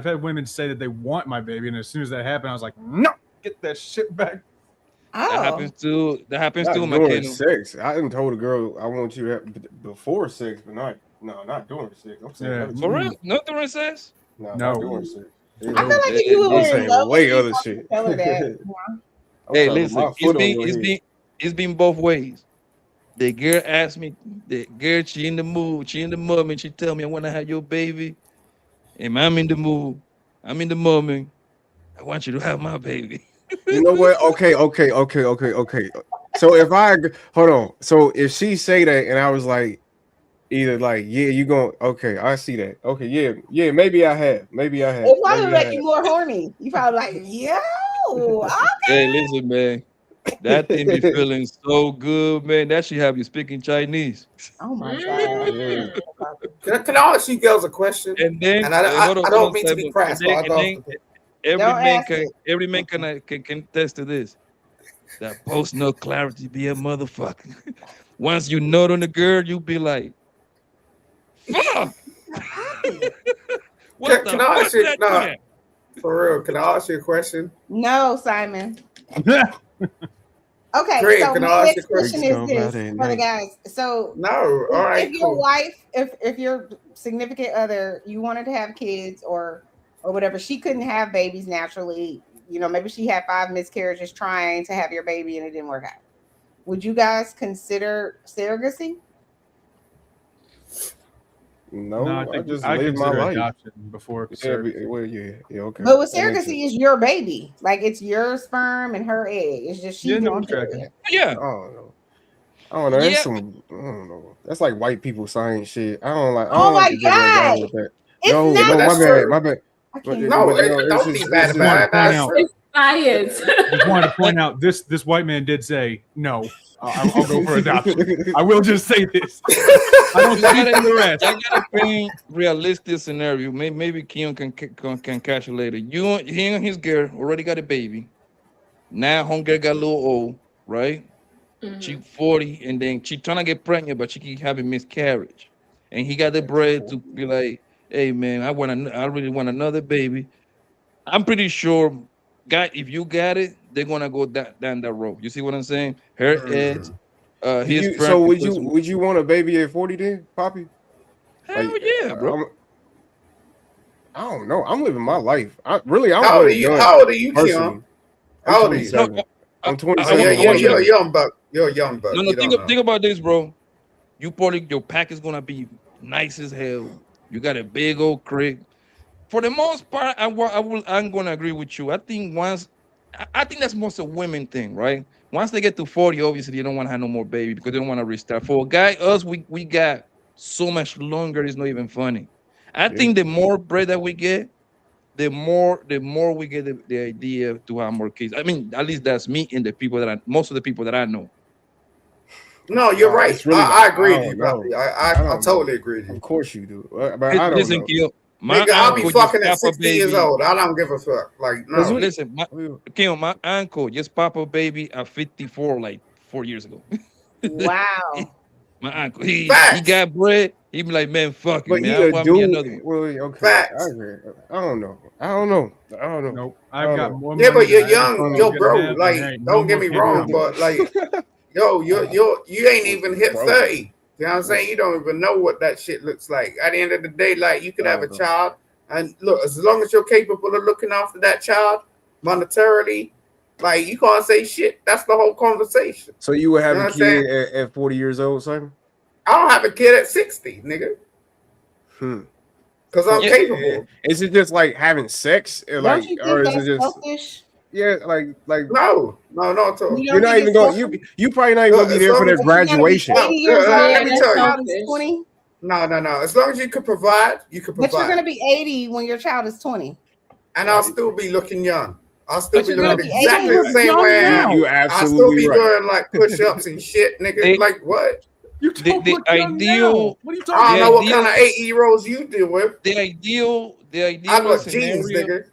had women say that they want my baby, and as soon as that happened, I was like, no, get that shit back. That happens too. That happens too, during McKenna. sex. I didn't told a girl I want you to have before sex, but not during sex. I'm saying For real? Not during sex? No, not during sex. I feel like if you were I'm in saying love way with other me, shit. tell her that. Hey, listen, it's been both ways. The girl asked me, she in the mood, she in the moment, she tell me I want to have your baby. And I'm in the mood, I'm in the moment. I want you to have my baby. You know what? Okay. So if hold on. So if she say that and I was like, either like, yeah, you going okay, I see that. Okay, yeah, maybe I have. Maybe I have. It probably Maybe I make you have. more horny. You probably like, yo, Hey, listen, man. That thing be feeling so good, man. That should have you speaking Chinese. oh my god. Yeah. Can I ask you girls a question? And then And I hold on, don't mean to be Simon. crass, but I'll And go off then the every Don't man ask can it. every man can test to this. That post no clarity be a motherfucker. Once you nut on the girl, you be like, fuck. What Can the I fuck ask you? did I do No, that? for real. Can I ask you a question? No, Simon. Okay, Craig, so can my I ask you next a question? question is this for the guys. So No, all right, if your cool. wife, if your significant other, you wanted to have kids or whatever, she couldn't have babies naturally. You know, maybe she had 5 miscarriages trying to have your baby and it didn't work out. Would you guys consider surrogacy? No, No, I I think just I live my consider life. adoption before Yeah, surrogacy. well, yeah, okay. But with That makes sense. surrogacy, it's your baby. Like it's your sperm and her egg. It's just Yeah, she's no, doing I'm tracking. it. Yeah. I don't know. That's Yeah. some. I don't know. That's like white people science shit. I don't like. I Oh don't like my to get involved god! with that. It's No, not. But my that's bad, true. my bad. I But, can't. No, but no, it's don't just be bad it's Just wanted about to it. point That's out. true. Science. Just wanted to point out this white man did say no. I'll go for adoption. I will just say this. I don't You speak for the rest. gotta paint realistic scenario. Maybe Keon can catch it later. He and his girl already got a baby. Now home girl got a little old, right? She 40 and then she trying to get pregnant, but she keep having miscarriage. And he got the bread to be like, hey man, I really want another baby. I'm pretty sure, guy, if you got it, they're gonna go down that road. You see what I'm saying? Her eggs, his sperm. So would you want a baby at 40 then, Poppy? Hell Like, yeah, bro. I don't know. I'm living my life. I want How old are it you? done. How old are you, Personally, Keon? I'm How old are you? 27. No, I'm I 27. want You're you a to young buck. You're a young buck. no, You don't know. think about this, bro. You probably your pack is gonna be nice as hell. You got a big old crib. For the most part, I'm gonna agree with you. I think I think that's most a women thing, right? Once they get to 40, obviously they don't want to have no more baby because they don't want to restart. For a guy, us, we got so much longer, it's not even funny. I think the more bread that we get, the more we get the idea to have more kids. I mean, at least that's me and the people most of the people that I know. No, you're right. It's really I agree I with you, don't Poppy. know. I don't totally know. agree with you. Of course you do, but I don't Listen, know. Keo, my Nigga, I'll be uncle just fucking at pop a 60 years baby. old. I don't give a fuck. Like, Cause no. we, Listen, Keo, my uncle just pop a baby at 54, like 4 years ago. Wow. My uncle, he Facts. got bread. He be like, man, fuck it, but man. he I a want me another dude. one. Well, okay, Facts. I agree. I don't know. Nope. I I've don't got know. more Yeah, money but you're than I ever young, thought I yo, was bro. gonna have, and Like, there ain't no don't get more me kids wrong, coming. but like, yo, you ain't even hit Bro. 30. You know what I'm saying? You don't even know what that shit looks like. At the end of the day, like, you could have a bro. child, and look, as long as you're capable of looking after that child monetarily, like, you can't say shit. That's the whole conversation. So you would have You know a what I'm saying? kid at 40 years old, Simon? I don't have a kid at 60, nigga, because I'm Yeah. capable. Is it just like having sex, or Don't like, you or think is it that's just selfish? like No, not at all. You you're don't not think even it's going? selfish? You probably not even Look, gonna be as there for long their as But you're gonna be graduation. 80 years let old me and your tell you. child is 20. No. As long as you can provide, you can But you're provide. gonna be 80 when your child is 20. And I'll still be looking young. I'll still But be you're gonna looking be 80 exactly when the you're same way I am. You I'll still absolutely be right. doing like push-ups and shit, nigga. They- Like what? You The, don't the look young now. ideal, What are you I talking don't the know what ideal, kind of 80-year-olds you deal with. the ideal I got jeans, scenario. nigga.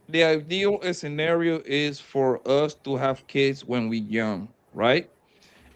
The ideal scenario is for us to have kids when we're young, right?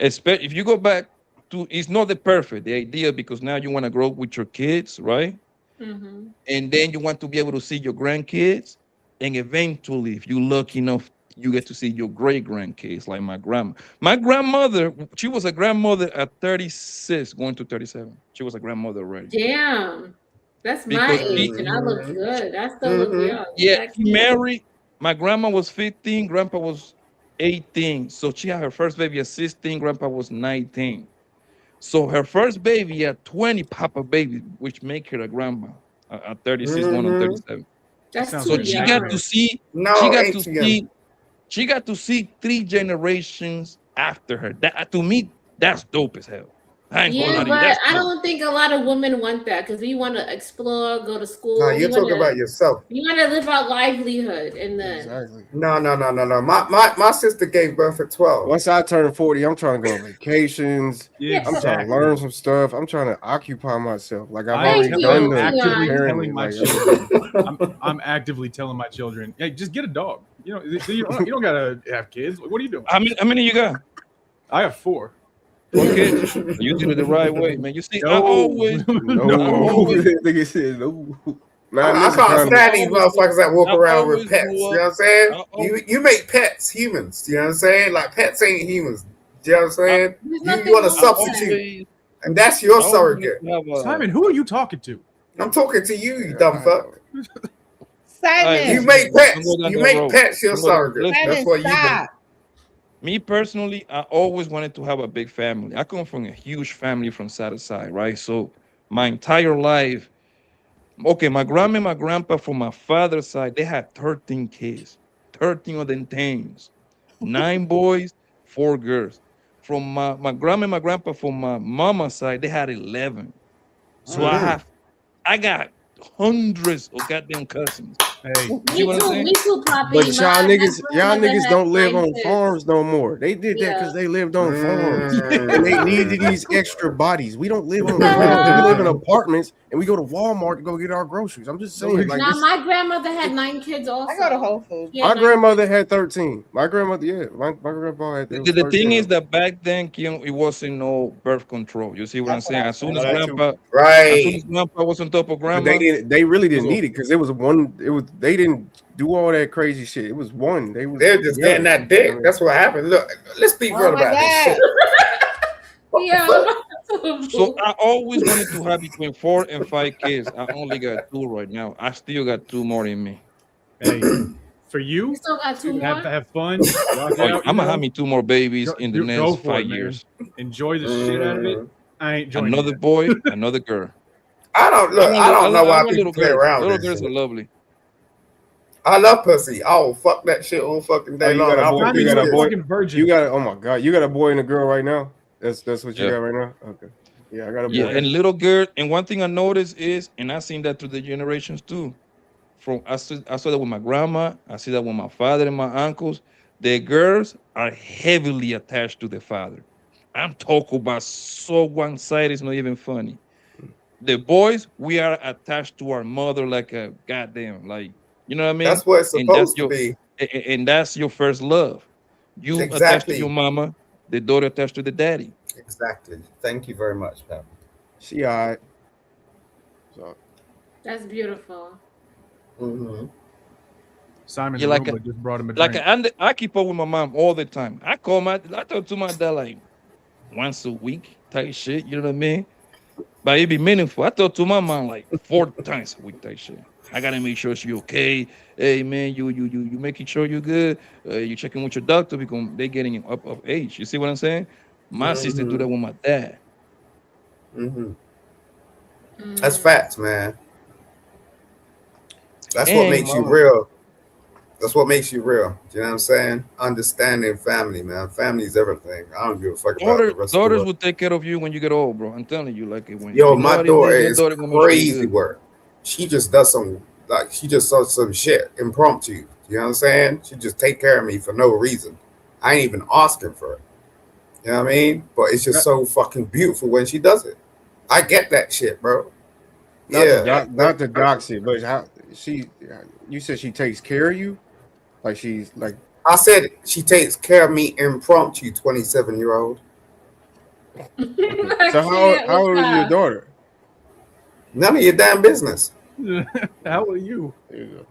Especially if you go back to, it's not the perfect, the idea, because now you want to grow up with your kids, right? Mm-hmm. And then you want to be able to see your grandkids. And eventually, if you're lucky enough, you get to see your great grandkids, like my grandma. My grandmother, she was a grandmother at 36, going to 37. She was a grandmother already. Damn. That's my Because age, she, and I look good. I still look young. yeah, Heck she yeah. married. My grandma was 15, grandpa was 18. So she had her first baby at 16, grandpa was 19. So her first baby at 20, papa baby, which make her a grandma at 36, going on 37. That's Sounds too So she got young. to see, No, ain't too young. she got to see 3 generations after her. That to me, that's dope as hell. I ain't gonna Yeah, lie to you. but That's I cool. don't think a lot of women want that because we want to explore, go to No, school. you're talking about yourself. We want to live our livelihood, and then Exactly. No. My sister gave birth at 12. Once I turn 40, I'm trying to go on vacations. Yeah, I'm trying to exactly. learn some stuff. I'm trying to occupy myurself. Like I've I am already done the actively parenting. telling my Like, children. I'm actively telling my children, hey, just get a dog. You know, you don't gotta have kids. What are you doing? How many you got? I have 4. 4 kids. You did it the right way, man. You see, I no, always, I no. always, Nigga said no. Not in I this can't economy. stand these motherfuckers that walk I around with always pets. grew You up- know what I'm saying? I always- You make pets humans. You know what I'm saying? Like pets ain't humans. You know what I'm saying? there's You nothing want to wrong with that. substitute, and that's your I always wanted surrogate. to have a- Simon, who are you talking to? I'm talking to you, you dumb fuck. Alright, You Simon. make don't pets. go down You that make road. pets your Don't go down- surrogate. listen, That's what you do. Stop. Me personally, I always wanted to have a big family. I come from a huge family from side to side, right? So my entire life, okay, my grandma and my grandpa from my father's side, they had 13 kids, 13 of them things, 9 boys, 4 girls. From my grandma and my grandpa from my mama's side, they had 11. So I got hundreds of goddamn cousins. Hey, You see what I'm saying? Me too, Poppy. But y'all niggas had don't live 9 on kids. farms no more. They did that because they lived on farms and they needed these extra bodies. We don't live on farms. We live in apartments and we go to Walmart to go get our groceries. I'm just saying, like Now, this, my grandmother had 9 kids also. I go to Whole Foods. She had my 9 grandmother had 13. My grandmother, yeah, my grandpa had. It was The thing 13. is that back then, it wasn't no birth control. You see what I'm saying? As soon as grandpa, as soon as grandpa was on top of But grandma, they really didn't it was need it because it was one. It was they didn't do all that crazy shit. It was one. They're just getting that dick. That's what happened. Look, let's be real about this shit. So I always wanted to have between 4 and 5 kids. I only got 2 right now. I still got 2 more in me. Hey, for you, You still got 2 more? have fun. Rock Oh, out, I'm gonna have me 2 more babies in the go next for 5 it, man. years. Enjoy the shit out of it. I ain't joining Another that. boy, another girl. I don't look. I don't know why people little play girls. around Little with this girls shit. are lovely. I love pussy. Oh, fuck that shit all fucking day you long. got a I'll boy. put You got a these boy. kids. You got. Oh my god. You got a boy and a girl right now. That's what you Yeah. got right now. Okay. Yeah, I got a boy. Yeah, and little girl. And one thing I noticed is, and I seen that through the generations too. I saw that with my grandma. I see that with my father and my uncles. The girls are heavily attached to the father. I'm talking about so one side is not even funny. The boys, we are attached to our mother like a goddamn, like, you know what I mean? That's what it's And that's supposed to be. and that's your first love. You attached to Exactly. your mama, the daughter attached to the daddy. Exactly. Thank you very much, Pam. She all right. So That's beautiful. Simon's Yeah, like Roomba just brought him a like drink. I keep up with my mom all the time. I talk to my dad like once a week type shit. You know what I mean? But it be meaningful. I talk to my mom like 4 times a week type shit. I gotta make sure she okay. Hey man, you making sure you good. You checking with your doctor because they getting up of age. You see what I'm saying? My sister do that with my dad. That's facts, man. That's what And makes you real. That's what makes you real. You know what I'm saying? Understanding family, man. Family's everything. I don't give a fuck about the rest of the daughters world. will take care of you when you get old, bro. I'm telling you, like when Yo, you know my how it daughter your is daughter gonna make sure you crazy good. work. She just does she just does some shit impromptu. You know what I'm saying? She just take care of me for no reason. I ain't even asking for it. You know what I mean? But it's just so fucking beautiful when she does it. I get that shit, bro. not the doxy, but you said she takes care of you, like she's like. I said she takes care of me impromptu. 27-year-old. So how old is your daughter? None of your damn business. How are you? There you go.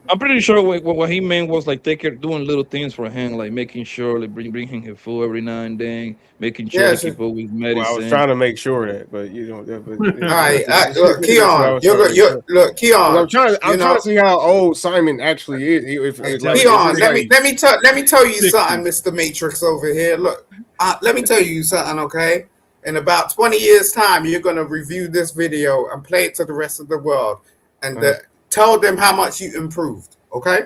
I'm pretty sure what he meant was like doing little things for him, like making sure like bring him his food every now and then, making sure to keep up with medicine. Well, I was trying to make sure that, but you know. All right, look, Keon. Look, Keon. I'm trying to see how old Simon actually is. Keon, let me tell you something, Mr. Matrix over here. Look, let me tell you something, okay? In about 20 years' time, you're gonna review this video and play it to the rest of the world, and tell them how much you improved. Okay,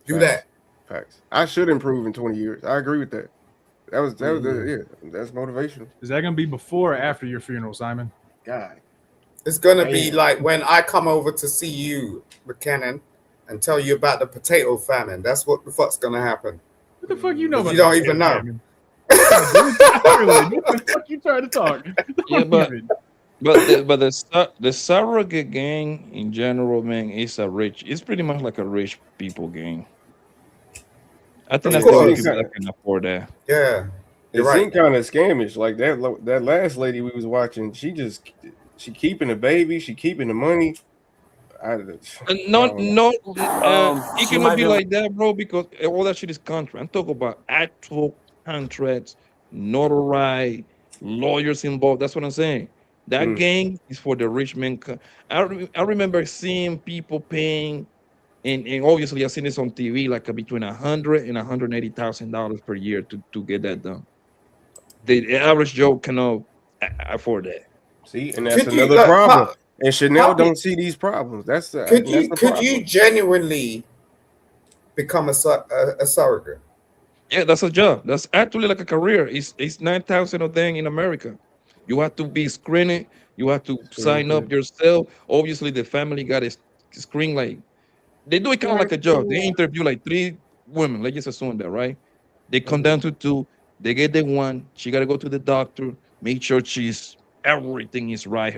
do that. Facts. I should improve in 20 years. I agree with that. That's motivational. Is that gonna be before or after your funeral, Simon? God, It's gonna be damn. like when I come over to see you, McKinnon, and tell you about the potato famine. That's what the fuck's gonna happen. What the fuck you know But about you the don't even potato know. famine? Ireland. What the fuck you trying to talk? Yeah, Don't even. the surrogate gang in general, man, is a rich. It's pretty much like a rich people gang. I think Of that's the only course. people that can afford that. Yeah. It You're right. seemed kind of scamish. Like that last lady we was watching, she keeping the baby, she keeping the money. I don't know. It She cannot might be be. like that, bro, because all that shit is contract. I'm talking about actual contracts, notarized, lawyers involved. That's what I'm saying. That Mm. gang is for the rich men. I remember seeing people paying, and obviously I've seen this on TV, like between $100 and $180,000 per year to get that done. The average Joe cannot afford that. See, and that's Could you another look? problem. And Chanel How don't see these problems. That's the could problem. you genuinely become a surrogate? Yeah, that's a job. That's actually like a career. It's 9,000 of them in America. You have to be screening. You have to sign up yourself. Obviously, the family got a screen like they do it kind of like a job. They interview like 3 women. Let's just assume that, right? They come down to 2. They get the one. She got to go to the doctor, make sure everything is right.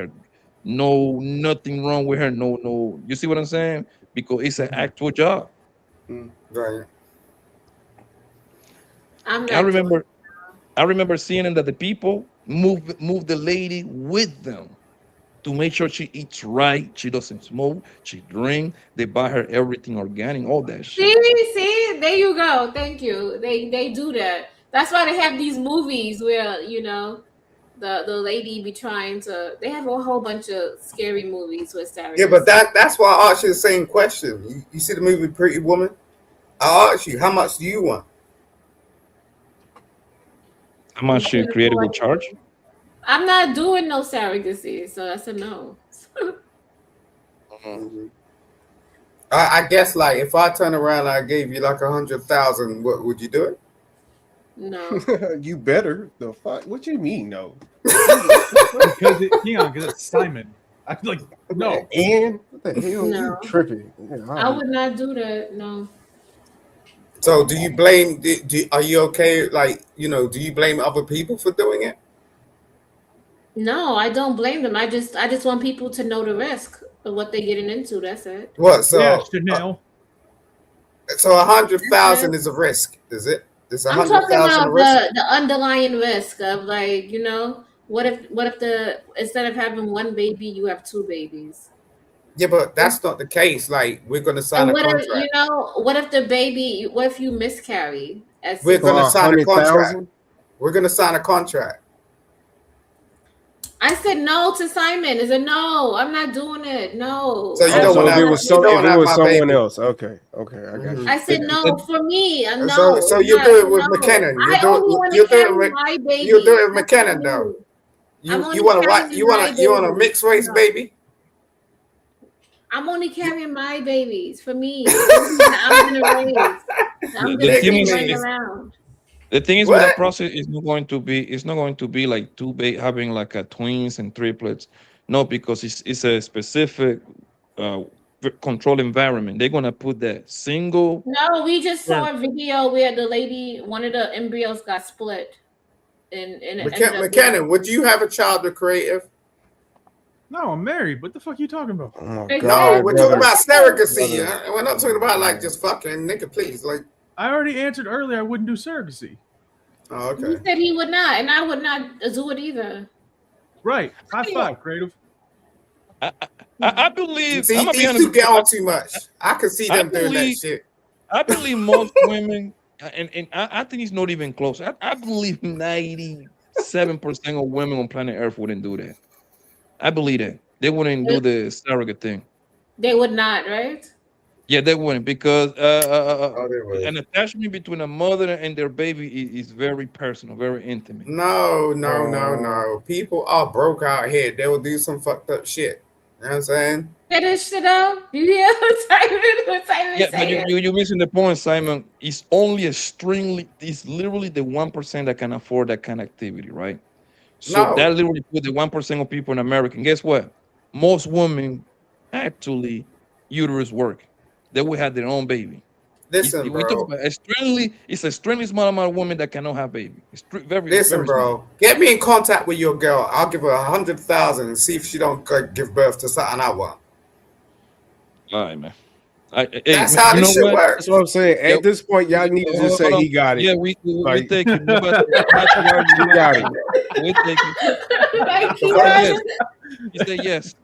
Nothing wrong with her. No. You see what I'm saying? Because it's an actual job. Right. I'm I not doing. remember I remember seeing that the people move the lady with them to make sure she eats right, she doesn't smoke, she drink. They buy her everything organic, all that shit. See, there you go. Thank you. They do that. That's why they have these movies where the lady be trying to. They have a whole bunch of scary movies with Sarah. Yeah, but that's why I asked you the same question. You see the movie Pretty Woman? I asked you, how much do you want? How much she created will charge? I'm not doing no surrogacy, so that's a no. I guess like if I turn around and I gave you like 100,000, what would you do it? No. You better. The fuck? What you mean, no? Because it's Simon. I'm like, no. And what the hell? No. You tripping? I would not do that. No. So do you blame? Are you okay? Like do you blame other people for doing it? No, I don't blame them. I just want people to know the risk of what they're getting into. That's it. What? So Yeah, Chanel. So 100,000 is a risk, is it? It's I'm talking 100,000 a about risk. the underlying risk of like, what if instead of having one baby, you have 2 babies? Yeah, but that's not the case. Like we're gonna sign And a what contract. if what if the baby? What if you miscarry? We're gonna sign a 100,000? contract. We're gonna sign a contract. I said no to Simon. Is a no. I'm not doing it. No. So you I don't So want if to it have, was you don't want to have my someone baby. else, okay, I got you. I said no for me. No. So it's you not- do it with no. McKinnon. I only want to You do carry it with my baby. you do it with That's McKinnon me. though. I'm You only want to carrying my you want a baby. mixed race No. baby? I'm only carrying my babies for me. I'm gonna raise. I'm The gonna thing be is, running around. the thing is with that What? process is not going to be. It's not going to be like having like a twins and triplets. No, because it's a specific control environment. They're gonna put that single. No, we just saw sperm. a video where the lady, one of the embryos got split, and it ended up. McKinnon, would you have a child with creative? No, I'm married. What the fuck are you talking about? Oh my Exactly. No, we're talking about surrogacy. brother. We're not talking about like just fucking nigga, please. Like, I already answered earlier I wouldn't do surrogacy. oh, He okay. said he would not, and I would not do it either. Right. High five, creative. I believe. See, I'm gonna be these honest two with you. get on too much. I can see I them doing that believe- shit. I believe most women, and I think it's not even close. I believe 97% of women on planet Earth wouldn't do that. I believe that they wouldn't do the surrogate thing. They would not, right? Yeah, they wouldn't because Oh, they would. an attachment between a mother and their baby is very personal, very intimate. No. People are broke out here. They will do some fucked up shit. You know what I'm saying? Finish it up. You hear what Simon Yeah, but saying? you missing the point, Simon. It's only extremely. It's literally the 1% that can afford that kind of activity, right? So No. that literally put the 1% of people in America. And guess what? Most women actually uterus work. They will have their own baby. Listen, We talk bro. about extremely. It's an extremely small amount of women that cannot have baby. It's Listen, very small. bro. Get me in contact with your girl. I'll give her 100,000 and see if she don't give birth to something I want. All right, man. Hey, That's man, how you this know shit what? That's what I'm works. saying. Yeah, At this point, y'all need to just hold say on. he got it. Yeah, we Like take it. You got he got it. We take it. Like He he said got yes. it. He said yes.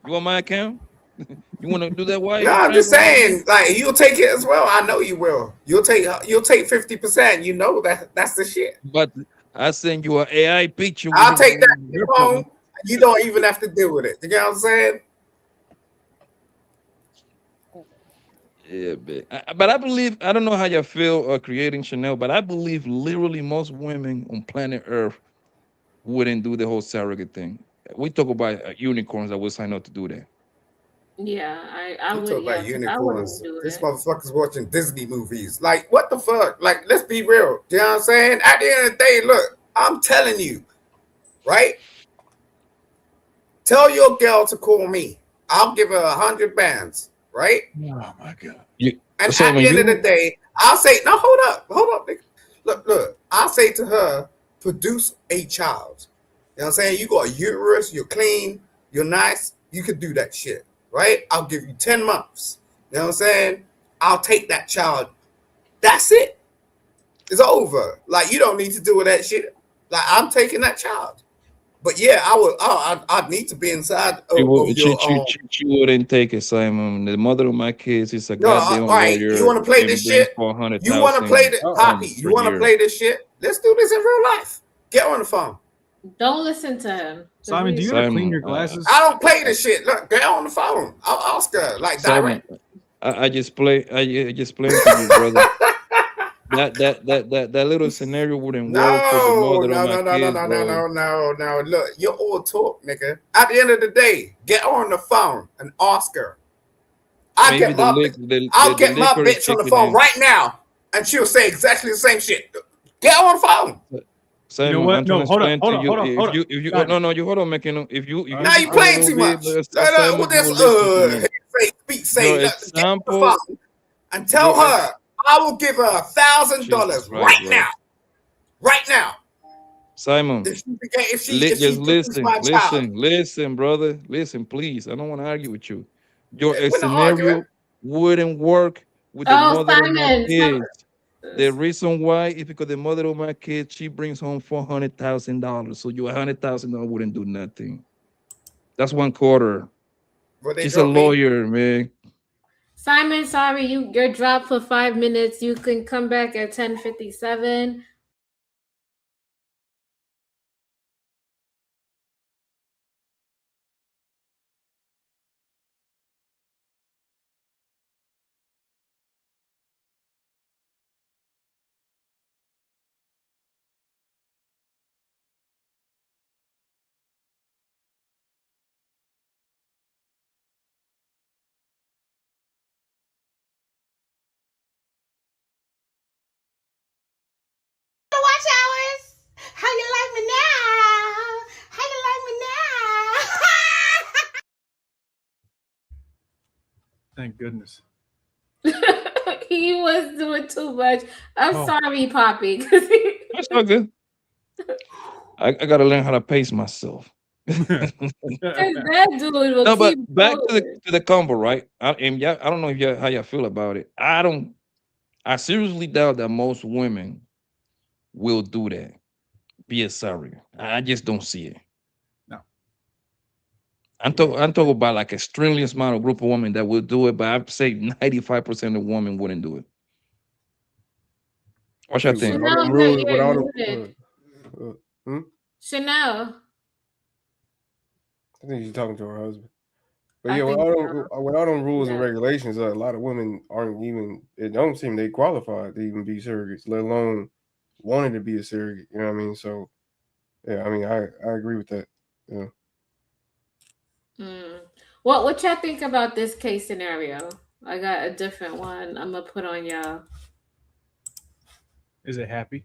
You want my account? You want to do that No, wire I'm just transfer? saying, like you'll take it as well. I know you will. You'll take 50%. You know that's the shit. But I send you an AI picture with I'll take that shit her home. You don't even have to deal with it. You know what I'm saying? Yeah, but I believe I don't know how you feel creating Chanel, but I believe literally most women on planet Earth wouldn't do the whole surrogate thing. We talk about unicorns that will sign up to do that. Yeah, I You would. talk Yeah, about 'cause I wouldn't unicorns. do This it. motherfucker's watching Disney movies. Like, what the fuck? Like, let's be real. You know what I'm saying? At the end of the day, look, I'm telling you, right? Tell your girl to call me. I'll give her 100 bands, right? Oh my god! And at Simon, the end of the you day, I'll say, no, hold up, nigga. Look. I'll say to her, produce a child. You know what I'm saying? You got a uterus, you're clean, you're nice, you could do that shit, right? I'll give you 10 months. You know what I'm saying? I'll take that child. That's it. It's over. Like, you don't need to do with that shit. Like, I'm taking that child. But yeah, I'd need to be inside of your she wouldn't take it, Simon. The mother of my kids is a No, all goddamn right. You lawyer want to play and this brings shit? You want to play 400,000 the Poppy? You per want to year. play this shit? Let's do this in real life. Get on the phone. Don't listen to him. Simon, do you gotta clean your glasses? I don't play this shit. Look, get on the phone. I'll ask her like Simon, direct. I just play. I just explained to you, brother. That little scenario wouldn't work for the No, mother of no, my no, no, no, kids, no, no, bro. no, no, no. Look, you're all talk, nigga. At the end of the day, get on the phone and ask her. I Maybe get the my lick I'll the get my liquor is bitch on the kicking phone in. right now, and she'll say exactly the same shit. Get on the phone. You know Simon, what? I'm trying No, to hold up, explain hold to up, you. hold up, hold up. If you Simon. no, you hold on, making if you Now you listen a playing little too bit, much. With Simon, you this will listen to me. speak Your say get on the example, phone and tell her I will give her Jesus $1,000 Christ, right bro. now. Right now. Simon, If she just produces my child. listen, brother, listen, please. I don't want to argue with you. Your We're not arguing. scenario wouldn't work with the Oh, mother of my Simon. kids. The reason why is because the mother of my kids, she brings home $400,000. So your $100,000 wouldn't do nothing. That's 1/4. Will they She's a drop me? lawyer, man. Simon, sorry, you're dropped for 5 minutes. You can come back at 10:57. Watch hours. How you like me now? How you like me now? Thank goodness. He was doing too much. I'm Oh. sorry, Poppy. That's not good. I gotta learn how to pace myself. That dude will No, but keep back going. to the combo, right? I don't know if how you feel about it. I seriously doubt that most women will do that. Be a surrogate. I just don't see it. No. I'm talking about like extremely small group of women that will do it, but I'd say 95% of women wouldn't do it. What you Shoot, with think? all them Chanel, rules, with you're all muted. the, Chanel. I think she's talking to her husband. But I yeah, think with all them rules and yeah. regulations, a lot of women aren't even. It don't seem they qualified to even be surrogates, let alone wanting to be a surrogate. You know what I mean? So, yeah, I mean, I agree with that. Yeah. What y'all think about this case scenario? I got a different one. I'm gonna put on y'all. Is it happy?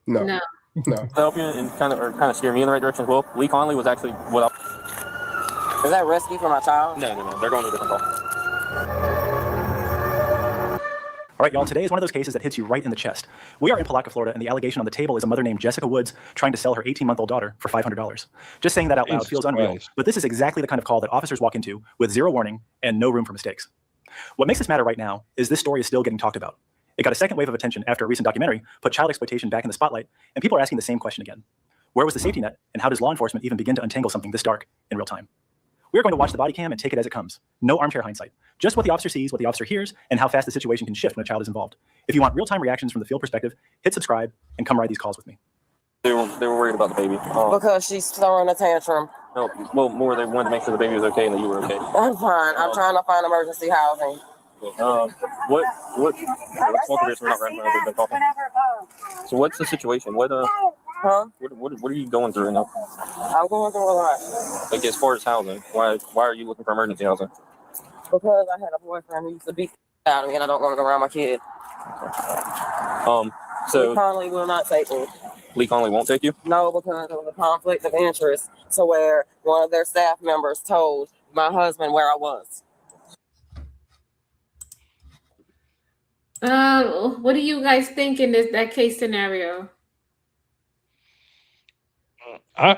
No. No. No. Help you and kind of steer me in the right direction as well. Lee Conley was actually what Is that rescue for my child? No. They're going to a different call. All right, y'all, today is one of those cases that hits you right in the chest. We are in Palatka, Florida, and the allegation on the table is a mother named Jessica Woods trying to sell her 18-month-old daughter for $500. Just saying that out loud Jesus feels unreal, Christ. but this is exactly the kind of call that officers walk into with zero warning and no room for mistakes. What makes this matter right now is this story is still getting talked about. It got a second wave of attention after a recent documentary put child exploitation back in the spotlight, and people are asking the same question again. Where was the safety net, and how does law enforcement even begin to untangle something this dark in real time? We're going to watch the body cam and take it as it comes. No armchair hindsight. Just what the officer sees, what the officer hears, and how fast the situation can shift when a child is involved. If you want real-time reactions from the field perspective, hit subscribe and come ride these calls with me. They were worried about the baby. Because she's throwing a tantrum. No, well, more they wanted to make sure the baby was okay and that you were okay. I'm fine. I'm trying to find emergency housing. What? So what's the situation? What Huh? What are you going through right now? I'm going through a lot. Like as far as housing, why are you looking for emergency housing? Because I had a boyfriend who used to beat out of me and I don't want to go around my kid. So Lee Conley will not take me. Lee Conley won't take you? No, because of the conflict of interest to where one of their staff members told my husband where I was. What do you guys think in that case scenario? I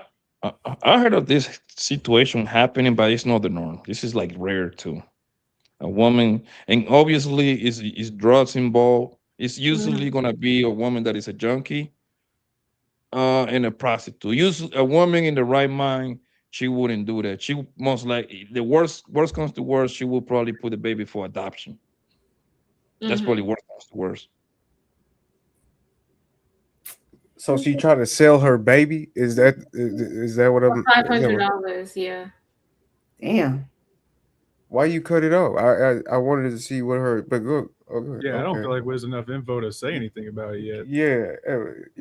heard of this situation happening, but it's not the norm. This is like rare too. A woman, and obviously is drugs involved. It's usually gonna be a woman that is a junkie, and a prostitute. Usually, a woman in the right mind, she wouldn't do that. She most likely, the worst comes to worst, she will probably put the baby for adoption. That's probably worst comes to worst. So she tried to sell her baby? Is that what I'm $500, yeah. Damn. Why you cut it off? I wanted to see what her but go okay. Yeah, I don't feel like there's enough info to say anything about it yet. Yeah,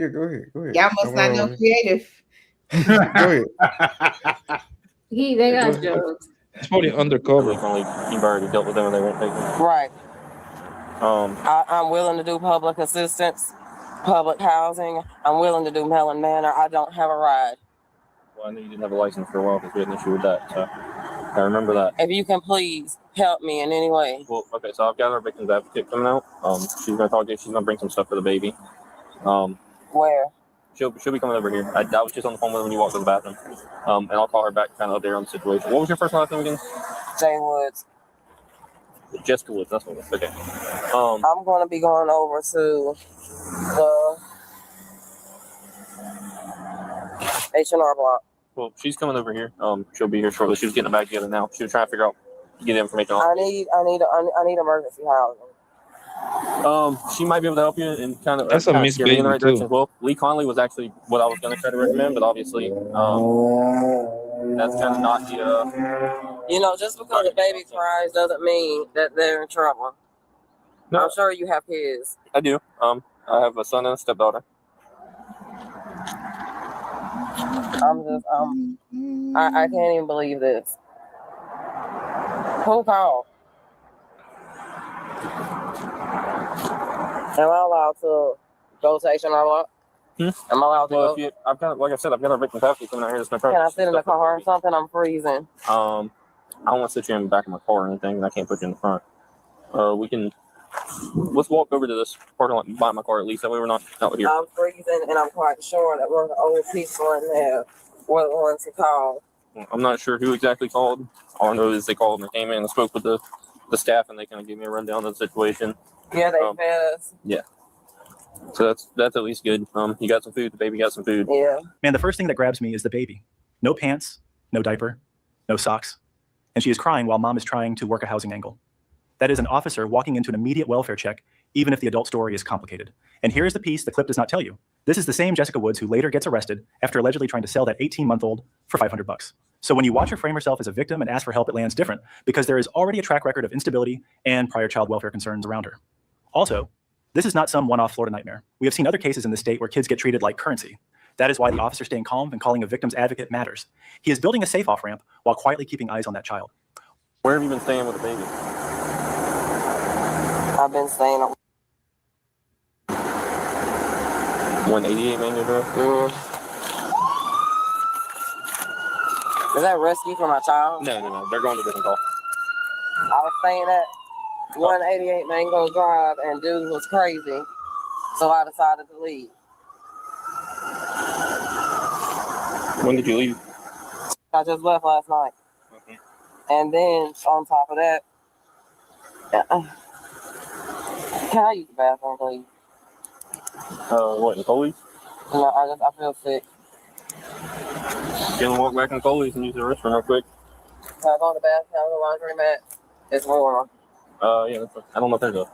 go ahead. Y'all must not know creative. Go ahead. They got jokes. It's probably undercover. You've already dealt with them and they won't take you. Right. I'm willing to do public assistance, public housing. I'm willing to do Mellon Manor. I don't have a ride. Well, I knew you didn't have a license for a while because we had an issue with that. So I remember that. If you can please help me in any way. Well, okay, so I've got our victims advocate coming out. She's gonna talk to you. She's gonna bring some stuff for the baby. Where? She'll be coming over here. I was just on the phone with her when you walked to the bathroom. And I'll call her back kind of update her on the situation. What was your first and last name again? Jay Woods. Jessica Woods, that's what it was. Okay. I'm going to be going over to the H&R Block. Well, she's coming over here. She'll be here shortly. She's getting it back together now. She was trying to figure out, get information on. I need emergency housing. She might be able to help you and kind of That's a steer me in the right misbehavior, direction as well. Lee Conley was actually what I was going to try to recommend, but obviously, that's kind of not the. You know, just because a baby cries doesn't mean that they're in trouble. No. I'm sure you have kids. I do. I have a son and a stepdaughter. I can't even believe this. Who called? Am I allowed to go to H&R Block? Am I allowed to go? I've got, like I said, I've got our victim advocate coming out here. Can I sit in the car or something? I'm freezing. I don't want to sit you in the back of my car or anything, and I can't put you in the front. Let's walk over to this parking lot and buy my car at least. That way we're not out here. I'm freezing, and I'm quite sure that one of the old people in there were the ones who called. I'm not sure who exactly called. All I know is they called and they came in and spoke with the staff, and they kind of gave me a rundown of the situation. Yeah, they fed us. Yeah. So that's at least good. You got some food. The baby got some food. Yeah. Man, the first thing that grabs me is the baby. No pants, no diaper, no socks. And she is crying while mom is trying to work a housing angle. That is an officer walking into an immediate welfare check, even if the adult story is complicated. And here is the piece the clip does not tell you. This is the same Jessica Woods who later gets arrested after allegedly trying to sell that 18-month-old for $500. So when you watch her frame herself as a victim and ask for help, it lands different because there is already a track record of instability and prior child welfare concerns around her. Also, this is not some one-off Florida nightmare. We have seen other cases in the state where kids get treated like currency. That is why the officer staying calm and calling a victim's advocate matters. He is building a safe off ramp while quietly keeping eyes on that child. Where have you been staying with the baby? I've been staying on 188 Main Drive? Is that rescue for my child? No. They're going to different call. I was staying at 188 Mango Drive, and dude was crazy, so I decided to leave. When did you leave? I just left last night. And then on top of that, can I use the bathroom, please? What, in Coley's? No, I feel sick. You can walk back in Coley's and use the restroom real quick. Can I go in the bathroom, the laundry mat? It's warm. Yeah, I don't know if there's a...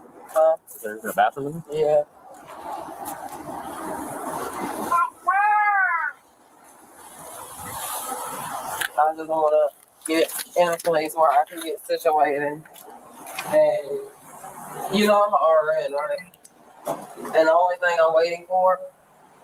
Is there a bathroom in there? Yeah. I just want to get in a place where I can get situated. And, you know, I'm an RN, right? And the only thing I'm waiting for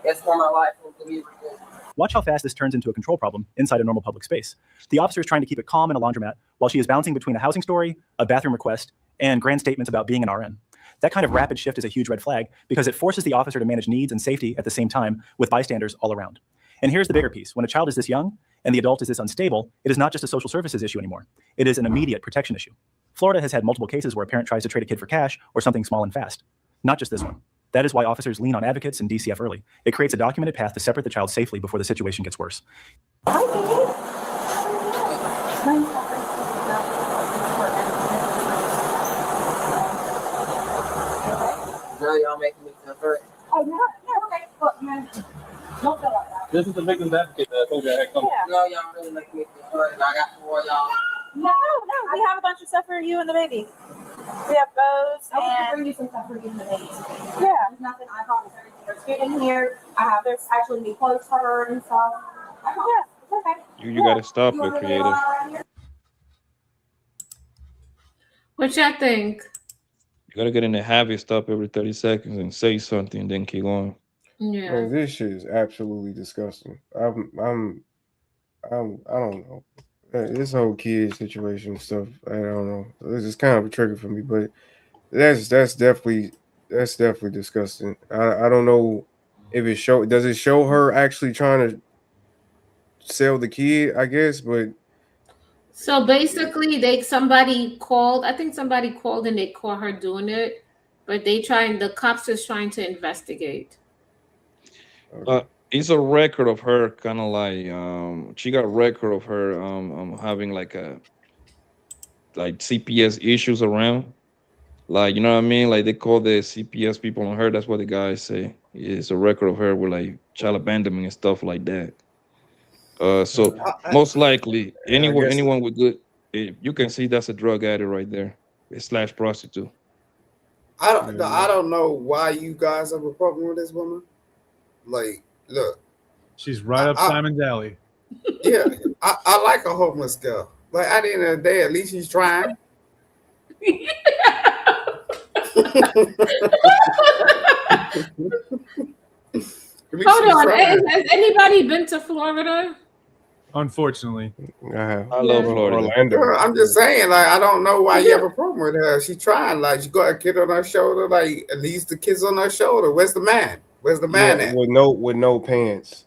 is for my license to be renewed. Watch how fast this turns into a control problem inside a normal public space. The officer is trying to keep it calm in a laundromat while she is bouncing between a housing story, a bathroom request, and grand statements about being an RN. That kind of rapid shift is a huge red flag because it forces the officer to manage needs and safety at the same time with bystanders all around. And here's the bigger piece. When a child is this young and the adult is this unstable, it is not just a social services issue anymore. It is an immediate protection issue. Florida has had multiple cases where a parent tries to trade a kid for cash or something small and fast. Not just this one. That is why officers lean on advocates and DCF early. It creates a documented path to separate the child safely before the situation gets worse. Now y'all making me feel hurt. Oh, no, okay. Look, man. Don't feel like that. This is the victim's advocate that I told you I had come. Yeah. No, y'all really making me feel hurt. I got 4 of y'all. No, we have a bunch of stuff for you and the baby. We have bows I can and bring you some stuff for you and the baby. yeah. There's nothing, I promise, everything. There's food in here. I have, there's actually new clothes for her and stuff. Yeah, it's okay. You gotta stop You it, want me to creative. go around here? What y'all think? You gotta get in the habit, stop every 30 seconds and say something, and then keep going. Yeah. Man, this shit is absolutely disgusting. I don't know. This whole kid situation stuff, I don't know. This is kind of a trigger for me, but that's definitely disgusting. I don't know if does it show her actually trying to sell the kid, I guess, but So basically, somebody called. I think somebody called and they caught her doing it, but the cops is trying to investigate. It's a record of her kind of like she got a record of her having like CPS issues around, like, you know what I mean, like they call the CPS people on her. That's what the guys say. It's a record of her with like child abandonment and stuff like that. So most likely anyone with good, you can see that's a drug addict right there, / prostitute. I don't know why you guys have a problem with this woman. Like, look, she's right up Simon's alley. Yeah, I like a homeless girl. Like, at the end of the day, at least she's trying. Hold on, has anybody been to Florida? Unfortunately, I love Florida. Orlando. Girl, I'm just saying, like, I don't know why you have a problem with her. She's trying. Like, she got a kid on her shoulder. Like, at least the kid's on her shoulder. Where's the man? Where's the man at? with no pants.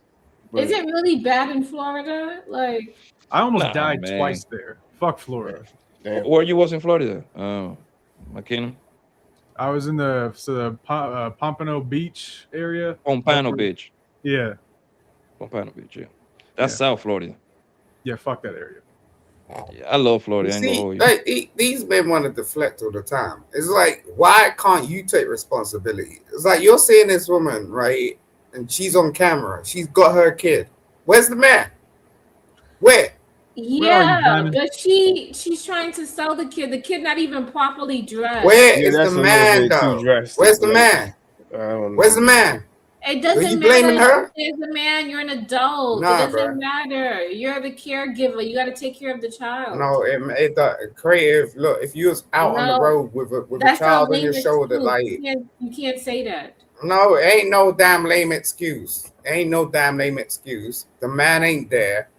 Is it really bad in Florida? Like, I almost Nah, died man. twice there. Fuck Florida. Where you was in Florida? McKenna? I was in the Pompano Beach area. Pompano Beach. Yeah. Pompano Beach, yeah. That's South Florida. Yeah, fuck that area. Yeah, I love Florida. I ain't gonna See, hold you. like, these men want to deflect all the time. It's like, why can't you take responsibility? It's like, you're seeing this woman, right? And she's on camera. She's got her kid. Where's the man? Where? yeah, but she's trying to sell the kid. The kid not even properly dressed. Where is the man, though? Where's the man? Where's the man? It doesn't Are you matter. blaming her? There's a man. You're an adult. Nah, it doesn't bruh. matter. You're the caregiver. You got to take care of the child. No, it creative. Look, if you was out on the No, road with a that's child on your outlandish shoulder, too. like, you can't say that. No, it ain't no damn lame excuse. Ain't no damn lame excuse. The man ain't there.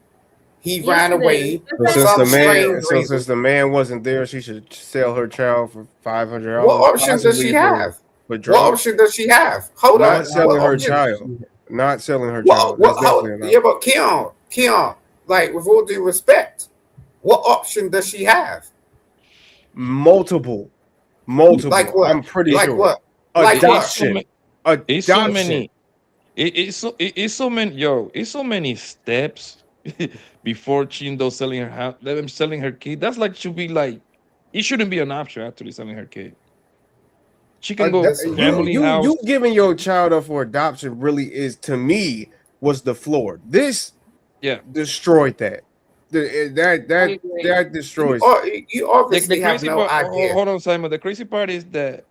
He Yes, ran it is. away So for since some the man, strange so reason. since the man wasn't there, she should sell her child for What $500, option does she possibly have? for What drugs. option does she have? Hold Not on. What selling her option? child. Not selling her child. That's definitely an Yeah, option. but Keon, like with all due respect, what option does she have? Multiple. Like what? I'm pretty Like sure. what? Like what? It's so many. Adoption. It's so many. It's so many. Yo, it's so many steps before Chindo selling her house. Them selling her kid. That's like should be like. It shouldn't be an option actually selling her kid. She can go Listen, bro. family house. You giving your child up for adoption really is, to me, was the floor. This Yeah. destroyed that. That You, destroys. you The obviously have crazy no part. idea. Hold on, Simon. The crazy part is that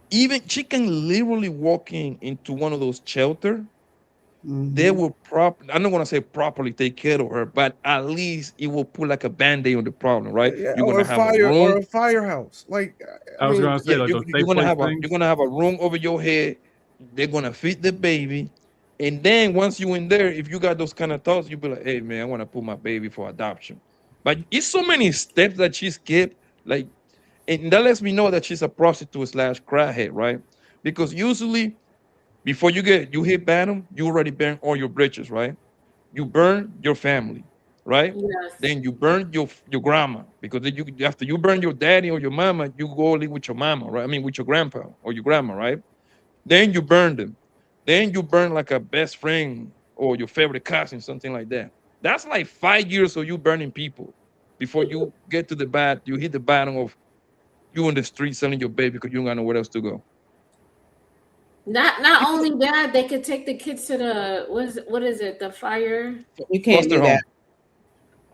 even she can literally walk into one of those shelter. They will I'm not gonna say properly take care of her, but at least it will put like a band-aid on the problem, right? Yeah, You're or gonna a have a fire room. or a firehouse. Like, I was gonna say Yeah, like those you're safe gonna place have things. a room over your head. They're gonna feed the baby, and then once you in there, if you got those kind of thoughts, you'll be like, "Hey man, I want to put my baby for adoption." But it's so many steps that she skipped, like, and that lets me know that she's a prostitute slash crackhead, right? Because usually before you hit bottom, you already burn all your bridges, right? You burn your family, right? Yes. Then you burn your grandma because then you after you burn your daddy or your mama, you go live with your mama, right? I mean with your grandpa or your grandma, right? Then you burn them. Then you burn like a best friend or your favorite cousin, something like that. That's like 5 years of you burning people before you get to the bad. You hit the bottom of you in the street selling your baby because you don't got nowhere else to go. Not only that, they could take the kids to the what is it? The fire. You can't Foster do that. home.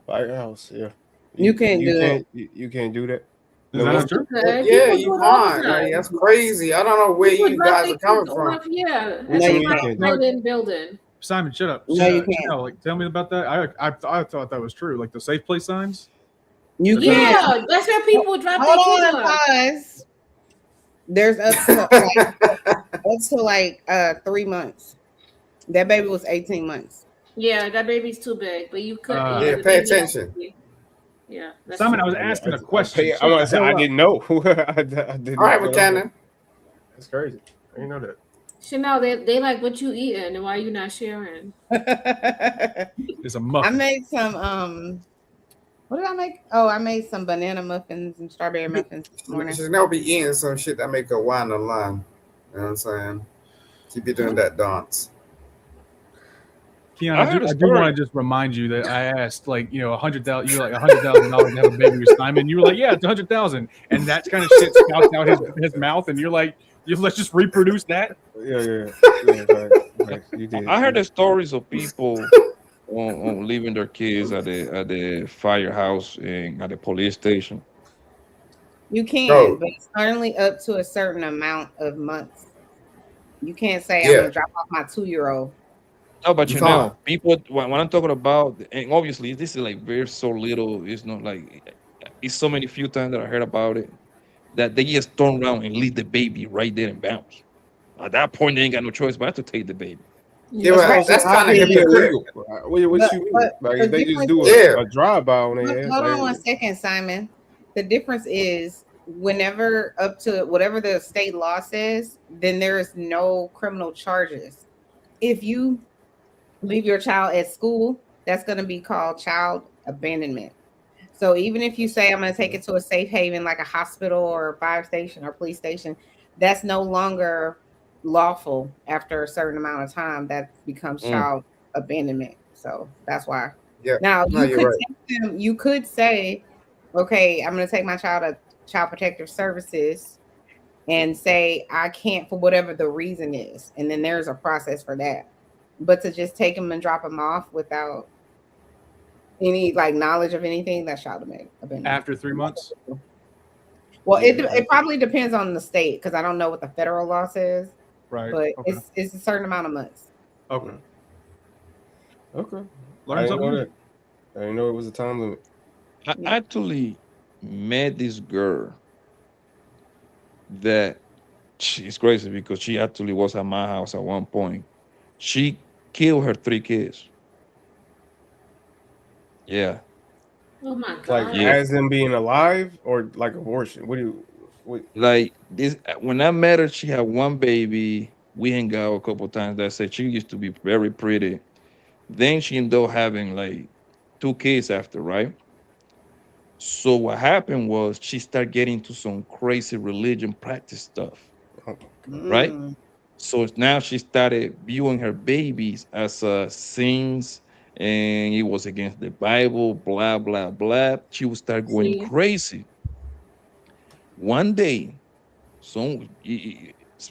Firehouse, yeah. You can't do that. You can't do that. Is that not true? Yeah, People do you it all the can't. Like, time. that's crazy. I don't know where People you drop guys their are coming kids from. off. Yeah, What No, you it's mean you not can't a do it? private building. Simon, shut up. No, you can't. Chanel, like, tell me about that. I thought that was true. Like the safe place signs. You That's not can't. Yeah, that's where people drop their Hold kids on, off. pause. There's up to like 3 months. That baby was 18 months. Yeah, that baby's too big, but you could. Uh, Yeah, the pay baby has attention. to be- Yeah, that's Simon, true. I was asking a question. I want to say I didn't know. I All didn't. right, McKenna. That's crazy. I didn't know that. Chanel, they like what you eating and why you not sharing. It's a I muffin. made some what did I make? Oh, I made some banana muffins and strawberry muffins this morning. She's never be eating some shit that make her whine the line. You know what I'm saying? She be doing that dance. Keon, I I heard a do story. want to just remind you that I asked, like, you know, 100,000. You're like $100,000 to have a baby with Simon. You were like, yeah, it's 100,000, and that kind of shit spouts out his mouth, and you're like, let's just reproduce that. Yeah. You did. I heard the stories of people on leaving their kids at the firehouse and at the police station. You can, Bro. but it's only up to a certain amount of months. You can't say I'm Yeah. gonna drop off my 2-year-old. No, but You you can't. know, people when I'm talking about, and obviously this is like very so little. It's not like it's so many few times that I heard about it that they just turn around and leave the baby right there and bounce. At that point, they ain't got no choice but to take the baby. Yeah, well, that's How kind of can it be hypocritical. illegal? What you mean? Like if they just do Yeah. a drive-by on their ass. Hold on like, one second, Simon. The difference is whenever up to whatever the state law says, then there is no criminal charges. If you leave your child at school, that's going to be called child abandonment. So even if you say I'm going to take it to a safe haven like a hospital or a fire station or police station, that's no longer lawful after a certain amount of time. That becomes child abandonment. So that's why. Yeah. Now No, you you're could right. take them, you could say, okay, I'm going to take my child to Child Protective Services and say I can't for whatever the reason is, and then there's a process for that. But to just take them and drop them off without any like knowledge of anything, that's child abandonment. After 3 months. Well, it probably depends on the state because I don't know what the federal law says, Right. but Okay. it's a certain amount of months. Okay. Okay. Learn I didn't something know new. that. I didn't know it was a time limit. I actually met this girl that It's crazy because she actually was at my house at one point. She killed her 3 kids. Yeah, Oh my Like god. yeah. as them being alive or like abortion? What do you? What? Like this, when I met her, she had one baby. We hang out a couple times. That said, she used to be very pretty. Then she ended up having like 2 kids after, right? So what happened was she started getting into some crazy religion practice stuff, Oh, right? Mm. So now she started viewing her babies as sins, and it was against the Bible, blah blah blah. She would start going See? crazy. One day,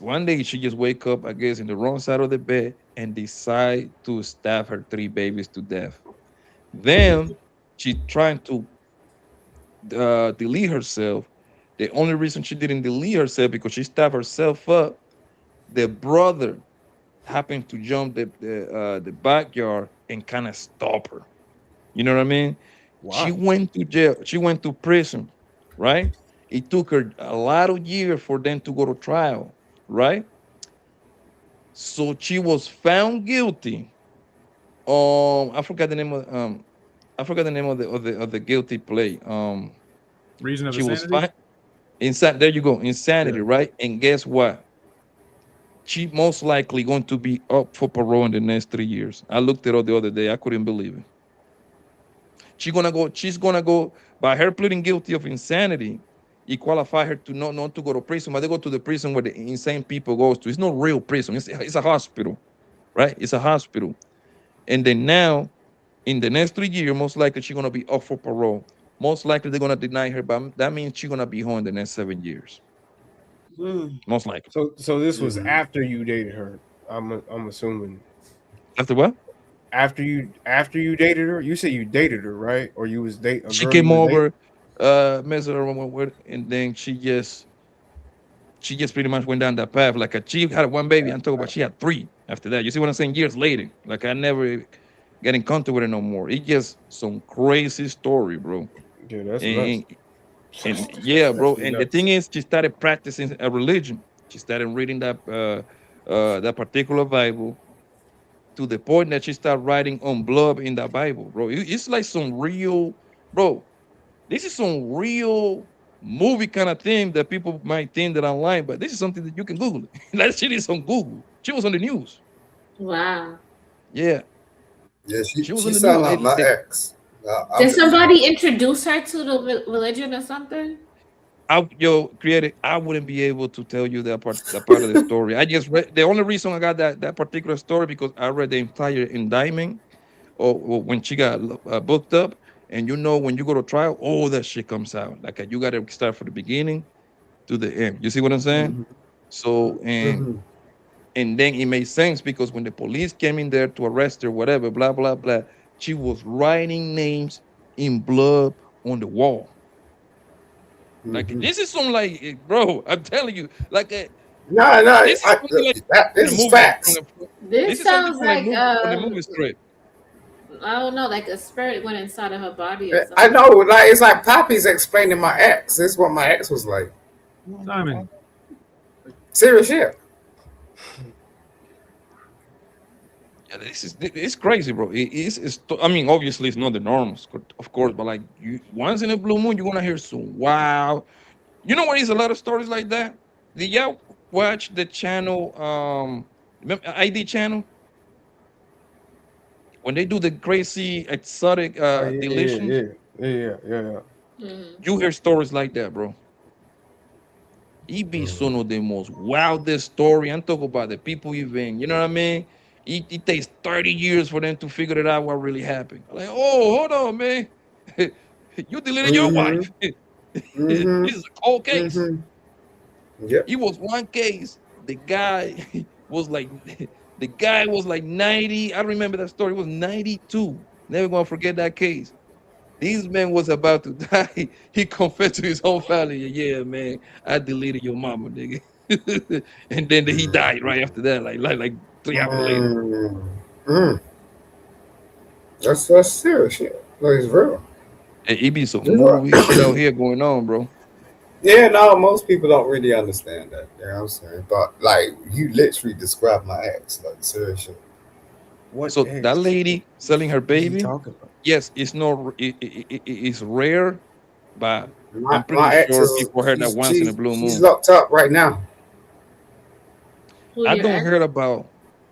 one day she just wake up, I guess, in the wrong side of the bed and decide to stab her 3 babies to death. Then she trying to delete herself. The only reason she didn't delete herself because she stabbed herself up. The brother happened to jump the backyard and kind of stop her. You know what I mean? She why? went to jail. She went to prison, right? It took her a lot of years for them to go to trial, right? So she was found guilty. I forgot the name of I forgot the name of the guilty plea. Reason of She was insanity. fine. Inside, there you go, insanity, Yeah. right? And guess what? She most likely going to be up for parole in the next 3 years. I looked it up the other day. I couldn't believe it. She's gonna go by her pleading guilty of insanity. It qualify her to not to go to prison, but they go to the prison where the insane people goes to. It's not real prison. It's a hospital, right? It's a hospital. And then now, in the next 3 years, most likely she's gonna be up for parole. Most likely they're gonna deny her, but that means she's gonna be home in the next 7 years. Mm. Most likely. So this was Mhm. after you dated her. I'm assuming After what? after you dated her. You said you dated her, right? Or you was date a She girl you came was dating. over, messed around with, and then she just pretty much went down that path. Like she had one baby. I'm talking about she had 3 after that. You see what I'm saying? Years later. Like I never get in contact with her no more. It's just some crazy story, bro. Yeah, that's nuts. And and yeah, That's bro. And the nuts. thing is, she started practicing a religion. She started reading that particular Bible to the point that she started writing on blood in that Bible, bro. It's like some real, bro. This is some real movie kind of thing that people might think that online, but this is something that you can Google. That shit is on Google. She was on the news. Wow. Yeah, Yeah, she was she on the news. sound like my ex. Did I've been somebody introduce her to the religion or something? Created. I wouldn't be able to tell you that part of the story. I just read the only reason I got that particular story because I read the entire indictment or when she got booked up. And when you go to trial, all that shit comes out. Like you got to start from the beginning to the end. You see what I'm saying? Mhm. So Mhm. and then it made sense because when the police came in there to arrest her, whatever, blah blah blah, she was writing names in blood on the wall. Like Mhm. this is some bro. I'm telling you, No, no, this is something like from this the is movie. facts. This This is something sounds from the like movie from the movie strip. I don't know, like a spirit went inside of her body or I something. know, like it's like Poppy's explaining my ex. This is what my ex was like. Simon, Serious shit. Yeah, it's crazy, bro. I mean, obviously, it's not the norms, of course, but like once in a blue moon, you're gonna hear some wow. You know what is a lot of stories like that? Did y'all watch the channel remember ID channel when they do the crazy exotic Oh yeah, yeah, deletions? yeah, yeah, yeah, yeah, yeah. Mhm. You hear stories like that, bro. It be Mhm. some of the most wildest story. I'm talking about the people even, you know what I mean? It takes 30 years for them to figure it out what really happened. Like, oh, hold on, man. You deleted your Mhm. wife. This Mhm. is a cold case. Mhm. Yep. It was one case. The guy was like the guy was like 90. I remember that story. It was 92. Never gonna forget that case. This man was about to die. He confessed to his whole family, yeah, man, I deleted your mama, nigga. And then he died right after that, like 3 hours later. Mm. Mm. That's serious shit. Like it's real. And it be some It's real. movie shit out here going on, bro. Yeah, no, most people don't really understand that. You know what I'm saying? But like, you literally described my ex, like seriously. What So that ex? lady selling her What is he baby, talking about? yes, it's not it's rare, but My I'm pretty my ex sure is people heard that she's once in a she's blue she's moon. locked up right now. Who I your don't ex? heard about.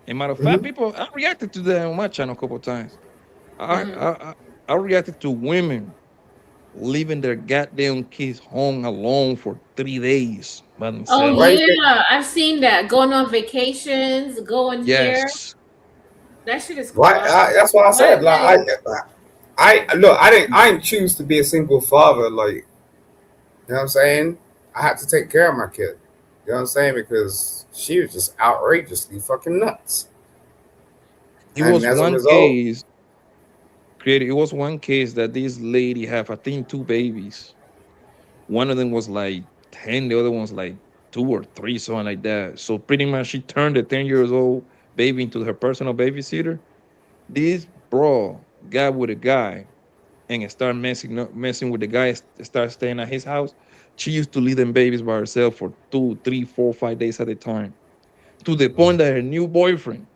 A matter of fact, Hmm. people I reacted to that on my channel a couple of times. I Mm-hmm. I I, I reacted to women leaving their goddamn kids home alone for 3 days by Oh Why you themselves. think? yeah, I've seen that. Going on vacations, going here. Yes. That shit is Why? wild. That's what I Why said. is that I look. I didn't choose to be a single father. Like, you know what I'm saying? I had to take care of my kid. You know what I'm saying? Because she was just outrageously fucking nuts. It And was as a one result, case created. It was one case that this lady have, I think, two babies. One of them was like 10, the other one was like 2 or 3, something like that. So pretty much she turned the 10 years old baby into her personal babysitter. This bro got with a guy and started messing with the guy, start staying at his house. She used to leave them babies by herself for 2, 3, 4, 5 days at a time. To the point that her new boyfriend,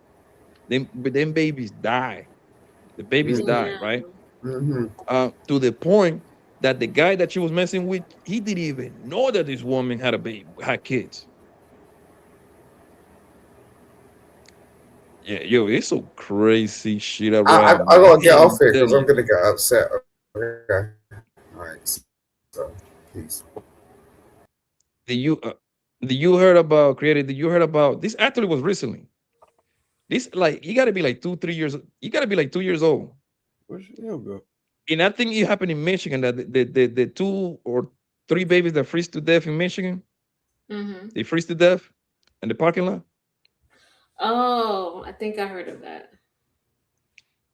them babies die. The babies die, right? mm-hmm. To the point that the guy that she was messing with, he didn't even know that this woman had a baby, had kids. Yeah, yo, it's so crazy shit around, I man. gotta get off I'm here because telling I'm you. gonna get upset. Okay. All right. So, peace. Did you uh, did you heard about created? Did you heard about this? Actually, was recently. This like you got to be like 2, 3 years. You got to be like 2 years old. Where's Chanel go? And I think it happened in Michigan that the 2 or 3 babies that freeze to death in Michigan, Mm-hmm. they freeze to death in the parking lot. Oh, I think I heard of that.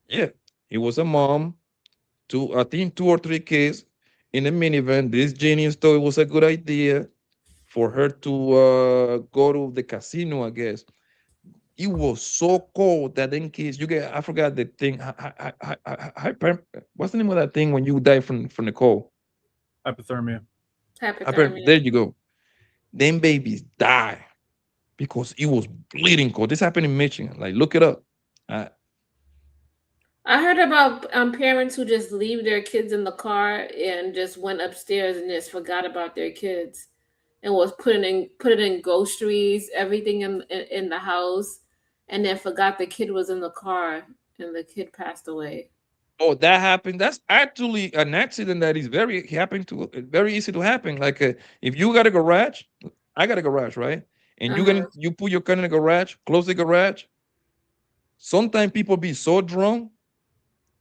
Yeah, it was a mom, I think 2 or 3 kids in a minivan. This genius thought it was a good idea for her to go to the casino, I guess. It was so cold that then kids, you get, I forgot the thing. What's the name of that thing when you die from the cold? Hypothermia. There Hypothermia. you go. Them babies die because it was bleeding cold. This happened in Michigan. Like, look it up. Uh, I heard about parents who just leave their kids in the car and just went upstairs and just forgot about their kids and was putting groceries, everything in the house, and then forgot the kid was in the car and the kid passed away. Oh, that happened. That's actually an accident that is very easy to happen. Like if you got a garage, I got a garage, right? And Uh-huh. you put your car in the garage, close the garage. Sometimes people be so drunk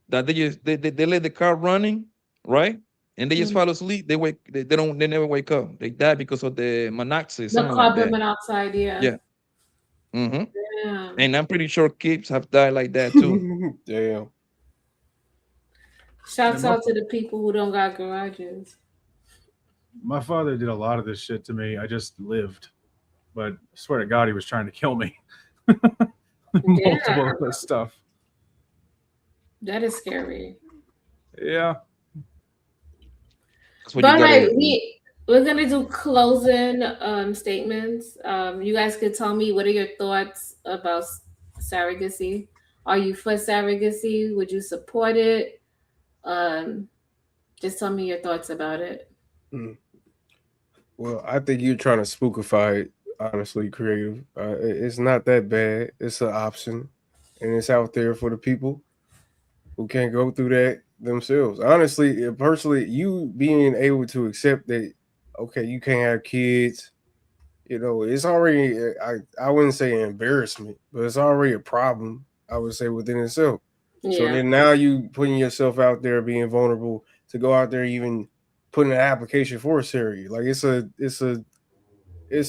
that they let the car running, right? And they just Mhm. fall asleep. They never wake up. They die because of the monoxide, The something like carbon that. monoxide, yeah. Yeah. Hmm. Damn. And I'm pretty sure kids have died like that too. Damn. Yeah, Shouts out to the people who don't got garages. my father did a lot of this shit to me. I just lived, but I swear to God, he was trying to kill me. Multiple Yeah, of this stuff. that is scary. Yeah. That's what you But gotta like do. we're gonna do closing statements. You guys could tell me what are your thoughts about surrogacy? Are you for surrogacy? Would you support it? Um, just tell me your thoughts about it. Mm. Well, I think you're trying to spookify it, honestly, creative. It's not that bad. It's an option, and it's out there for the people who can't go through that themselves. Honestly, personally, you being able to accept that, okay, you can't have kids, it's already, I wouldn't say an embarrassment, but it's already a problem, I would say, within itself. So Yeah. then now you putting yourself out there, being vulnerable to go out there, even putting an application for a surrogate. Like it's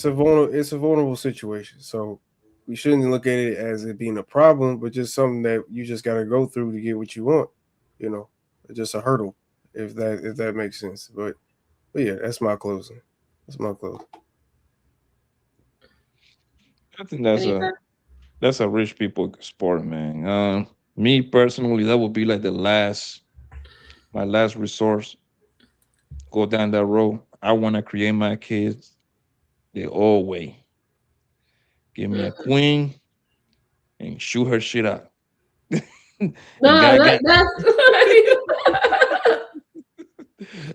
a vulnerable situation. So we shouldn't look at it as it being a problem, but just something that you just got to go through to get what you want. You know, just a hurdle, if that makes sense. But yeah, that's my closing. That's my close. I think that's a Anything? That's a rich people sport, man. Me personally, that would be like my last resource. Go down that road. I want to create my kids the old way. Give me a queen and shoot her shit out. And No, God got that's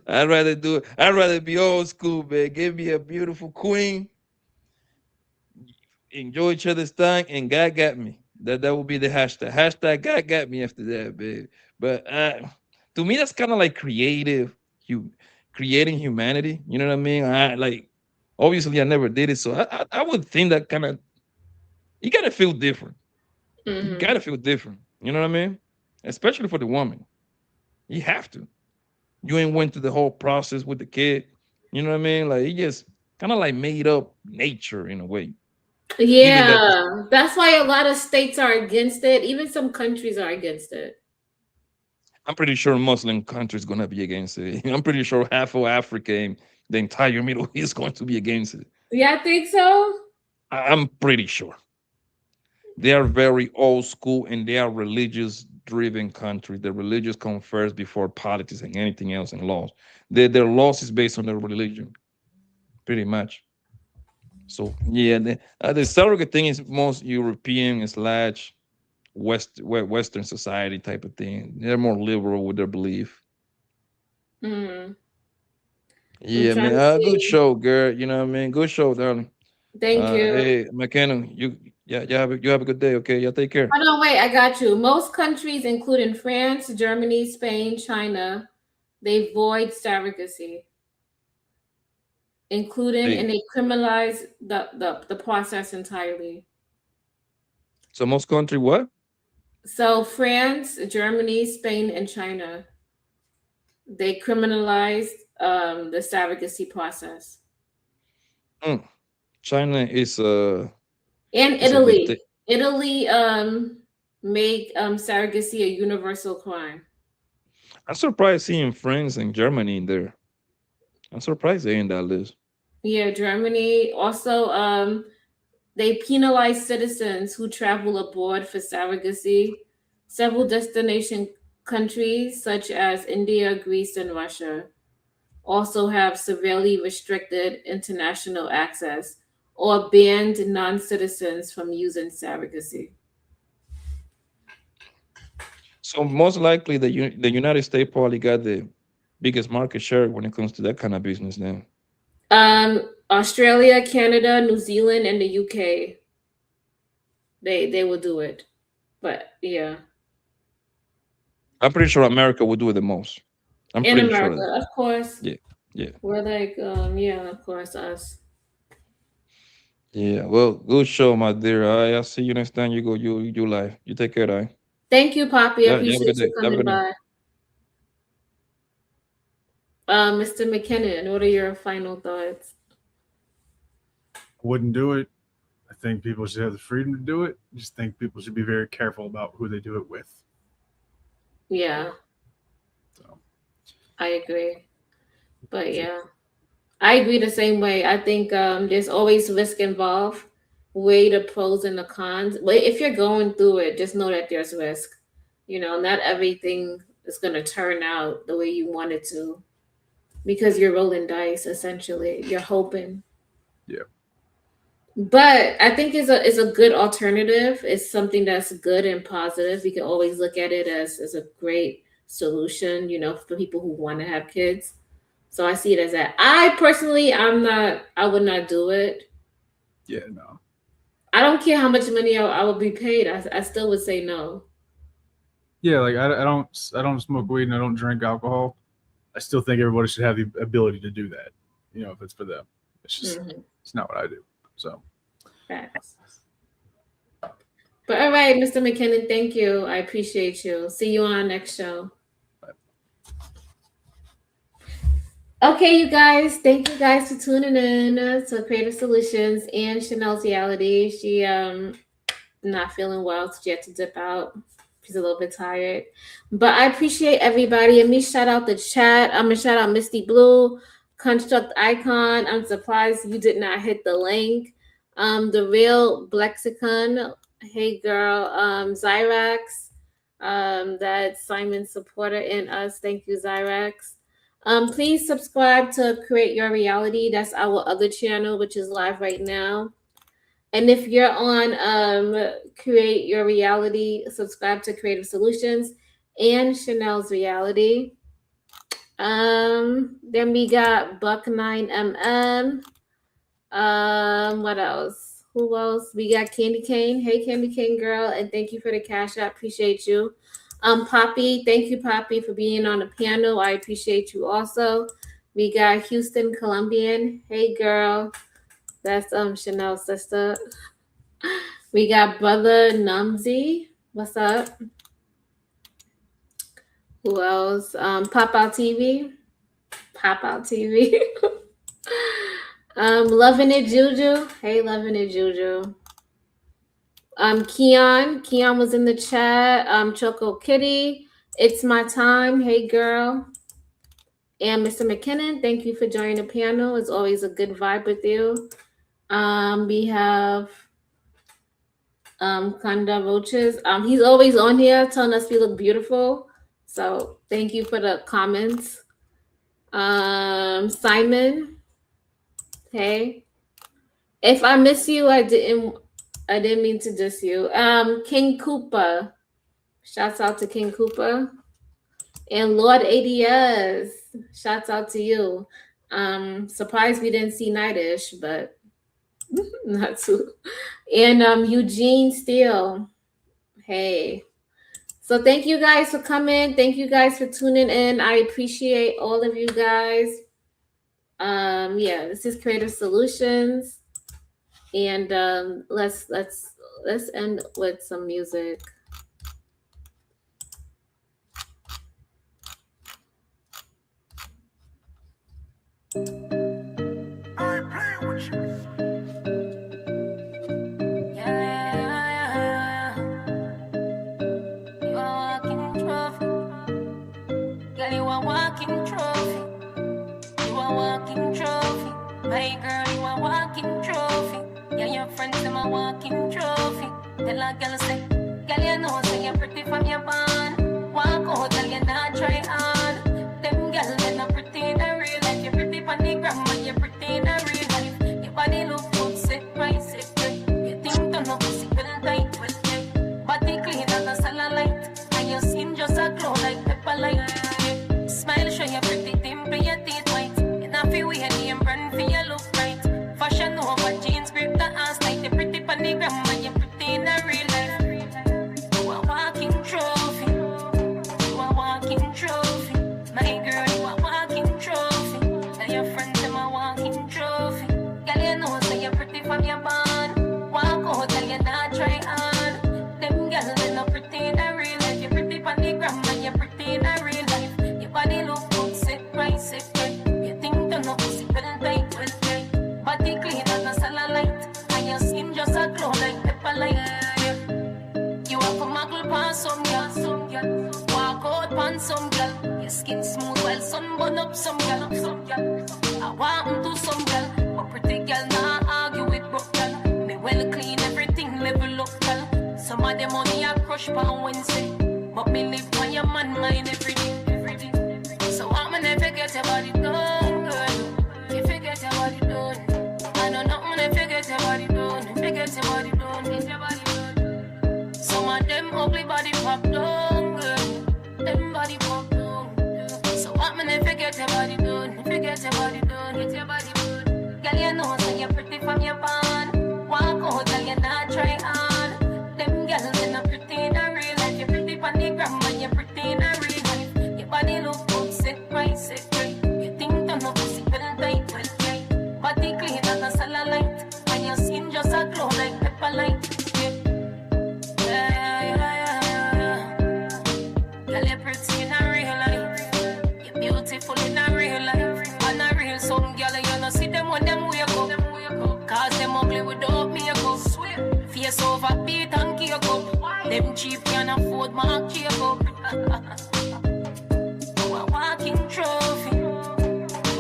I'd rather do it. I'd rather be old school, man. Give me a beautiful queen, enjoy each other's time, and God got me. That will be the hashtag. Hashtag God got me after that, babe. But to me, that's kind of like creating humanity. You know what I mean? I like. Obviously, I never did it, so I would think that kind of you gotta feel different. You Mhm. gotta feel different. You know what I mean? Especially for the woman, you have to. You ain't went through the whole process with the kid. You know what I mean? Like he just kind of like made up nature in a way. Giving that to, Yeah, that's why a lot of states are against it. Even some countries are against it. I'm pretty sure Muslim countries gonna be against it. I'm pretty sure half of Africa and the entire Middle East is going to be against it. Yeah, I think so. I'm pretty sure. They are very old school and they are religious driven country. The religious come first before politics and anything else and laws. Their laws is based on their religion, pretty much. So yeah, the surrogate thing is most European slash Western society type of thing. They're more liberal with their belief. Mm. I'm Yeah, trying man. to Good see. show, girl. You know what I mean? Good show, darling. Thank you. Hey, McKenna, you have a good day. Okay, yeah, take care. Oh no, wait, I got you. Most countries, including France, Germany, Spain, China, they void surrogacy, including Hey, and they criminalize the process entirely. so most country what? So France, Germany, Spain, and China, they criminalized the surrogacy process. Mm, China And is a big Italy. thing. Italy make surrogacy a universal crime. I'm surprised seeing France and Germany in there. I'm surprised they in that list. Yeah, Germany also they penalize citizens who travel abroad for surrogacy. Several destination countries such as India, Greece, and Russia also have severely restricted international access or banned non-citizens from using surrogacy. So most likely the United States probably got the biggest market share when it comes to that kind of business now. Australia, Canada, New Zealand, and the UK, they will do it. But yeah, I'm pretty sure America will do it the most. I'm in pretty sure America, of that. of course, Yeah, yeah, we're like yeah, of course us. yeah. Well, good show, my dear. I'll see you next time you go you live. You take care, I. Thank you, Poppy. I Yeah, you have a appreciate good you day. Have a coming good night. by. Mr. McKinnon, what are your final thoughts? Wouldn't do it. I think people should have the freedom to do it. Just think people should be very careful about who they do it with. Yeah, So I agree. But yeah, I agree the same way. I think there's always risk involved. Weigh the pros and the cons. But if you're going through it, just know that there's risk. Not everything is going to turn out the way you want it to because you're rolling dice, essentially. You're hoping. yeah, But I think it's a good alternative. It's something that's good and positive. We can always look at it as a great solution, for people who want to have kids. So I see it as that. I personally, I would not do it. yeah, no, I don't care how much money I would be paid. I still would say no. yeah. Like I don't smoke weed and I don't drink alcohol. I still think everybody should have the ability to do that. If it's for them. It's just Mhm. it's not what I do. So Facts. But all right, Mr. McKinnon, thank you. I appreciate you. See you on our next show. Okay, you guys, thank you guys for tuning in to Creative Solutions and Chanel's reality. She not feeling well, so she had to dip out. She's a little bit tired. But I appreciate everybody. And me shout out the chat. I'm gonna shout out Misty Blue, Construct Icon. I'm surprised you did not hit the link. The Real Blexicon. Hey girl, Zyrax. That's Simon's supporter in us. Thank you, Zyrax. Please subscribe to Create Your Reality. That's our other channel, which is live right now. And if you're on Create Your Reality, subscribe to Creative Solutions and Chanel's Reality. Then we got Buck9mm. What else? Who else? We got Candy Cane. Hey, Candy Cane girl, and thank you for the cash app. Appreciate you. Poppy, thank you, Poppy, for being on the panel. I appreciate you also. We got Houston Colombian. Hey, girl. That's Chanel's sister. We got Brother Numsy. What's up? Who else? Pop Out TV. Pop Out TV. Loving It Juju. Hey, Loving It Juju. Keon was in the chat. Choco Kitty. It's My Time. Hey, girl. And Mr. McKinnon, thank you for joining the panel. It's always a good vibe with you. We have Kanda Roaches. He's always on here telling us we look beautiful. So thank you for the comments. Simon. Hey. If I miss you, I didn't mean to diss you. King Koopa. Shouts out to King Koopa. And Lord ADS. Shouts out to you. Surprised we didn't see Nightish, but not too. And Eugene Steele. Hey. So thank you guys for coming. Thank you guys for tuning in. I appreciate all of you guys. Yeah, this is Creative Solutions. And let's end with some music. My girl, you a walking trophy. Yeah, your friends them a walking trophy. Tell a girl say, girl you know say you're pretty from your band. Walk out, girl you not try hard. Them girl they not pretty in a real life. You're pretty from the gram, but you're pretty in a real life. Your body look good, sit right, sit good. You think don't know pussy well tight, well tight. Body clean as a cellulite, and your skin just a glow like pepper light. Smile show you pretty dimple, your teeth white. You not feel weird, you brand for your look right. Fashion over jeans, grip the ass like the pretty panny gram, and you're pretty in a real life. You a walking trophy. You a walking trophy. My girl, you a walking trophy. Tell your friends them a walking trophy. Girl, you know say you're pretty from your band. Walk out, tell you not try hard. Them girls they not pretty in a real life. You're pretty panny gram, and you're pretty in a real life. Your body look good, sit right, sit right. You think don't know pussy well tight, well tight. Body clean as a cellulite, and your skin just a glow like pepper light. You have a muggle pan some girl, walk out pan some girl. Your skin smooth while sun burn up some girl. I want to some girl, but pretty girl nah argue with broke girl. Me well clean everything level up girl. Some of them only a crush pan Wednesday, but me live on your man mind every day. So I'm gonna forget about it done, girl. You forget about it done. I know not when I forget about it done. Forget about it done. Forget about it done. Some of them ugly body pop down, girl. Them body pop down. So I'm gonna forget about it done. Forget about it done. Get your body done. Girl, you know say you're pretty from your band. Walk out, girl, you not try hard. Them girls they not pretty in a real life. You're pretty from the gram, and you're pretty in a real life. Your body look good, sit right, sit right. You think don't know pussy well tight, well tight. Body clean as a cellulite, and your skin just a glow like pepper light. Girl, you're pretty in a real life. You're beautiful in a real life. And a real some girl, you know see them when them wake up. Cause them ugly without makeup. Face over beat and cake up. Them cheap can afford mark cake up. You a walking trophy. You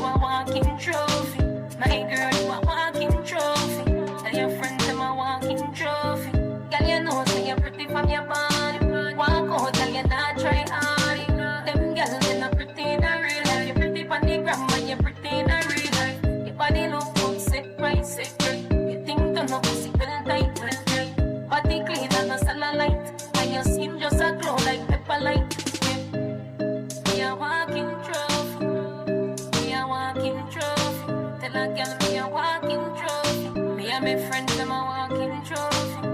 a walking trophy. My girl, you a walking trophy. Tell your friends them a walking trophy. Girl, you know say you're pretty from your band. Walk out, tell you not try hard. Them girls they not pretty in a real life. You're pretty from friends them a walking trophy.